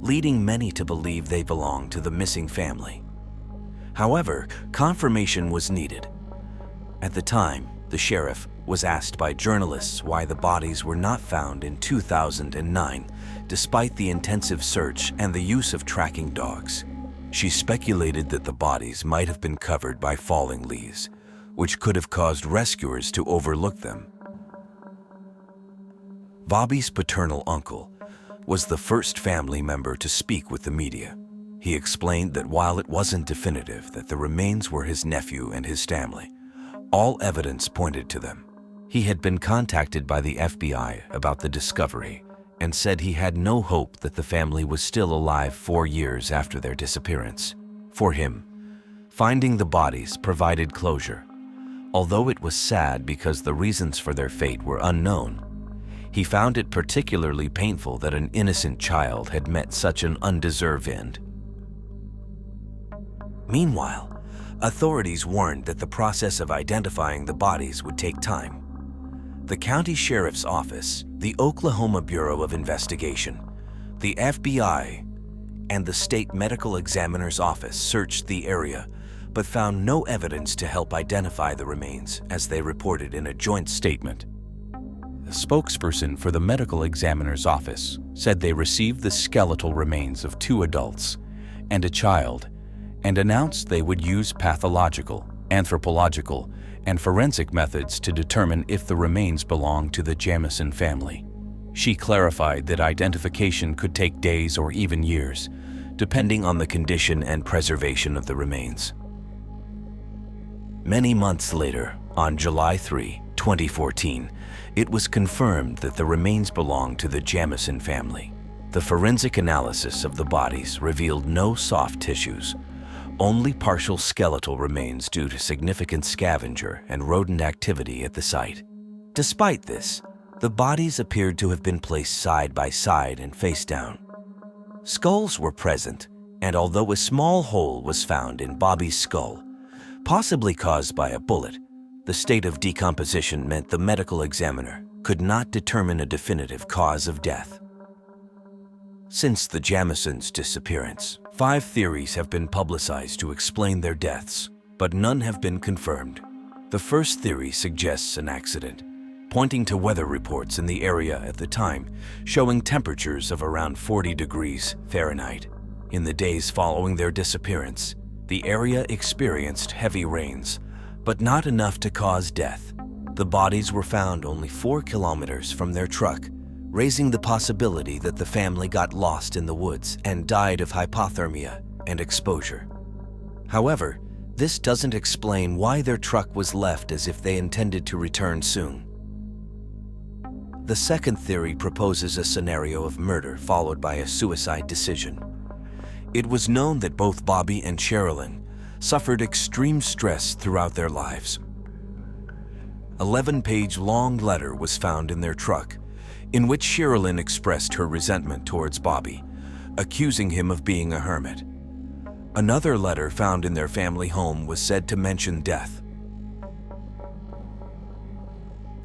leading many to believe they belonged to the missing family. However, confirmation was needed. At the time, the sheriff was asked by journalists why the bodies were not found in 2009, despite the intensive search and the use of tracking dogs. She speculated that the bodies might have been covered by falling leaves, which could have caused rescuers to overlook them. Bobby's paternal uncle was the first family member to speak with the media. He explained that while it wasn't definitive that the remains were his nephew and his family, all evidence pointed to them. He had been contacted by the FBI about the discovery and said he had no hope that the family was still alive 4 years after their disappearance. For him, finding the bodies provided closure. Although it was sad because the reasons for their fate were unknown, he found it particularly painful that an innocent child had met such an undeserved end. Meanwhile, authorities warned that the process of identifying the bodies would take time. The county sheriff's office, the Oklahoma Bureau of Investigation, the FBI, and the state medical examiner's office searched the area, but found no evidence to help identify the remains, as they reported in a joint statement. The spokesperson for the medical examiner's office said they received the skeletal remains of 2 adults and a child, and announced they would use pathological, anthropological, and forensic methods to determine if the remains belonged to the Jamison family. She clarified that identification could take days or even years, depending on the condition and preservation of the remains. Many months later, on July 3, 2014, it was confirmed that the remains belonged to the Jamison family. The forensic analysis of the bodies revealed no soft tissues, only partial skeletal remains due to significant scavenger and rodent activity at the site. Despite this, the bodies appeared to have been placed side by side and face down. Skulls were present, and although a small hole was found in Bobby's skull, possibly caused by a bullet, the state of decomposition meant the medical examiner could not determine a definitive cause of death. Since the Jamisons' disappearance, 5 theories have been publicized to explain their deaths, but none have been confirmed. The first theory suggests an accident, pointing to weather reports in the area at the time, showing temperatures of around 40 degrees Fahrenheit. In the days following their disappearance, the area experienced heavy rains, but not enough to cause death. The bodies were found only 4 kilometers from their truck, raising the possibility that the family got lost in the woods and died of hypothermia and exposure. However, this doesn't explain why their truck was left as if they intended to return soon. The second theory proposes a scenario of murder followed by a suicide decision. It was known that both Bobby and Sherilyn suffered extreme stress throughout their lives. 11-page long letter was found in their truck, in which Sherilyn expressed her resentment towards Bobby, accusing him of being a hermit. Another letter found in their family home was said to mention death.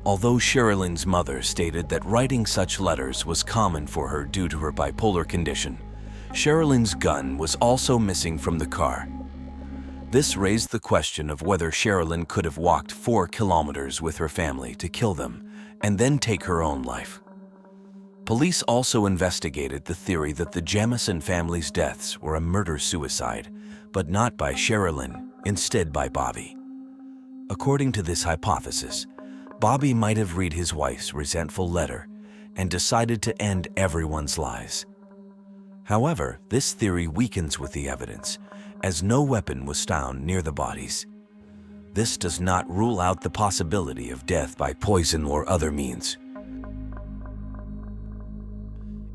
Although Sherilyn's mother stated that writing such letters was common for her due to her bipolar condition, Sherilyn's gun was also missing from the car. This raised the question of whether Sherilyn could have walked 4 kilometers with her family to kill them and then take her own life. Police also investigated the theory that the Jamison family's deaths were a murder-suicide, but not by Sherilyn, instead by Bobby. According to this hypothesis, Bobby might have read his wife's resentful letter and decided to end everyone's lives. However, this theory weakens with the evidence, as no weapon was found near the bodies. This does not rule out the possibility of death by poison or other means.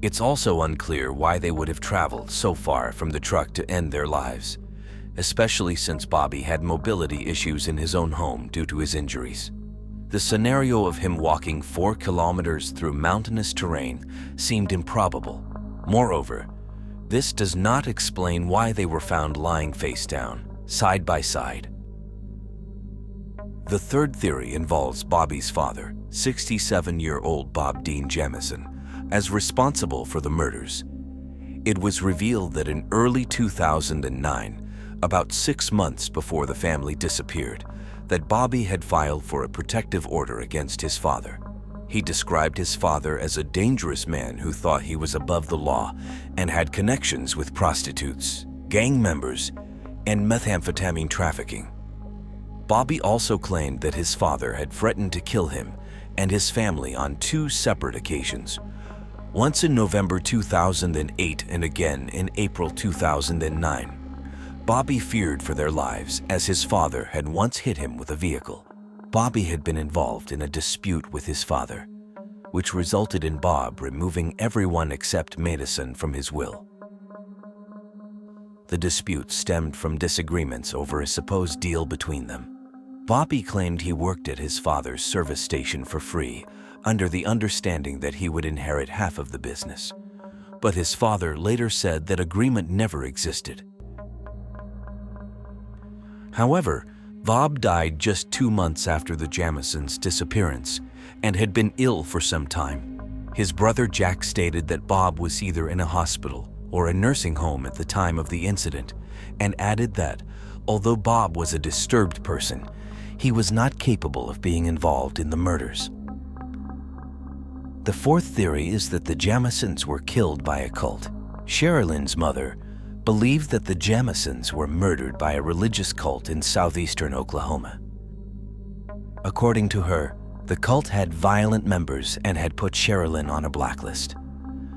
It's also unclear why they would have traveled so far from the truck to end their lives, especially since Bobby had mobility issues in his own home due to his injuries. The scenario of him walking 4 kilometers through mountainous terrain seemed improbable. Moreover, this does not explain why they were found lying face down, side by side. The third theory involves Bobby's father, 67-year-old Bob Dean Jamison, as responsible for the murders. It was revealed that in early 2009, about 6 months before the family disappeared, that Bobby had filed for a protective order against his father. He described his father as a dangerous man who thought he was above the law and had connections with prostitutes, gang members, and methamphetamine trafficking. Bobby also claimed that his father had threatened to kill him and his family on 2 separate occasions, once in November 2008 and again in April 2009. Bobby feared for their lives as his father had once hit him with a vehicle. Bobby had been involved in a dispute with his father, which resulted in Bob removing everyone except Madison from his will. The dispute stemmed from disagreements over a supposed deal between them. Bobby claimed he worked at his father's service station for free, under the understanding that he would inherit half of the business. But his father later said that agreement never existed. However, Bob died just 2 months after the Jamisons' disappearance and had been ill for some time. His brother Jack stated that Bob was either in a hospital or a nursing home at the time of the incident, and added that, although Bob was a disturbed person, he was not capable of being involved in the murders. The fourth theory is that the Jamisons were killed by a cult. Sherilyn's mother believed that the Jamisons were murdered by a religious cult in southeastern Oklahoma. According to her, the cult had violent members and had put Sherilyn on a blacklist.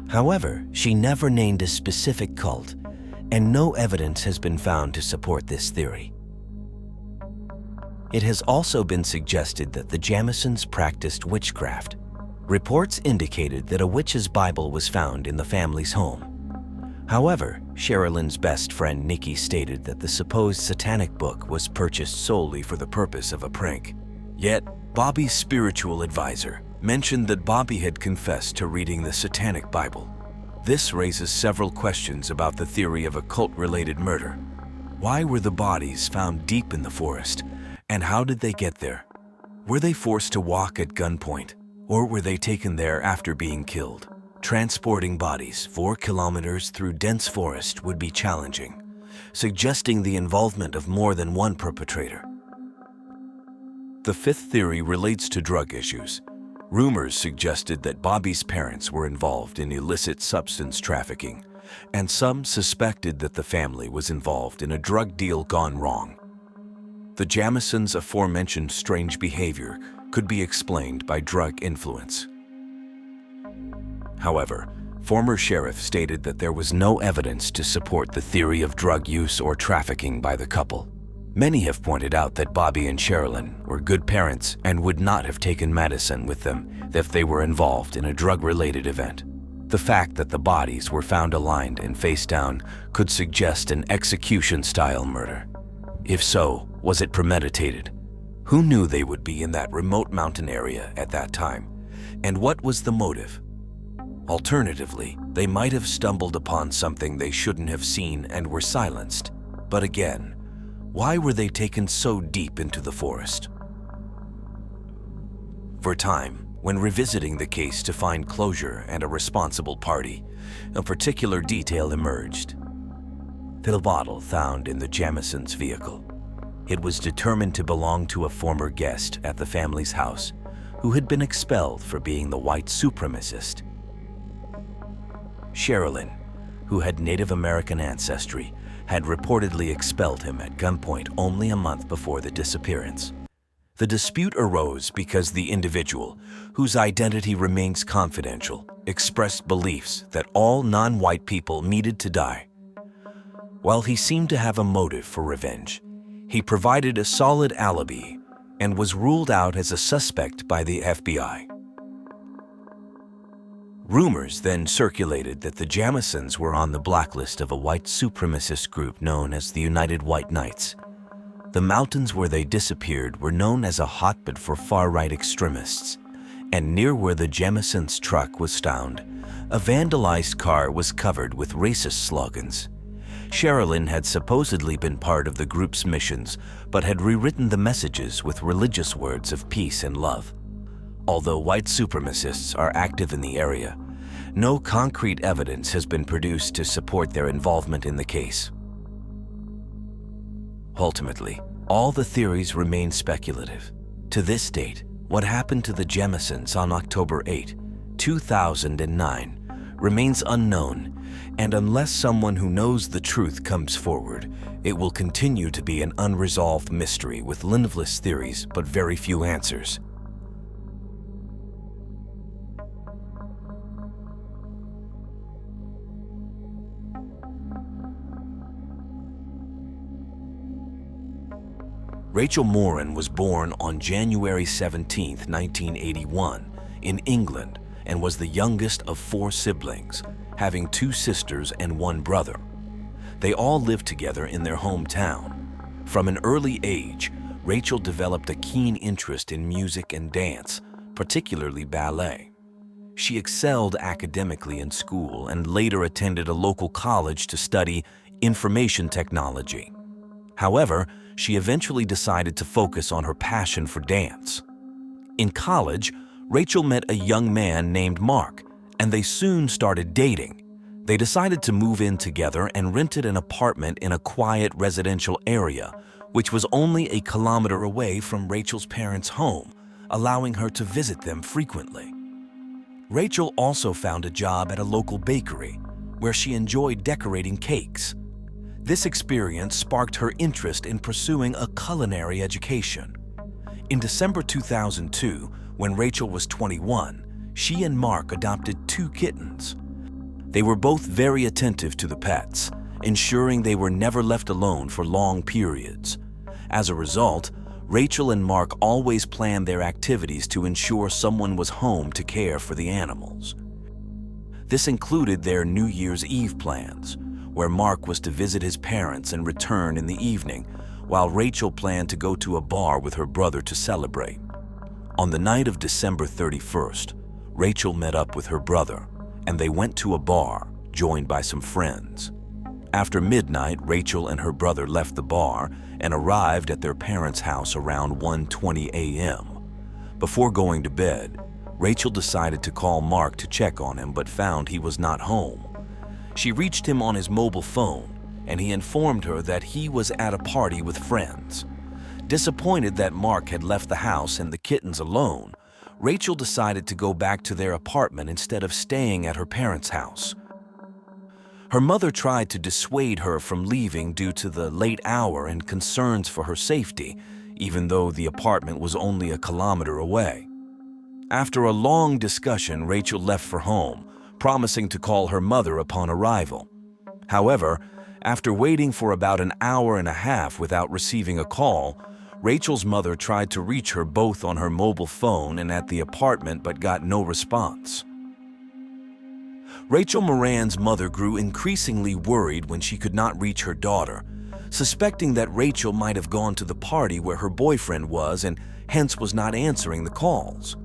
However, she never named a specific cult, and no evidence has been found to support this theory. It has also been suggested that the Jamisons practiced witchcraft. Reports indicated that a witch's Bible was found in the family's home. However, Sherilyn's best friend Nikki stated that the supposed satanic book was purchased solely for the purpose of a prank. Yet, Bobby's spiritual advisor mentioned that Bobby had confessed to reading the satanic Bible. This raises several questions about the theory of a cult-related murder. Why were the bodies found deep in the forest, and how did they get there? Were they forced to walk at gunpoint, or were they taken there after being killed? Transporting bodies 4 kilometers through dense forest would be challenging, suggesting the involvement of more than one perpetrator. The fifth theory relates to drug issues. Rumors suggested that Bobby's parents were involved in illicit substance trafficking, and some suspected that the family was involved in a drug deal gone wrong. The Jamisons' aforementioned strange behavior could be explained by drug influence. However, former sheriff stated that there was no evidence to support the theory of drug use or trafficking by the couple. Many have pointed out that Bobby and Sherilyn were good parents and would not have taken Madison with them if they were involved in a drug-related event. The fact that the bodies were found aligned and face down could suggest an execution-style murder. If so, was it premeditated? Who knew they would be in that remote mountain area at that time? And what was the motive? Alternatively, they might have stumbled upon something they shouldn't have seen and were silenced. But again, why were they taken so deep into the forest? For time, when revisiting the case to find closure and a responsible party, a particular detail emerged. The bottle found in the Jamisons' vehicle. It was determined to belong to a former guest at the family's house who had been expelled for being the white supremacist. Sherilyn, who had Native American ancestry, had reportedly expelled him at gunpoint only a month before the disappearance. The dispute arose because the individual, whose identity remains confidential, expressed beliefs that all non-white people needed to die. While he seemed to have a motive for revenge, he provided a solid alibi and was ruled out as a suspect by the FBI. Rumors then circulated that the Jamisons were on the blacklist of a white supremacist group known as the United White Knights. The mountains where they disappeared were known as a hotbed for far-right extremists, and near where the Jamisons' truck was found, a vandalized car was covered with racist slogans. Sherilyn had supposedly been part of the group's missions, but had rewritten the messages with religious words of peace and love. Although white supremacists are active in the area, no concrete evidence has been produced to support their involvement in the case. Ultimately, all the theories remain speculative. To this date, what happened to the Jamisons on October 8, 2009, remains unknown, and unless someone who knows the truth comes forward, it will continue to be an unresolved mystery with limitless theories but very few answers. Rachel Moran was born on January 17, 1981, in England, and was the youngest of 4 siblings, having 2 sisters and 1 brother. They all lived together in their hometown. From an early age, Rachel developed a keen interest in music and dance, particularly ballet. She excelled academically in school and later attended a local college to study information technology. However, she eventually decided to focus on her passion for dance. In college, Rachel met a young man named Mark, and they soon started dating. They decided to move in together and rented an apartment in a quiet residential area, which was only a kilometer away from Rachel's parents' home, allowing her to visit them frequently. Rachel also found a job at a local bakery, where she enjoyed decorating cakes. This experience sparked her interest in pursuing a culinary education. In December 2002, when Rachel was 21, she and Mark adopted 2 kittens. They were both very attentive to the pets, ensuring they were never left alone for long periods. As a result, Rachel and Mark always planned their activities to ensure someone was home to care for the animals. This included their New Year's Eve plans, where Mark was to visit his parents and return in the evening, while Rachel planned to go to a bar with her brother to celebrate. On the night of December 31st, Rachel met up with her brother, and they went to a bar, joined by some friends. After midnight, Rachel and her brother left the bar and arrived at their parents' house around 1:20 a.m. Before going to bed, Rachel decided to call Mark to check on him but found he was not home. She reached him on his mobile phone, and he informed her that he was at a party with friends. Disappointed that Mark had left the house and the kittens alone, Rachel decided to go back to their apartment instead of staying at her parents' house. Her mother tried to dissuade her from leaving due to the late hour and concerns for her safety, even though the apartment was only a kilometer away. After a long discussion, Rachel left for home, promising to call her mother upon arrival. However, after waiting for about an hour and a half without receiving a call, Rachel's mother tried to reach her both on her mobile phone and at the apartment but got no response. Rachel Moran's mother grew increasingly worried when she could not reach her daughter, suspecting that Rachel might have gone to the party where her boyfriend was and hence was not answering the calls.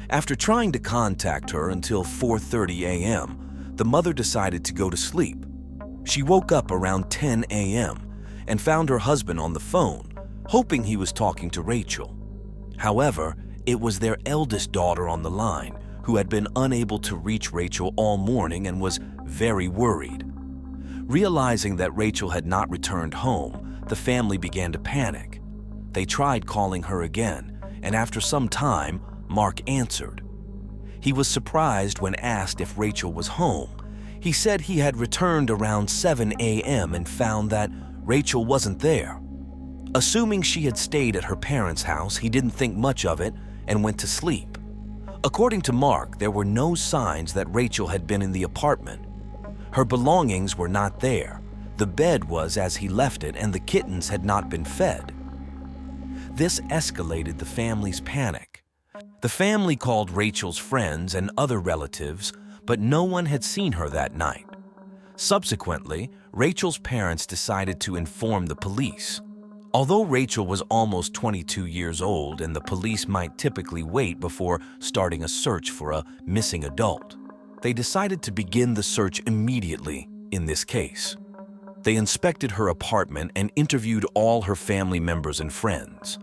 After trying to contact her until 4:30 a.m., the mother decided to go to sleep. She woke up around 10 a.m. and found her husband on the phone, hoping he was talking to Rachel. However, it was their eldest daughter on the line, who had been unable to reach Rachel all morning and was very worried. Realizing that Rachel had not returned home, the family began to panic. They tried calling her again, and after some time, Mark answered. He was surprised when asked if Rachel was home, He said he had returned around 7 a.m. and found that Rachel wasn't there. Assuming she had stayed at her parents' house, he didn't think much of it and went to sleep. According to Mark, there were no signs that Rachel had been in the apartment. Her belongings were not there. The bed was as he left it, and the kittens had not been fed. This escalated the family's panic. The family called Rachel's friends and other relatives, but no one had seen her that night. Subsequently, Rachel's parents decided to inform the police. Although Rachel was almost 22 years old and the police might typically wait before starting a search for a missing adult, they decided to begin the search immediately in this case. They inspected her apartment and interviewed all her family members and friends.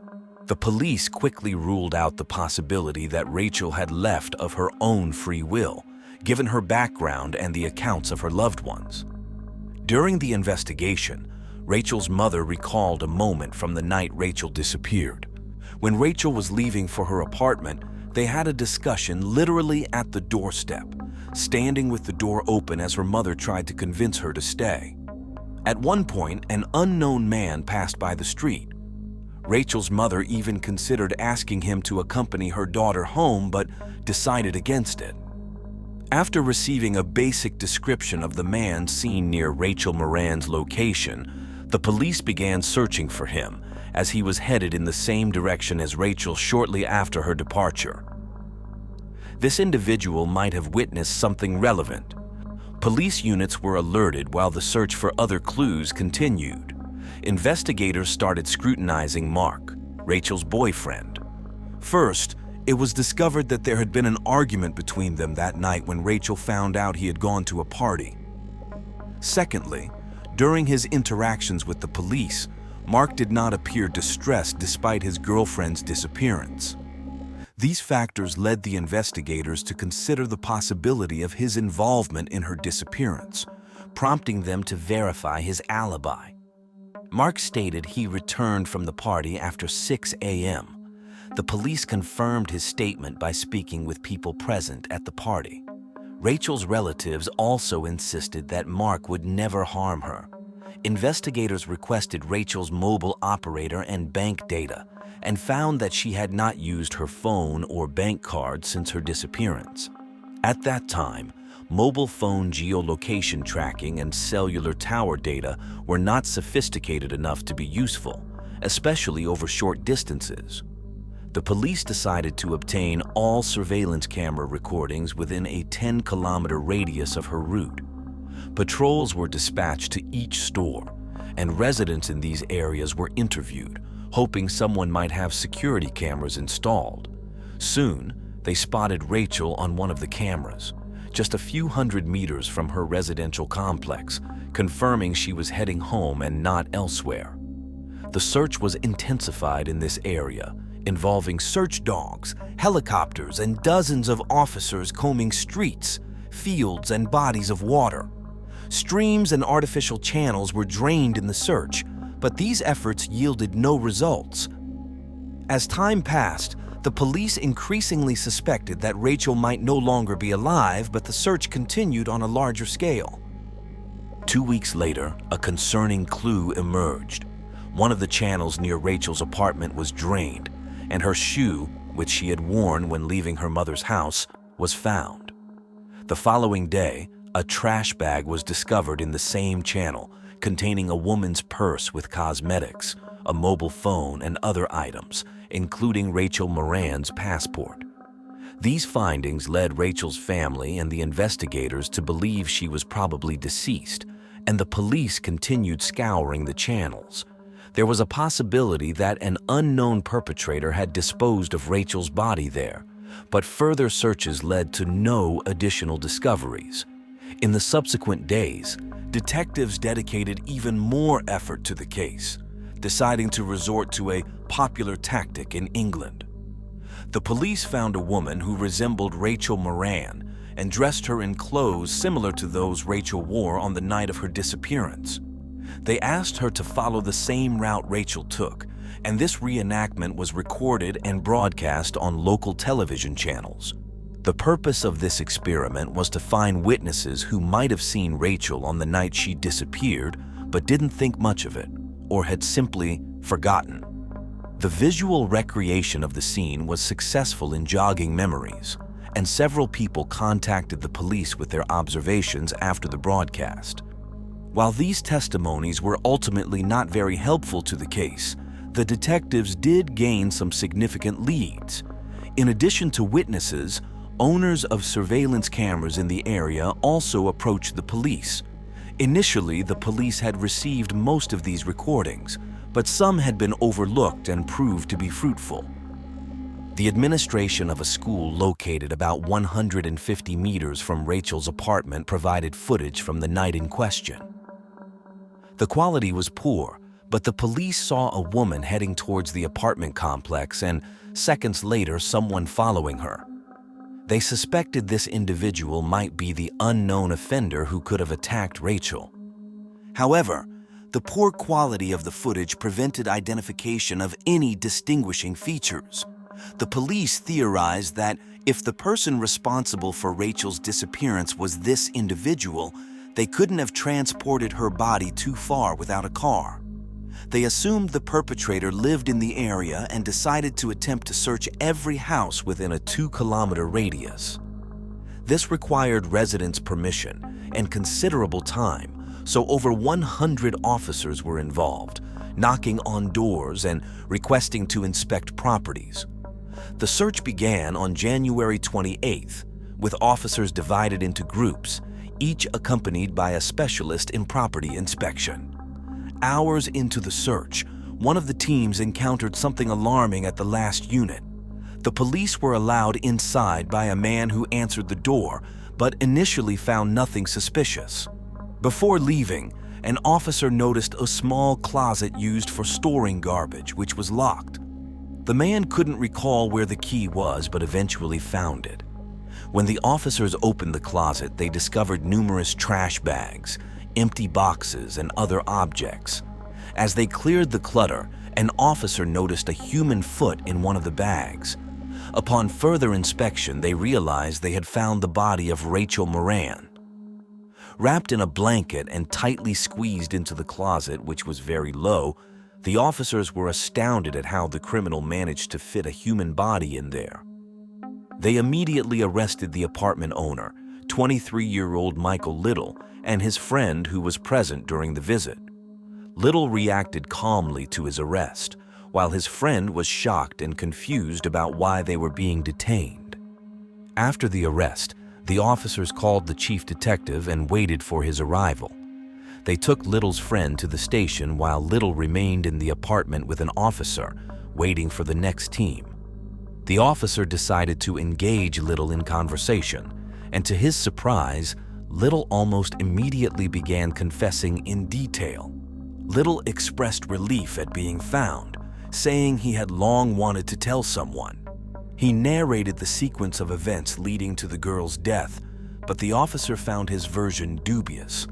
The police quickly ruled out the possibility that Rachel had left of her own free will, given her background and the accounts of her loved ones. During the investigation, Rachel's mother recalled a moment from the night Rachel disappeared. When Rachel was leaving for her apartment, they had a discussion literally at the doorstep, standing with the door open as her mother tried to convince her to stay. At one point, an unknown man passed by the street. Rachel's mother even considered asking him to accompany her daughter home, but decided against it. After receiving a basic description of the man seen near Rachel Moran's location, the police began searching for him as he was headed in the same direction as Rachel shortly after her departure. This individual might have witnessed something relevant. Police units were alerted while the search for other clues continued. Investigators started scrutinizing Mark, Rachel's boyfriend. First, it was discovered that there had been an argument between them that night when Rachel found out he had gone to a party. Secondly, during his interactions with the police, Mark did not appear distressed despite his girlfriend's disappearance. These factors led the investigators to consider the possibility of his involvement in her disappearance, prompting them to verify his alibi. Mark stated he returned from the party after 6 a.m. The police confirmed his statement by speaking with people present at the party. Rachel's relatives also insisted that Mark would never harm her. Investigators requested Rachel's mobile operator and bank data and found that she had not used her phone or bank card since her disappearance. At that time, mobile phone geolocation tracking and cellular tower data were not sophisticated enough to be useful, especially over short distances. The police decided to obtain all surveillance camera recordings within a 10-kilometer radius of her route. Patrols were dispatched to each store, and residents in these areas were interviewed, hoping someone might have security cameras installed. Soon, they spotted Rachel on one of the cameras, just a few hundred meters from her residential complex, confirming she was heading home and not elsewhere. The search was intensified in this area, involving search dogs, helicopters, and dozens of officers combing streets, fields, and bodies of water. Streams and artificial channels were drained in the search, but these efforts yielded no results. As time passed, the police increasingly suspected that Rachel might no longer be alive, but the search continued on a larger scale. 2 weeks later, a concerning clue emerged. One of the channels near Rachel's apartment was drained, and her shoe, which she had worn when leaving her mother's house, was found. The following day, a trash bag was discovered in the same channel, containing a woman's purse with cosmetics, a mobile phone, and other items, including Rachel Moran's passport. These findings led Rachel's family and the investigators to believe she was probably deceased, and the police continued scouring the channels. There was a possibility that an unknown perpetrator had disposed of Rachel's body there, but further searches led to no additional discoveries. In the subsequent days, detectives dedicated even more effort to the case, deciding to resort to a popular tactic in England. The police found a woman who resembled Rachel Moran and dressed her in clothes similar to those Rachel wore on the night of her disappearance. They asked her to follow the same route Rachel took, and this reenactment was recorded and broadcast on local television channels. The purpose of this experiment was to find witnesses who might have seen Rachel on the night she disappeared but didn't think much of it, or had simply forgotten. The visual recreation of the scene was successful in jogging memories, and several people contacted the police with their observations after the broadcast. While these testimonies were ultimately not very helpful to the case, the detectives did gain some significant leads. In addition to witnesses, owners of surveillance cameras in the area also approached the police. Initially, the police had received most of these recordings, but some had been overlooked and proved to be fruitful. The administration of a school located about 150 meters from Rachel's apartment provided footage from the night in question. The quality was poor, but the police saw a woman heading towards the apartment complex and, seconds later, someone following her. They suspected this individual might be the unknown offender who could have attacked Rachel. However, the poor quality of the footage prevented identification of any distinguishing features. The police theorized that if the person responsible for Rachel's disappearance was this individual, they couldn't have transported her body too far without a car. They assumed the perpetrator lived in the area and decided to attempt to search every house within a 2-kilometer radius. This required residents' permission and considerable time, so over 100 officers were involved, knocking on doors and requesting to inspect properties. The search began on January 28th, with officers divided into groups, each accompanied by a specialist in property inspection. Hours into the search, one of the teams encountered something alarming at the last unit. The police were allowed inside by a man who answered the door, but initially found nothing suspicious. Before leaving, an officer noticed a small closet used for storing garbage, which was locked. The man couldn't recall where the key was, but eventually found it. When the officers opened the closet, they discovered numerous trash bags, empty boxes, and other objects. As they cleared the clutter, an officer noticed a human foot in one of the bags. Upon further inspection, they realized they had found the body of Rachel Moran. Wrapped in a blanket and tightly squeezed into the closet, which was very low, the officers were astounded at how the criminal managed to fit a human body in there. They immediately arrested the apartment owner, 23-year-old Michael Little, and his friend who was present during the visit. Little reacted calmly to his arrest, while his friend was shocked and confused about why they were being detained. After the arrest, the officers called the chief detective and waited for his arrival. They took Little's friend to the station while Little remained in the apartment with an officer, waiting for the next team. The officer decided to engage Little in conversation, and to his surprise, Little almost immediately began confessing in detail. Little expressed relief at being found, saying he had long wanted to tell someone. He narrated the sequence of events leading to the girl's death, but the officer found his version dubious.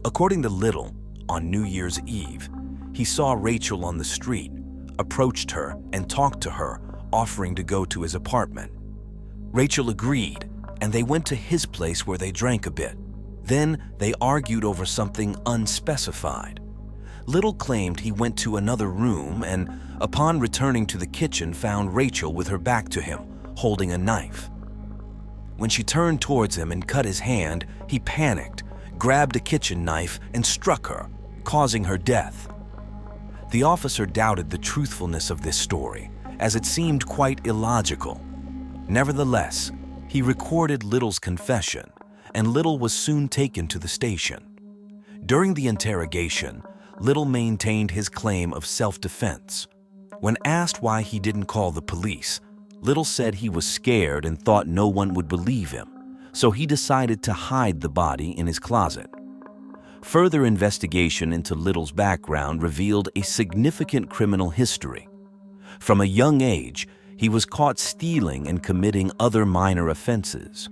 According to Little, on New Year's Eve, he saw Rachel on the street, approached her, and talked to her, offering to go to his apartment. Rachel agreed, and they went to his place where they drank a bit. Then they argued over something unspecified. Little claimed he went to another room and, upon returning to the kitchen, found Rachel with her back to him, holding a knife. When she turned towards him and cut his hand, he panicked, grabbed a kitchen knife, and struck her, causing her death. The officer doubted the truthfulness of this story, as it seemed quite illogical. Nevertheless, he recorded Little's confession, and Little was soon taken to the station. During the interrogation, Little maintained his claim of self-defense. When asked why he didn't call the police, Little said he was scared and thought no one would believe him, so he decided to hide the body in his closet. Further investigation into Little's background revealed a significant criminal history. From a young age, he was caught stealing and committing other minor offenses.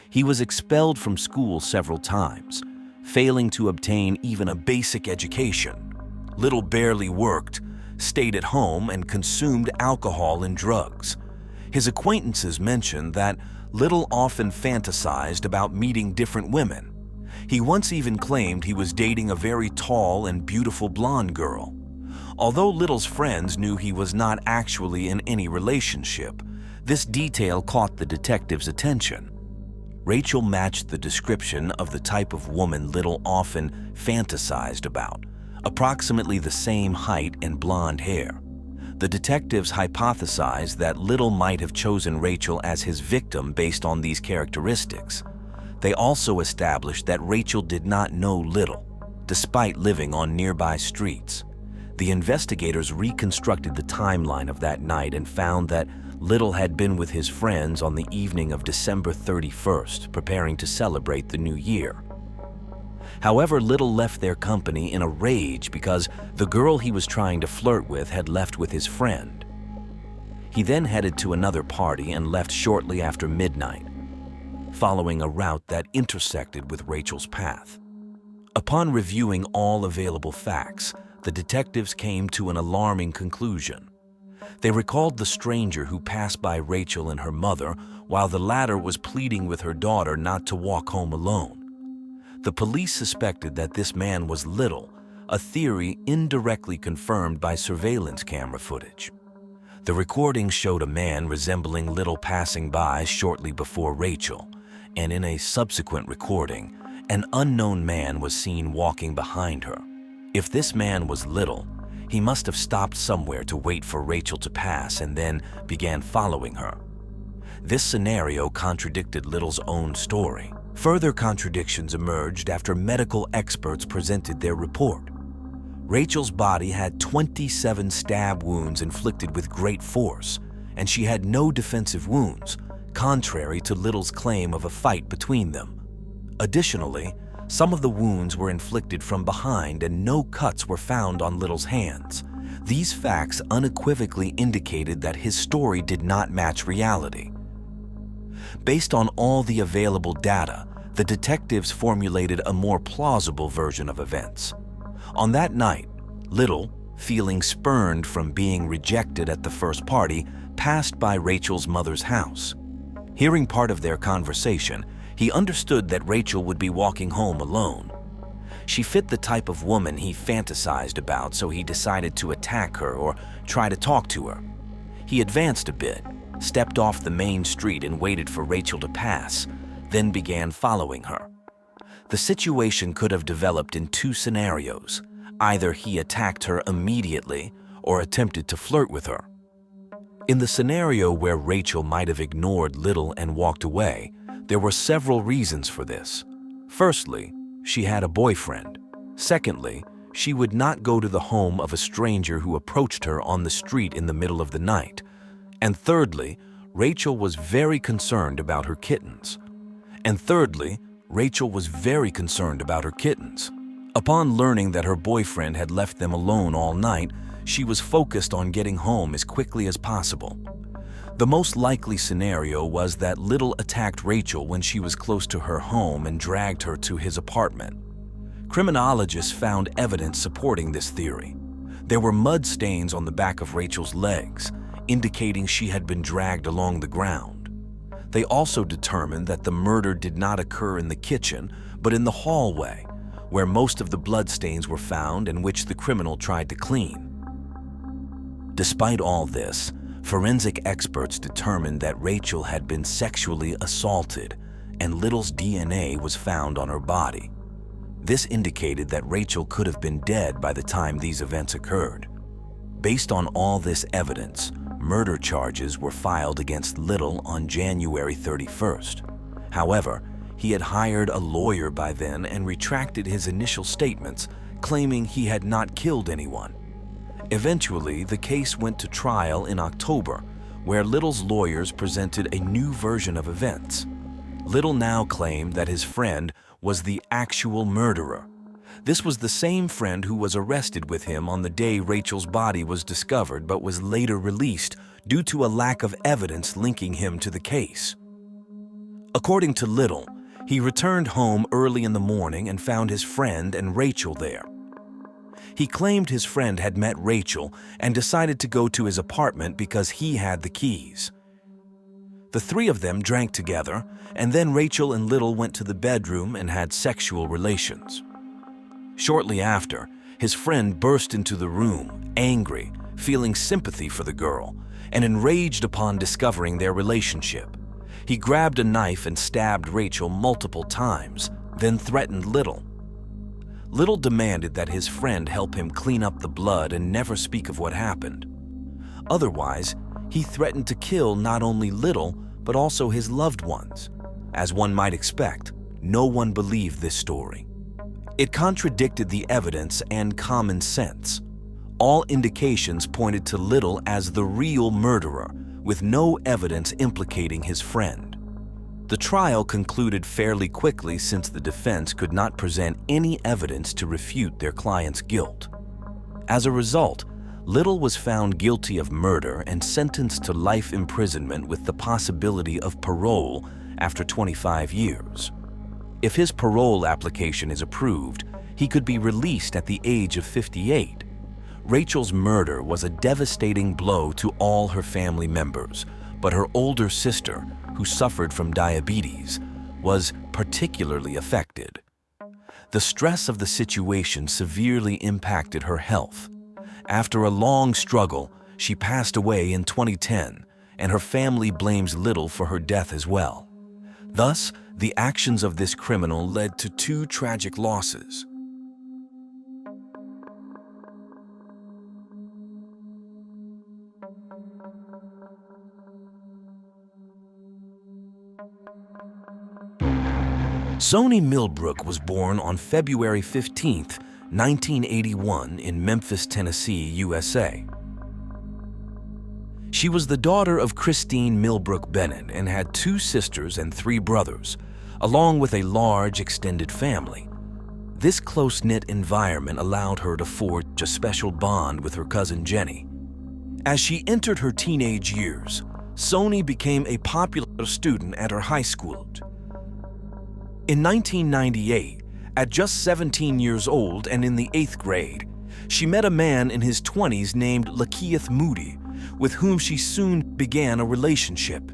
He was expelled from school several times, failing to obtain even a basic education. Little barely worked, stayed at home, and consumed alcohol and drugs. His acquaintances mentioned that Little often fantasized about meeting different women. He once even claimed he was dating a very tall and beautiful blonde girl. Although Little's friends knew he was not actually in any relationship, this detail caught the detective's attention. Rachel matched the description of the type of woman Little often fantasized about, approximately the same height and blonde hair. The detectives hypothesized that Little might have chosen Rachel as his victim based on these characteristics. They also established that Rachel did not know Little, despite living on nearby streets. The investigators reconstructed the timeline of that night and found that Little had been with his friends on the evening of December 31st, preparing to celebrate the new year. However, Little left their company in a rage because the girl he was trying to flirt with had left with his friend. He then headed to another party and left shortly after midnight, following a route that intersected with Rachel's path. Upon reviewing all available facts, the detectives came to an alarming conclusion. They recalled the stranger who passed by Rachel and her mother while the latter was pleading with her daughter not to walk home alone. The police suspected that this man was Little, a theory indirectly confirmed by surveillance camera footage. The recording showed a man resembling Little passing by shortly before Rachel, and in a subsequent recording, an unknown man was seen walking behind her. If this man was Little, he must have stopped somewhere to wait for Rachel to pass and then began following her. This scenario contradicted Little's own story. Further contradictions emerged after medical experts presented their report. Rachel's body had 27 stab wounds inflicted with great force, and she had no defensive wounds, contrary to Little's claim of a fight between them. Additionally, some of the wounds were inflicted from behind and no cuts were found on Little's hands. These facts unequivocally indicated that his story did not match reality. Based on all the available data, the detectives formulated a more plausible version of events. On that night, Little, feeling spurned from being rejected at the first party, passed by Rachel's mother's house. Hearing part of their conversation, he understood that Rachel would be walking home alone. She fit the type of woman he fantasized about, so he decided to attack her or try to talk to her. He advanced a bit, stepped off the main street and waited for Rachel to pass, then began following her. The situation could have developed in two scenarios. Either he attacked her immediately or attempted to flirt with her. In the scenario where Rachel might have ignored Little and walked away, there were several reasons for this. Firstly, she had a boyfriend. Secondly, she would not go to the home of a stranger who approached her on the street in the middle of the night. And thirdly, Rachel was very concerned about her kittens. Upon learning that her boyfriend had left them alone all night, she was focused on getting home as quickly as possible. The most likely scenario was that Little attacked Rachel when she was close to her home and dragged her to his apartment. Criminologists found evidence supporting this theory. There were mud stains on the back of Rachel's legs, indicating she had been dragged along the ground. They also determined that the murder did not occur in the kitchen, but in the hallway, where most of the bloodstains were found and which the criminal tried to clean. Despite all this, forensic experts determined that Rachel had been sexually assaulted and Little's DNA was found on her body. This indicated that Rachel could have been dead by the time these events occurred. Based on all this evidence, murder charges were filed against Little on January 31st. However, he had hired a lawyer by then and retracted his initial statements, claiming he had not killed anyone. Eventually, the case went to trial in October, where Little's lawyers presented a new version of events. Little now claimed that his friend was the actual murderer. This was the same friend who was arrested with him on the day Rachel's body was discovered but was later released due to a lack of evidence linking him to the case. According to Little, he returned home early in the morning and found his friend and Rachel there. He claimed his friend had met Rachel and decided to go to his apartment because he had the keys. The three of them drank together, and then Rachel and Little went to the bedroom and had sexual relations. Shortly after, his friend burst into the room, angry, feeling sympathy for the girl, and enraged upon discovering their relationship. He grabbed a knife and stabbed Rachel multiple times, then threatened Little. Little demanded that his friend help him clean up the blood and never speak of what happened. Otherwise, he threatened to kill not only Little, but also his loved ones. As one might expect, no one believed this story. It contradicted the evidence and common sense. All indications pointed to Little as the real murderer, with no evidence implicating his friend. The trial concluded fairly quickly since the defense could not present any evidence to refute their client's guilt. As a result, Little was found guilty of murder and sentenced to life imprisonment with the possibility of parole after 25 years. If his parole application is approved, he could be released at the age of 58. Rachel's murder was a devastating blow to all her family members, but her older sister, who suffered from diabetes, was particularly affected. The stress of the situation severely impacted her health. After a long struggle, she passed away in 2010, and her family blames Little for her death as well. Thus, the actions of this criminal led to two tragic losses. Soni Millbrook was born on February 15, 1981 in Memphis, Tennessee, USA. She was the daughter of Christine Millbrook Bennett and had two sisters and three brothers, along with a large extended family. This close-knit environment allowed her to forge a special bond with her cousin Jenny. As she entered her teenage years, Soni became a popular student at her high school. In 1998, at just 17 years old and in the 8th grade, she met a man in his 20s named Lakeith Moody, with whom she soon began a relationship.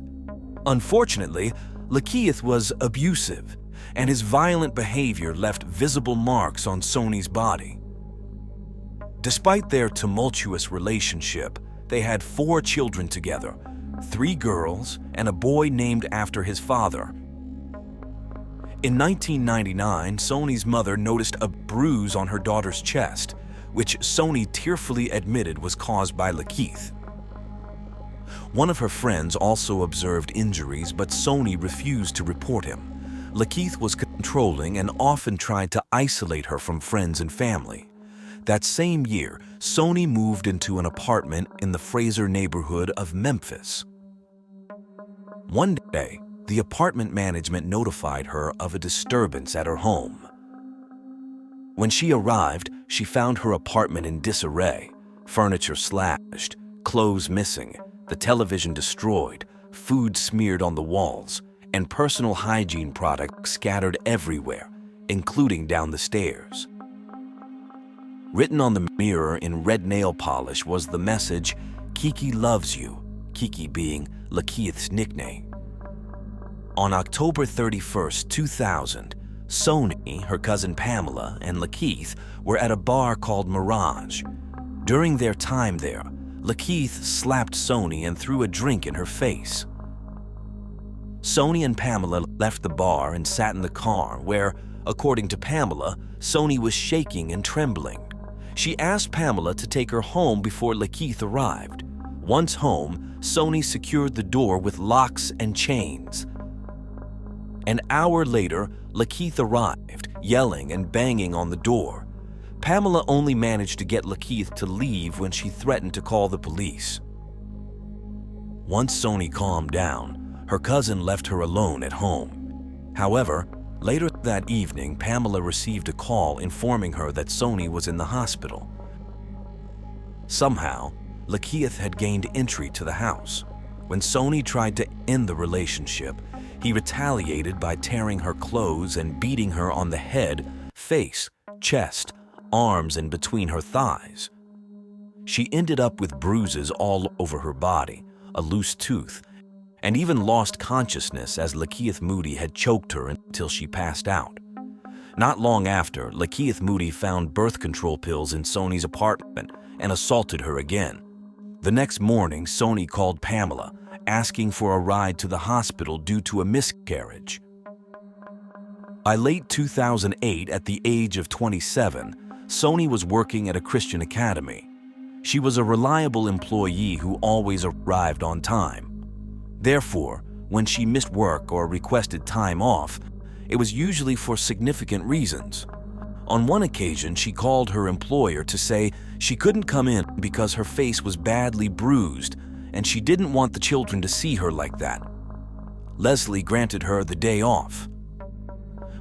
Unfortunately, Lakeith was abusive, and his violent behavior left visible marks on Soni's body. Despite their tumultuous relationship, they had 4 children together, 3 girls and a boy named after his father. In 1999, Soni's mother noticed a bruise on her daughter's chest, which Soni tearfully admitted was caused by Lakeith. One of her friends also observed injuries, but Soni refused to report him. Lakeith was controlling and often tried to isolate her from friends and family. That same year, Soni moved into an apartment in the Fraser neighborhood of Memphis. One day, the apartment management notified her of a disturbance at her home. When she arrived, she found her apartment in disarray, furniture slashed, clothes missing, the television destroyed, food smeared on the walls, and personal hygiene products scattered everywhere, including down the stairs. Written on the mirror in red nail polish was the message, "Kiki loves you," Kiki being Lakeith's nickname. On October 31, 2000, Soni, her cousin Pamela, and Lakeith were at a bar called Mirage. During their time there, Lakeith slapped Soni and threw a drink in her face. Soni and Pamela left the bar and sat in the car where, according to Pamela, Soni was shaking and trembling. She asked Pamela to take her home before Lakeith arrived. Once home, Soni secured the door with locks and chains. An hour later, Lakeith arrived, yelling and banging on the door. Pamela only managed to get Lakeith to leave when she threatened to call the police. Once Soni calmed down, her cousin left her alone at home. However, later that evening, Pamela received a call informing her that Soni was in the hospital. Somehow, Lakeith had gained entry to the house. When Soni tried to end the relationship, he retaliated by tearing her clothes and beating her on the head, face, chest, arms, and between her thighs. She ended up with bruises all over her body, a loose tooth, and even lost consciousness as Lakeith Moody had choked her until she passed out. Not long after, Lakeith Moody found birth control pills in Soni's apartment and assaulted her again. The next morning, Soni called Pamela, asking for a ride to the hospital due to a miscarriage. By late 2008, at the age of 27, Soni was working at a Christian academy. She was a reliable employee who always arrived on time. Therefore, when she missed work or requested time off, it was usually for significant reasons. On one occasion, she called her employer to say she couldn't come in because her face was badly bruised and she didn't want the children to see her like that. Leslie granted her the day off.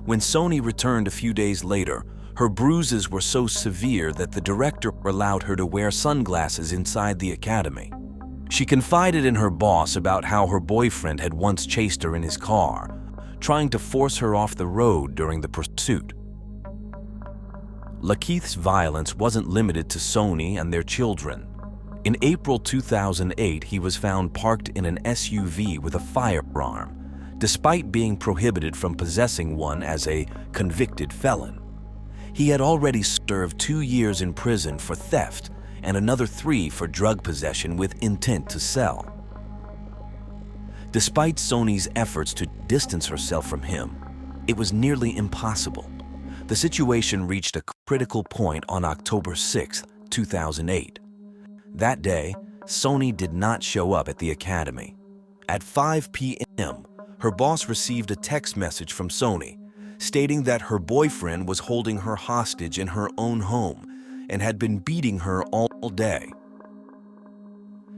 When Soni returned a few days later, her bruises were so severe that the director allowed her to wear sunglasses inside the academy. She confided in her boss about how her boyfriend had once chased her in his car, trying to force her off the road during the pursuit. Lakeith's violence wasn't limited to Soni and their children. In April 2008, he was found parked in an SUV with a firearm, despite being prohibited from possessing one as a convicted felon. He had already served 2 years in prison for theft and another 3 for drug possession with intent to sell. Despite Soni's efforts to distance herself from him, it was nearly impossible. The situation reached a critical point on October 6, 2008. That day, Soni did not show up at the academy. At 5 p.m., her boss received a text message from Soni stating that her boyfriend was holding her hostage in her own home and had been beating her all day.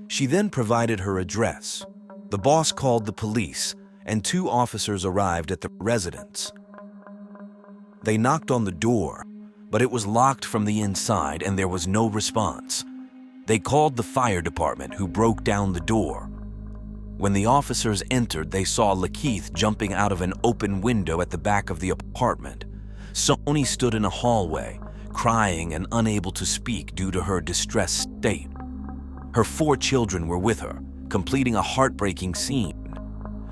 She then provided her address. The boss called the police, and 2 officers arrived at the residence. They knocked on the door, but it was locked from the inside and there was no response. They called the fire department, who broke down the door. When the officers entered, they saw Lakeith jumping out of an open window at the back of the apartment. Soni stood in a hallway, crying and unable to speak due to her distressed state. Her 4 children were with her, completing a heartbreaking scene.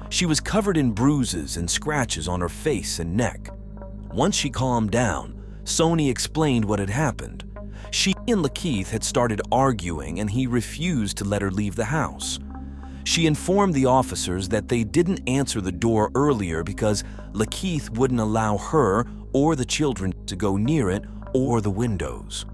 She was covered in bruises and scratches on her face and neck. Once she calmed down, Soni explained what had happened. She and Lakeith had started arguing and he refused to let her leave the house. She informed the officers that they didn't answer the door earlier because Lakeith wouldn't allow her or the children to go near it or the windows.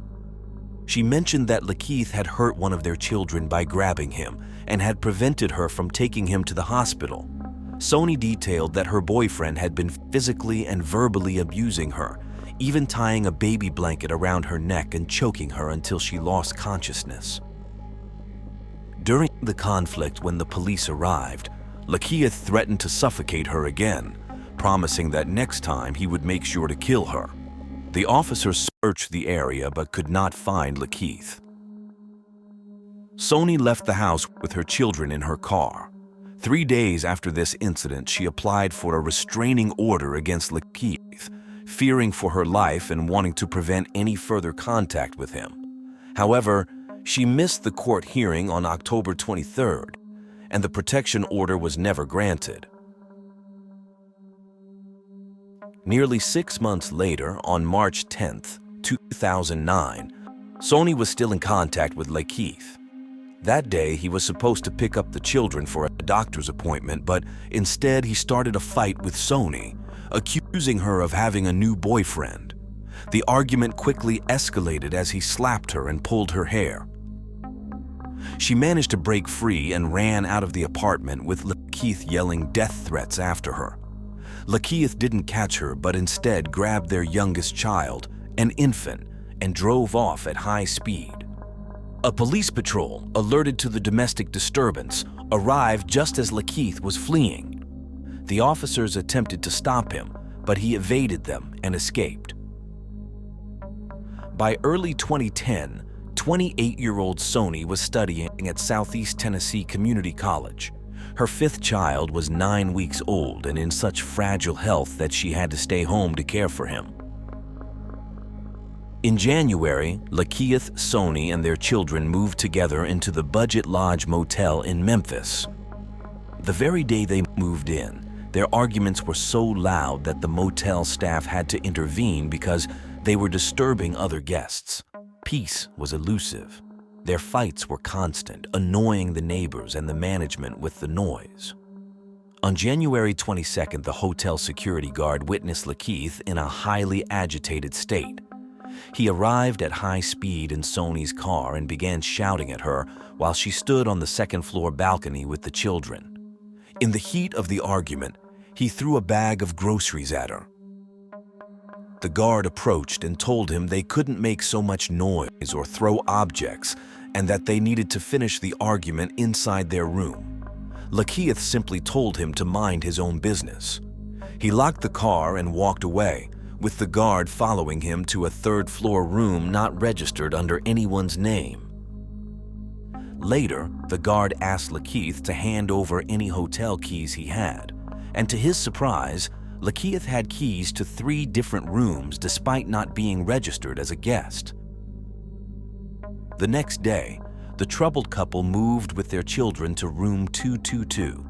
She mentioned that Lakeith had hurt one of their children by grabbing him and had prevented her from taking him to the hospital. Soni detailed that her boyfriend had been physically and verbally abusing her, even tying a baby blanket around her neck and choking her until she lost consciousness. During the conflict, when the police arrived, Lakeith threatened to suffocate her again, promising that next time he would make sure to kill her. The officers searched the area but could not find Lakeith. Soni left the house with her children in her car. 3 days after this incident, she applied for a restraining order against Lakeith, fearing for her life and wanting to prevent any further contact with him. However, she missed the court hearing on October 23rd, and the protection order was never granted. Nearly 6 months later, on March 10th, 2009, Soni was still in contact with Lakeith. That day, he was supposed to pick up the children for a doctor's appointment, but instead he started a fight with Soni, accusing her of having a new boyfriend. The argument quickly escalated as he slapped her and pulled her hair. She managed to break free and ran out of the apartment with Lakeith yelling death threats after her. Lakeith didn't catch her, but instead grabbed their youngest child, an infant, and drove off at high speed. A police patrol, alerted to the domestic disturbance, arrived just as Lakeith was fleeing. The officers attempted to stop him, but he evaded them and escaped. By early 2010, 28-year-old Soni was studying at Southeast Tennessee Community College. Her 5th child was 9 weeks old and in such fragile health that she had to stay home to care for him. In January, Lakeith, Soni, and their children moved together into the Budget Lodge Motel in Memphis. The very day they moved in, their arguments were so loud that the motel staff had to intervene because they were disturbing other guests. Peace was elusive. Their fights were constant, annoying the neighbors and the management with the noise. On January 22nd, the hotel security guard witnessed Lakeith in a highly agitated state. He arrived at high speed in Soni's car and began shouting at her while she stood on the second-floor balcony with the children. In the heat of the argument, he threw a bag of groceries at her. The guard approached and told him they couldn't make so much noise or throw objects and that they needed to finish the argument inside their room. Lakeith simply told him to mind his own business. He locked the car and walked away, with the guard following him to a third-floor room not registered under anyone's name. Later, the guard asked Lakeith to hand over any hotel keys he had, and to his surprise, Lakeith had keys to 3 different rooms despite not being registered as a guest. The next day, the troubled couple moved with their children to room 222.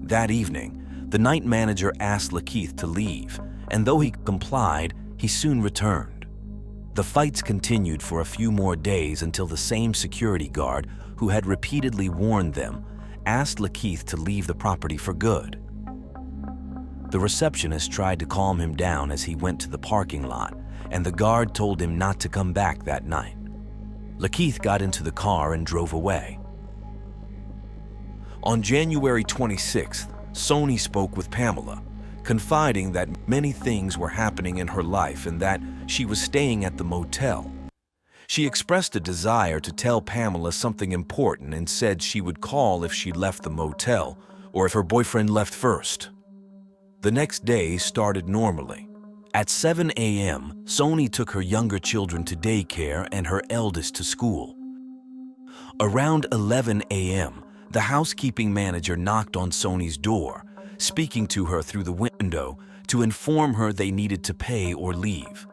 That evening, the night manager asked Lakeith to leave, and though he complied, he soon returned. The fights continued for a few more days until the same security guard, who had repeatedly warned them, asked Lakeith to leave the property for good. The receptionist tried to calm him down as he went to the parking lot, and the guard told him not to come back that night. Lakeith got into the car and drove away. On January 26th, Soni spoke with Pamela, confiding that many things were happening in her life and that she was staying at the motel. She expressed a desire to tell Pamela something important and said she would call if she left the motel or if her boyfriend left first. The next day started normally. At 7 a.m., Soni took her younger children to daycare and her eldest to school. Around 11 a.m., the housekeeping manager knocked on Soni's door, speaking to her through the window to inform her they needed to pay or leave.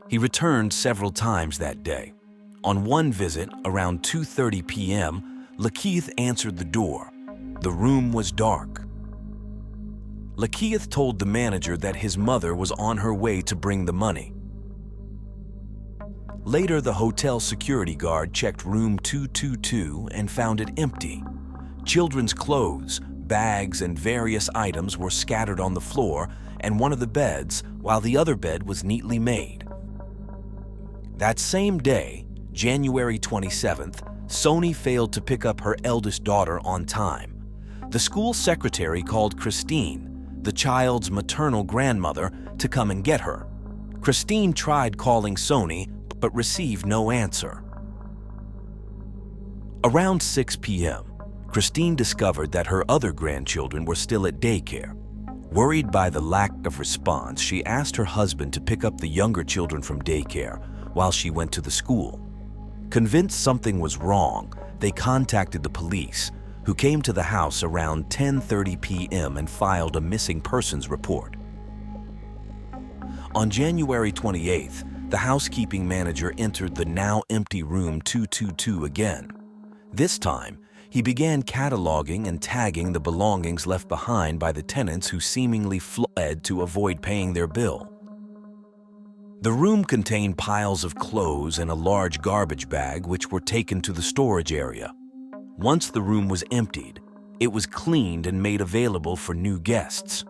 He returned several times that day. On one visit, around 2:30 p.m., Lakeith answered the door. The room was dark. Lakeith told the manager that his mother was on her way to bring the money. Later, the hotel security guard checked room 222 and found it empty. Children's clothes, bags, and various items were scattered on the floor and one of the beds, while the other bed was neatly made. That same day, January 27th, Soni failed to pick up her eldest daughter on time. The school secretary called Christine, the child's maternal grandmother, to come and get her. Christine tried calling Soni, but received no answer. Around 6 p.m., Christine discovered that her other grandchildren were still at daycare. Worried by the lack of response, she asked her husband to pick up the younger children from daycare while she went to the school. Convinced something was wrong, they contacted the police, who came to the house around 10:30 p.m. and filed a missing persons report. On January 28th, the housekeeping manager entered the now empty room 222 again. This time, he began cataloging and tagging the belongings left behind by the tenants who seemingly fled to avoid paying their bill. The room contained piles of clothes and a large garbage bag which were taken to the storage area. Once the room was emptied, it was cleaned and made available for new guests.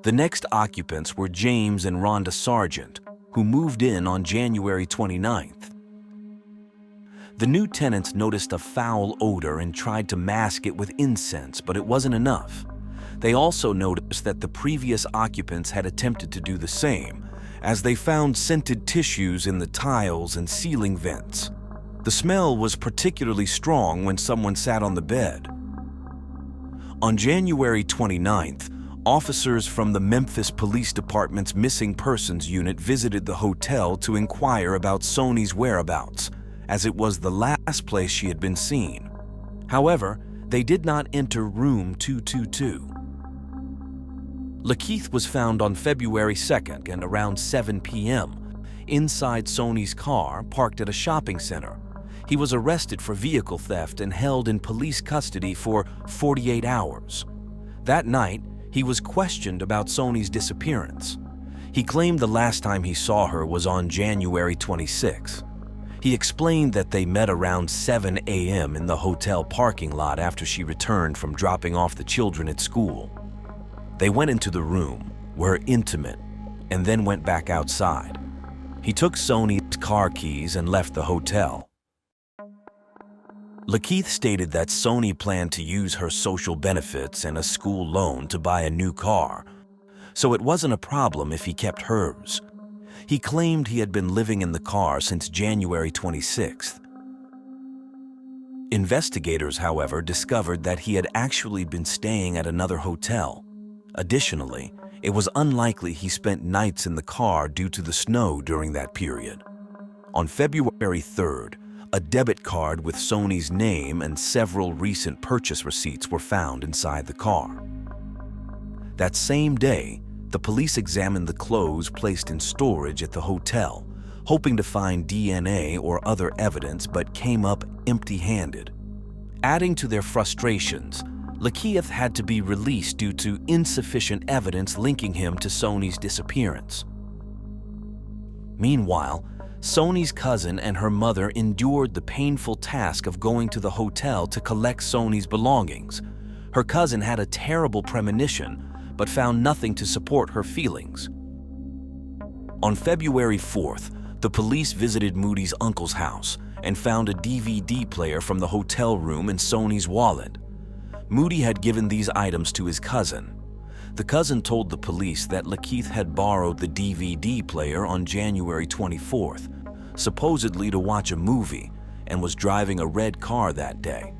The next occupants were James and Rhonda Sargent, who moved in on January 29th. The new tenants noticed a foul odor and tried to mask it with incense, but it wasn't enough. They also noticed that the previous occupants had attempted to do the same, as they found scented tissues in the tiles and ceiling vents. The smell was particularly strong when someone sat on the bed. On January 29th, officers from the Memphis Police Department's Missing Persons Unit visited the hotel to inquire about Soni's whereabouts, as it was the last place she had been seen. However, they did not enter room 222. Lakeith was found on February 2nd and around 7 p.m. inside Soni's car parked at a shopping center. He was arrested for vehicle theft and held in police custody for 48 hours. That night, he was questioned about Soni's disappearance. He claimed the last time he saw her was on January 26. He explained that they met around 7 a.m. in the hotel parking lot after she returned from dropping off the children at school. They went into the room, were intimate, and then went back outside. He took Soni's car keys and left the hotel. Lakeith stated that Soni planned to use her social benefits and a school loan to buy a new car, so it wasn't a problem if he kept hers. He claimed he had been living in the car since January 26th. Investigators, however, discovered that he had actually been staying at another hotel. Additionally, it was unlikely he spent nights in the car due to the snow during that period. On February 3rd, a debit card with Soni's name and several recent purchase receipts were found inside the car. That same day, the police examined the clothes placed in storage at the hotel, hoping to find DNA or other evidence, but came up empty-handed. Adding to their frustrations, Lakeith had to be released due to insufficient evidence linking him to Soni's disappearance. Meanwhile, Soni's cousin and her mother endured the painful task of going to the hotel to collect Soni's belongings. Her cousin had a terrible premonition, but found nothing to support her feelings. On February 4th, the police visited Moody's uncle's house and found a DVD player from the hotel room in Soni's wallet. Moody had given these items to his cousin. The cousin told the police that Lakeith had borrowed the DVD player on January 24th, supposedly to watch a movie, and was driving a red car that day.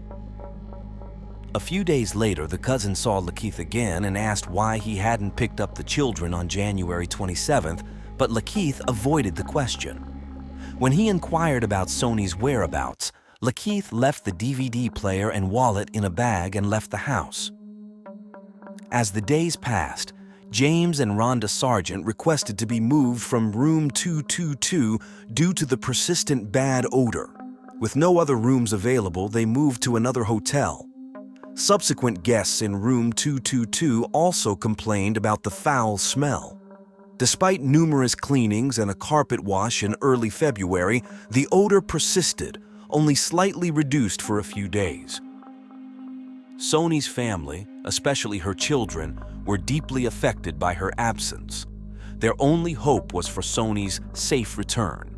A few days later, the cousin saw Lakeith again and asked why he hadn't picked up the children on January 27th, but Lakeith avoided the question. When he inquired about Soni's whereabouts, Lakeith left the DVD player and wallet in a bag and left the house. As the days passed, James and Rhonda Sargent requested to be moved from room 222 due to the persistent bad odor. With no other rooms available, they moved to another hotel. Subsequent guests in room 222 also complained about the foul smell. Despite numerous cleanings and a carpet wash in early February, the odor persisted, only slightly reduced for a few days. Soni's family, especially her children, were deeply affected by her absence. Their only hope was for Soni's safe return.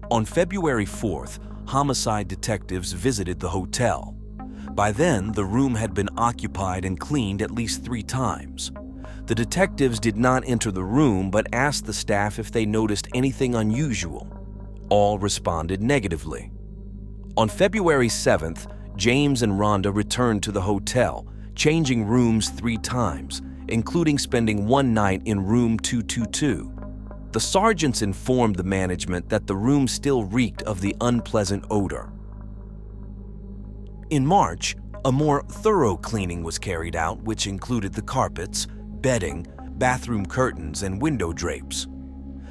On February 4th, homicide detectives visited the hotel. By then, the room had been occupied and cleaned at least 3 times. The detectives did not enter the room but asked the staff if they noticed anything unusual. All responded negatively. On February 7th, James and Rhonda returned to the hotel, changing rooms 3 times, including spending one night in room 222. The sergeants informed the management that the room still reeked of the unpleasant odor. In March, a more thorough cleaning was carried out, which included the carpets, bedding, bathroom curtains, and window drapes.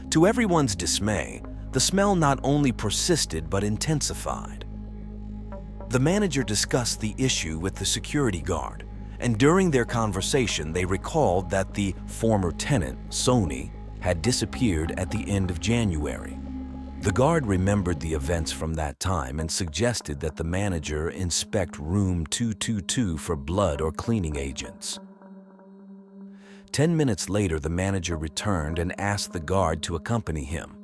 To everyone's dismay, the smell not only persisted but intensified. The manager discussed the issue with the security guard, and during their conversation, they recalled that the former tenant, Soni, had disappeared at the end of January. The guard remembered the events from that time and suggested that the manager inspect room 222 for blood or cleaning agents. 10 minutes later, the manager returned and asked the guard to accompany him.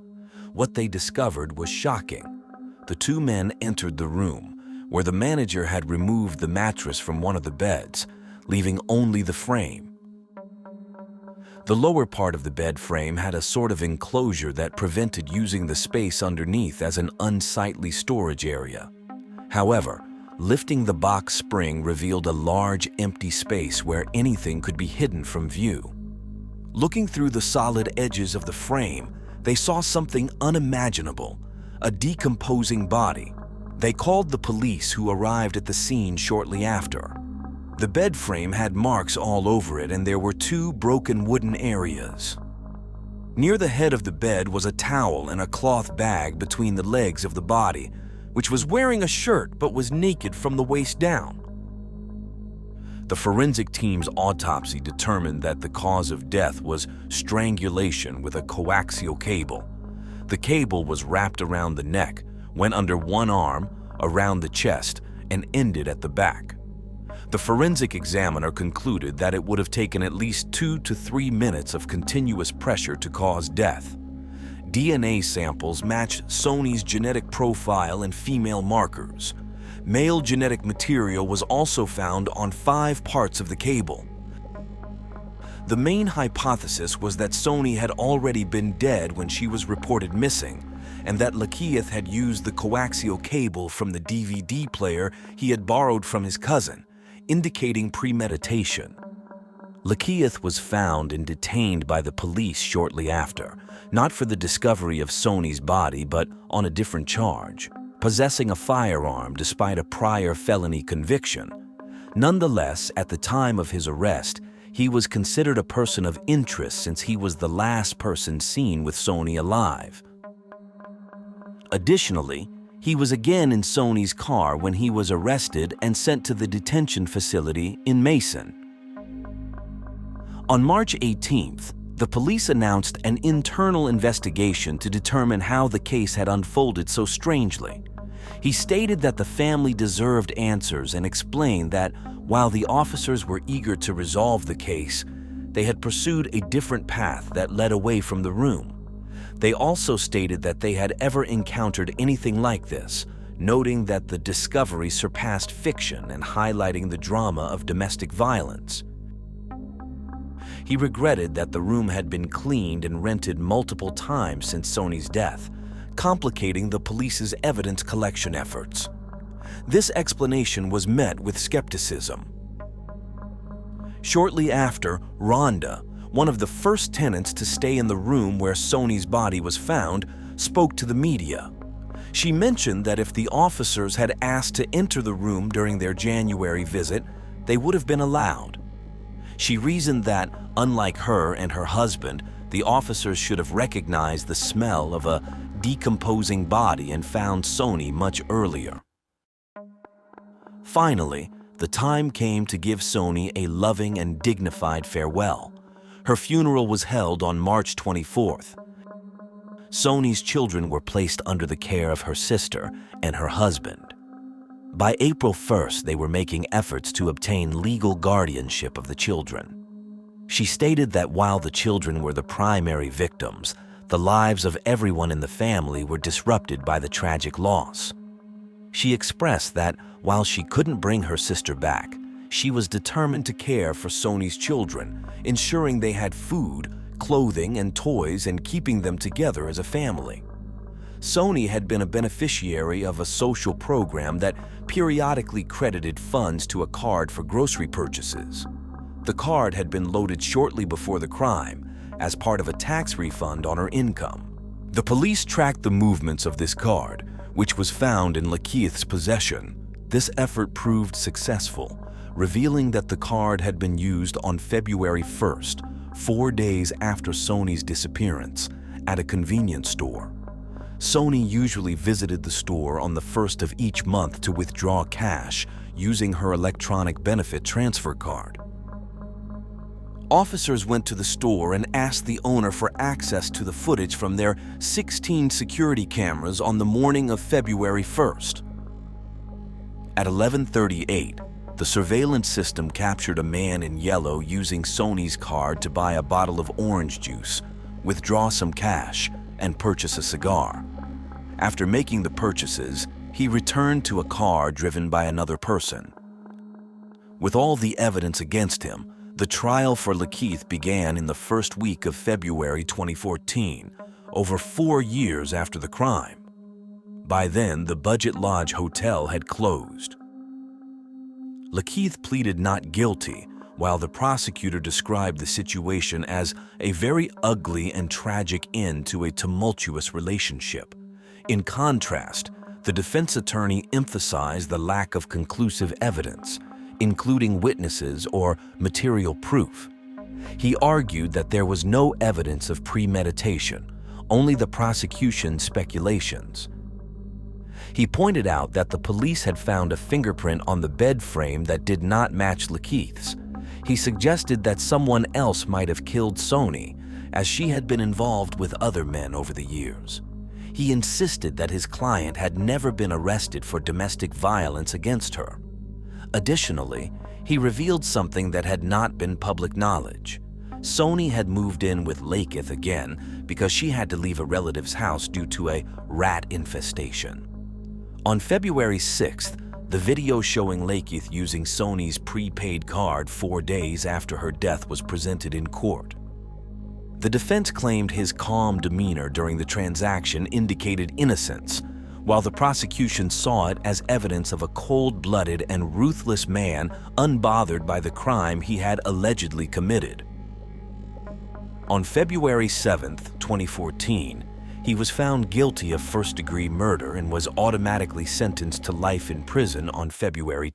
What they discovered was shocking. The 2 men entered the room, where the manager had removed the mattress from one of the beds, leaving only the frame. The lower part of the bed frame had a sort of enclosure that prevented using the space underneath as an unsightly storage area. However, lifting the box spring revealed a large empty space where anything could be hidden from view. Looking through the solid edges of the frame, they saw something unimaginable, a decomposing body. They called the police, who arrived at the scene shortly after. The bed frame had marks all over it, and there were 2 broken wooden areas. Near the head of the bed was a towel and a cloth bag between the legs of the body, which was wearing a shirt but was naked from the waist down. The forensic team's autopsy determined that the cause of death was strangulation with a coaxial cable. The cable was wrapped around the neck, went under one arm, around the chest, and ended at the back. The forensic examiner concluded that it would have taken at least 2 to 3 minutes of continuous pressure to cause death. DNA samples matched Sony's genetic profile and female markers. Male genetic material was also found on 5 parts of the cable. The main hypothesis was that Sony had already been dead when she was reported missing, and that Lakeith had used the coaxial cable from the DVD player he had borrowed from his cousin, indicating premeditation. Lakeith was found and detained by the police shortly after, not for the discovery of Sony's body, but on a different charge, possessing a firearm despite a prior felony conviction. Nonetheless, at the time of his arrest, he was considered a person of interest since he was the last person seen with Sony alive. Additionally, he was again in Sony's car when he was arrested and sent to the detention facility in Mason. On March 18th, the police announced an internal investigation to determine how the case had unfolded so strangely. He stated that the family deserved answers and explained that while the officers were eager to resolve the case, they had pursued a different path that led away from the room. They also stated that they had ever encountered anything like this, noting that the discovery surpassed fiction and highlighting the drama of domestic violence. He regretted that the room had been cleaned and rented multiple times since Sony's death, complicating the police's evidence collection efforts. This explanation was met with skepticism. Shortly after, Rhonda, one of the first tenants to stay in the room where Sony's body was found, spoke to the media. She mentioned that if the officers had asked to enter the room during their January visit, they would have been allowed. She reasoned that, unlike her and her husband, the officers should have recognized the smell of a decomposing body and found Sony much earlier. Finally, the time came to give Sony a loving and dignified farewell. Her funeral was held on March 24th. Sony's children were placed under the care of her sister and her husband. By April 1st, they were making efforts to obtain legal guardianship of the children. She stated that while the children were the primary victims, the lives of everyone in the family were disrupted by the tragic loss. She expressed that while she couldn't bring her sister back, she was determined to care for Sony's children, ensuring they had food, clothing, and toys and keeping them together as a family. Sony had been a beneficiary of a social program that periodically credited funds to a card for grocery purchases. The card had been loaded shortly before the crime as part of a tax refund on her income. The police tracked the movements of this card, which was found in Lakeith's possession. This effort proved successful, revealing that the card had been used on February 1st, 4 days after Sony's disappearance, at a convenience store. Sony usually visited the store on the 1st of each month to withdraw cash using her electronic benefit transfer card. Officers went to the store and asked the owner for access to the footage from their 16 security cameras on the morning of February 1st. At 11:38, the surveillance system captured a man in yellow using Sony's card to buy a bottle of orange juice, withdraw some cash, and purchase a cigar. After making the purchases, he returned to a car driven by another person. With all the evidence against him, the trial for Lakeith began in the first week of February 2014, over 4 years after the crime. By then, the Budget Lodge Hotel had closed. Lakeith pleaded not guilty, while the prosecutor described the situation as a very ugly and tragic end to a tumultuous relationship. In contrast, the defense attorney emphasized the lack of conclusive evidence, including witnesses or material proof. He argued that there was no evidence of premeditation, only the prosecution's speculations. He pointed out that the police had found a fingerprint on the bed frame that did not match Lakeith's. He suggested that someone else might have killed Sony, as she had been involved with other men over the years. He insisted that his client had never been arrested for domestic violence against her. Additionally, he revealed something that had not been public knowledge. Sony had moved in with Lakeith again because she had to leave a relative's house due to a rat infestation. On February 6th, the video showing Lakeith using Sony's prepaid card 4 days after her death was presented in court. The defense claimed his calm demeanor during the transaction indicated innocence, while the prosecution saw it as evidence of a cold-blooded and ruthless man unbothered by the crime he had allegedly committed. On February 7, 2014, he was found guilty of first-degree murder and was automatically sentenced to life in prison on February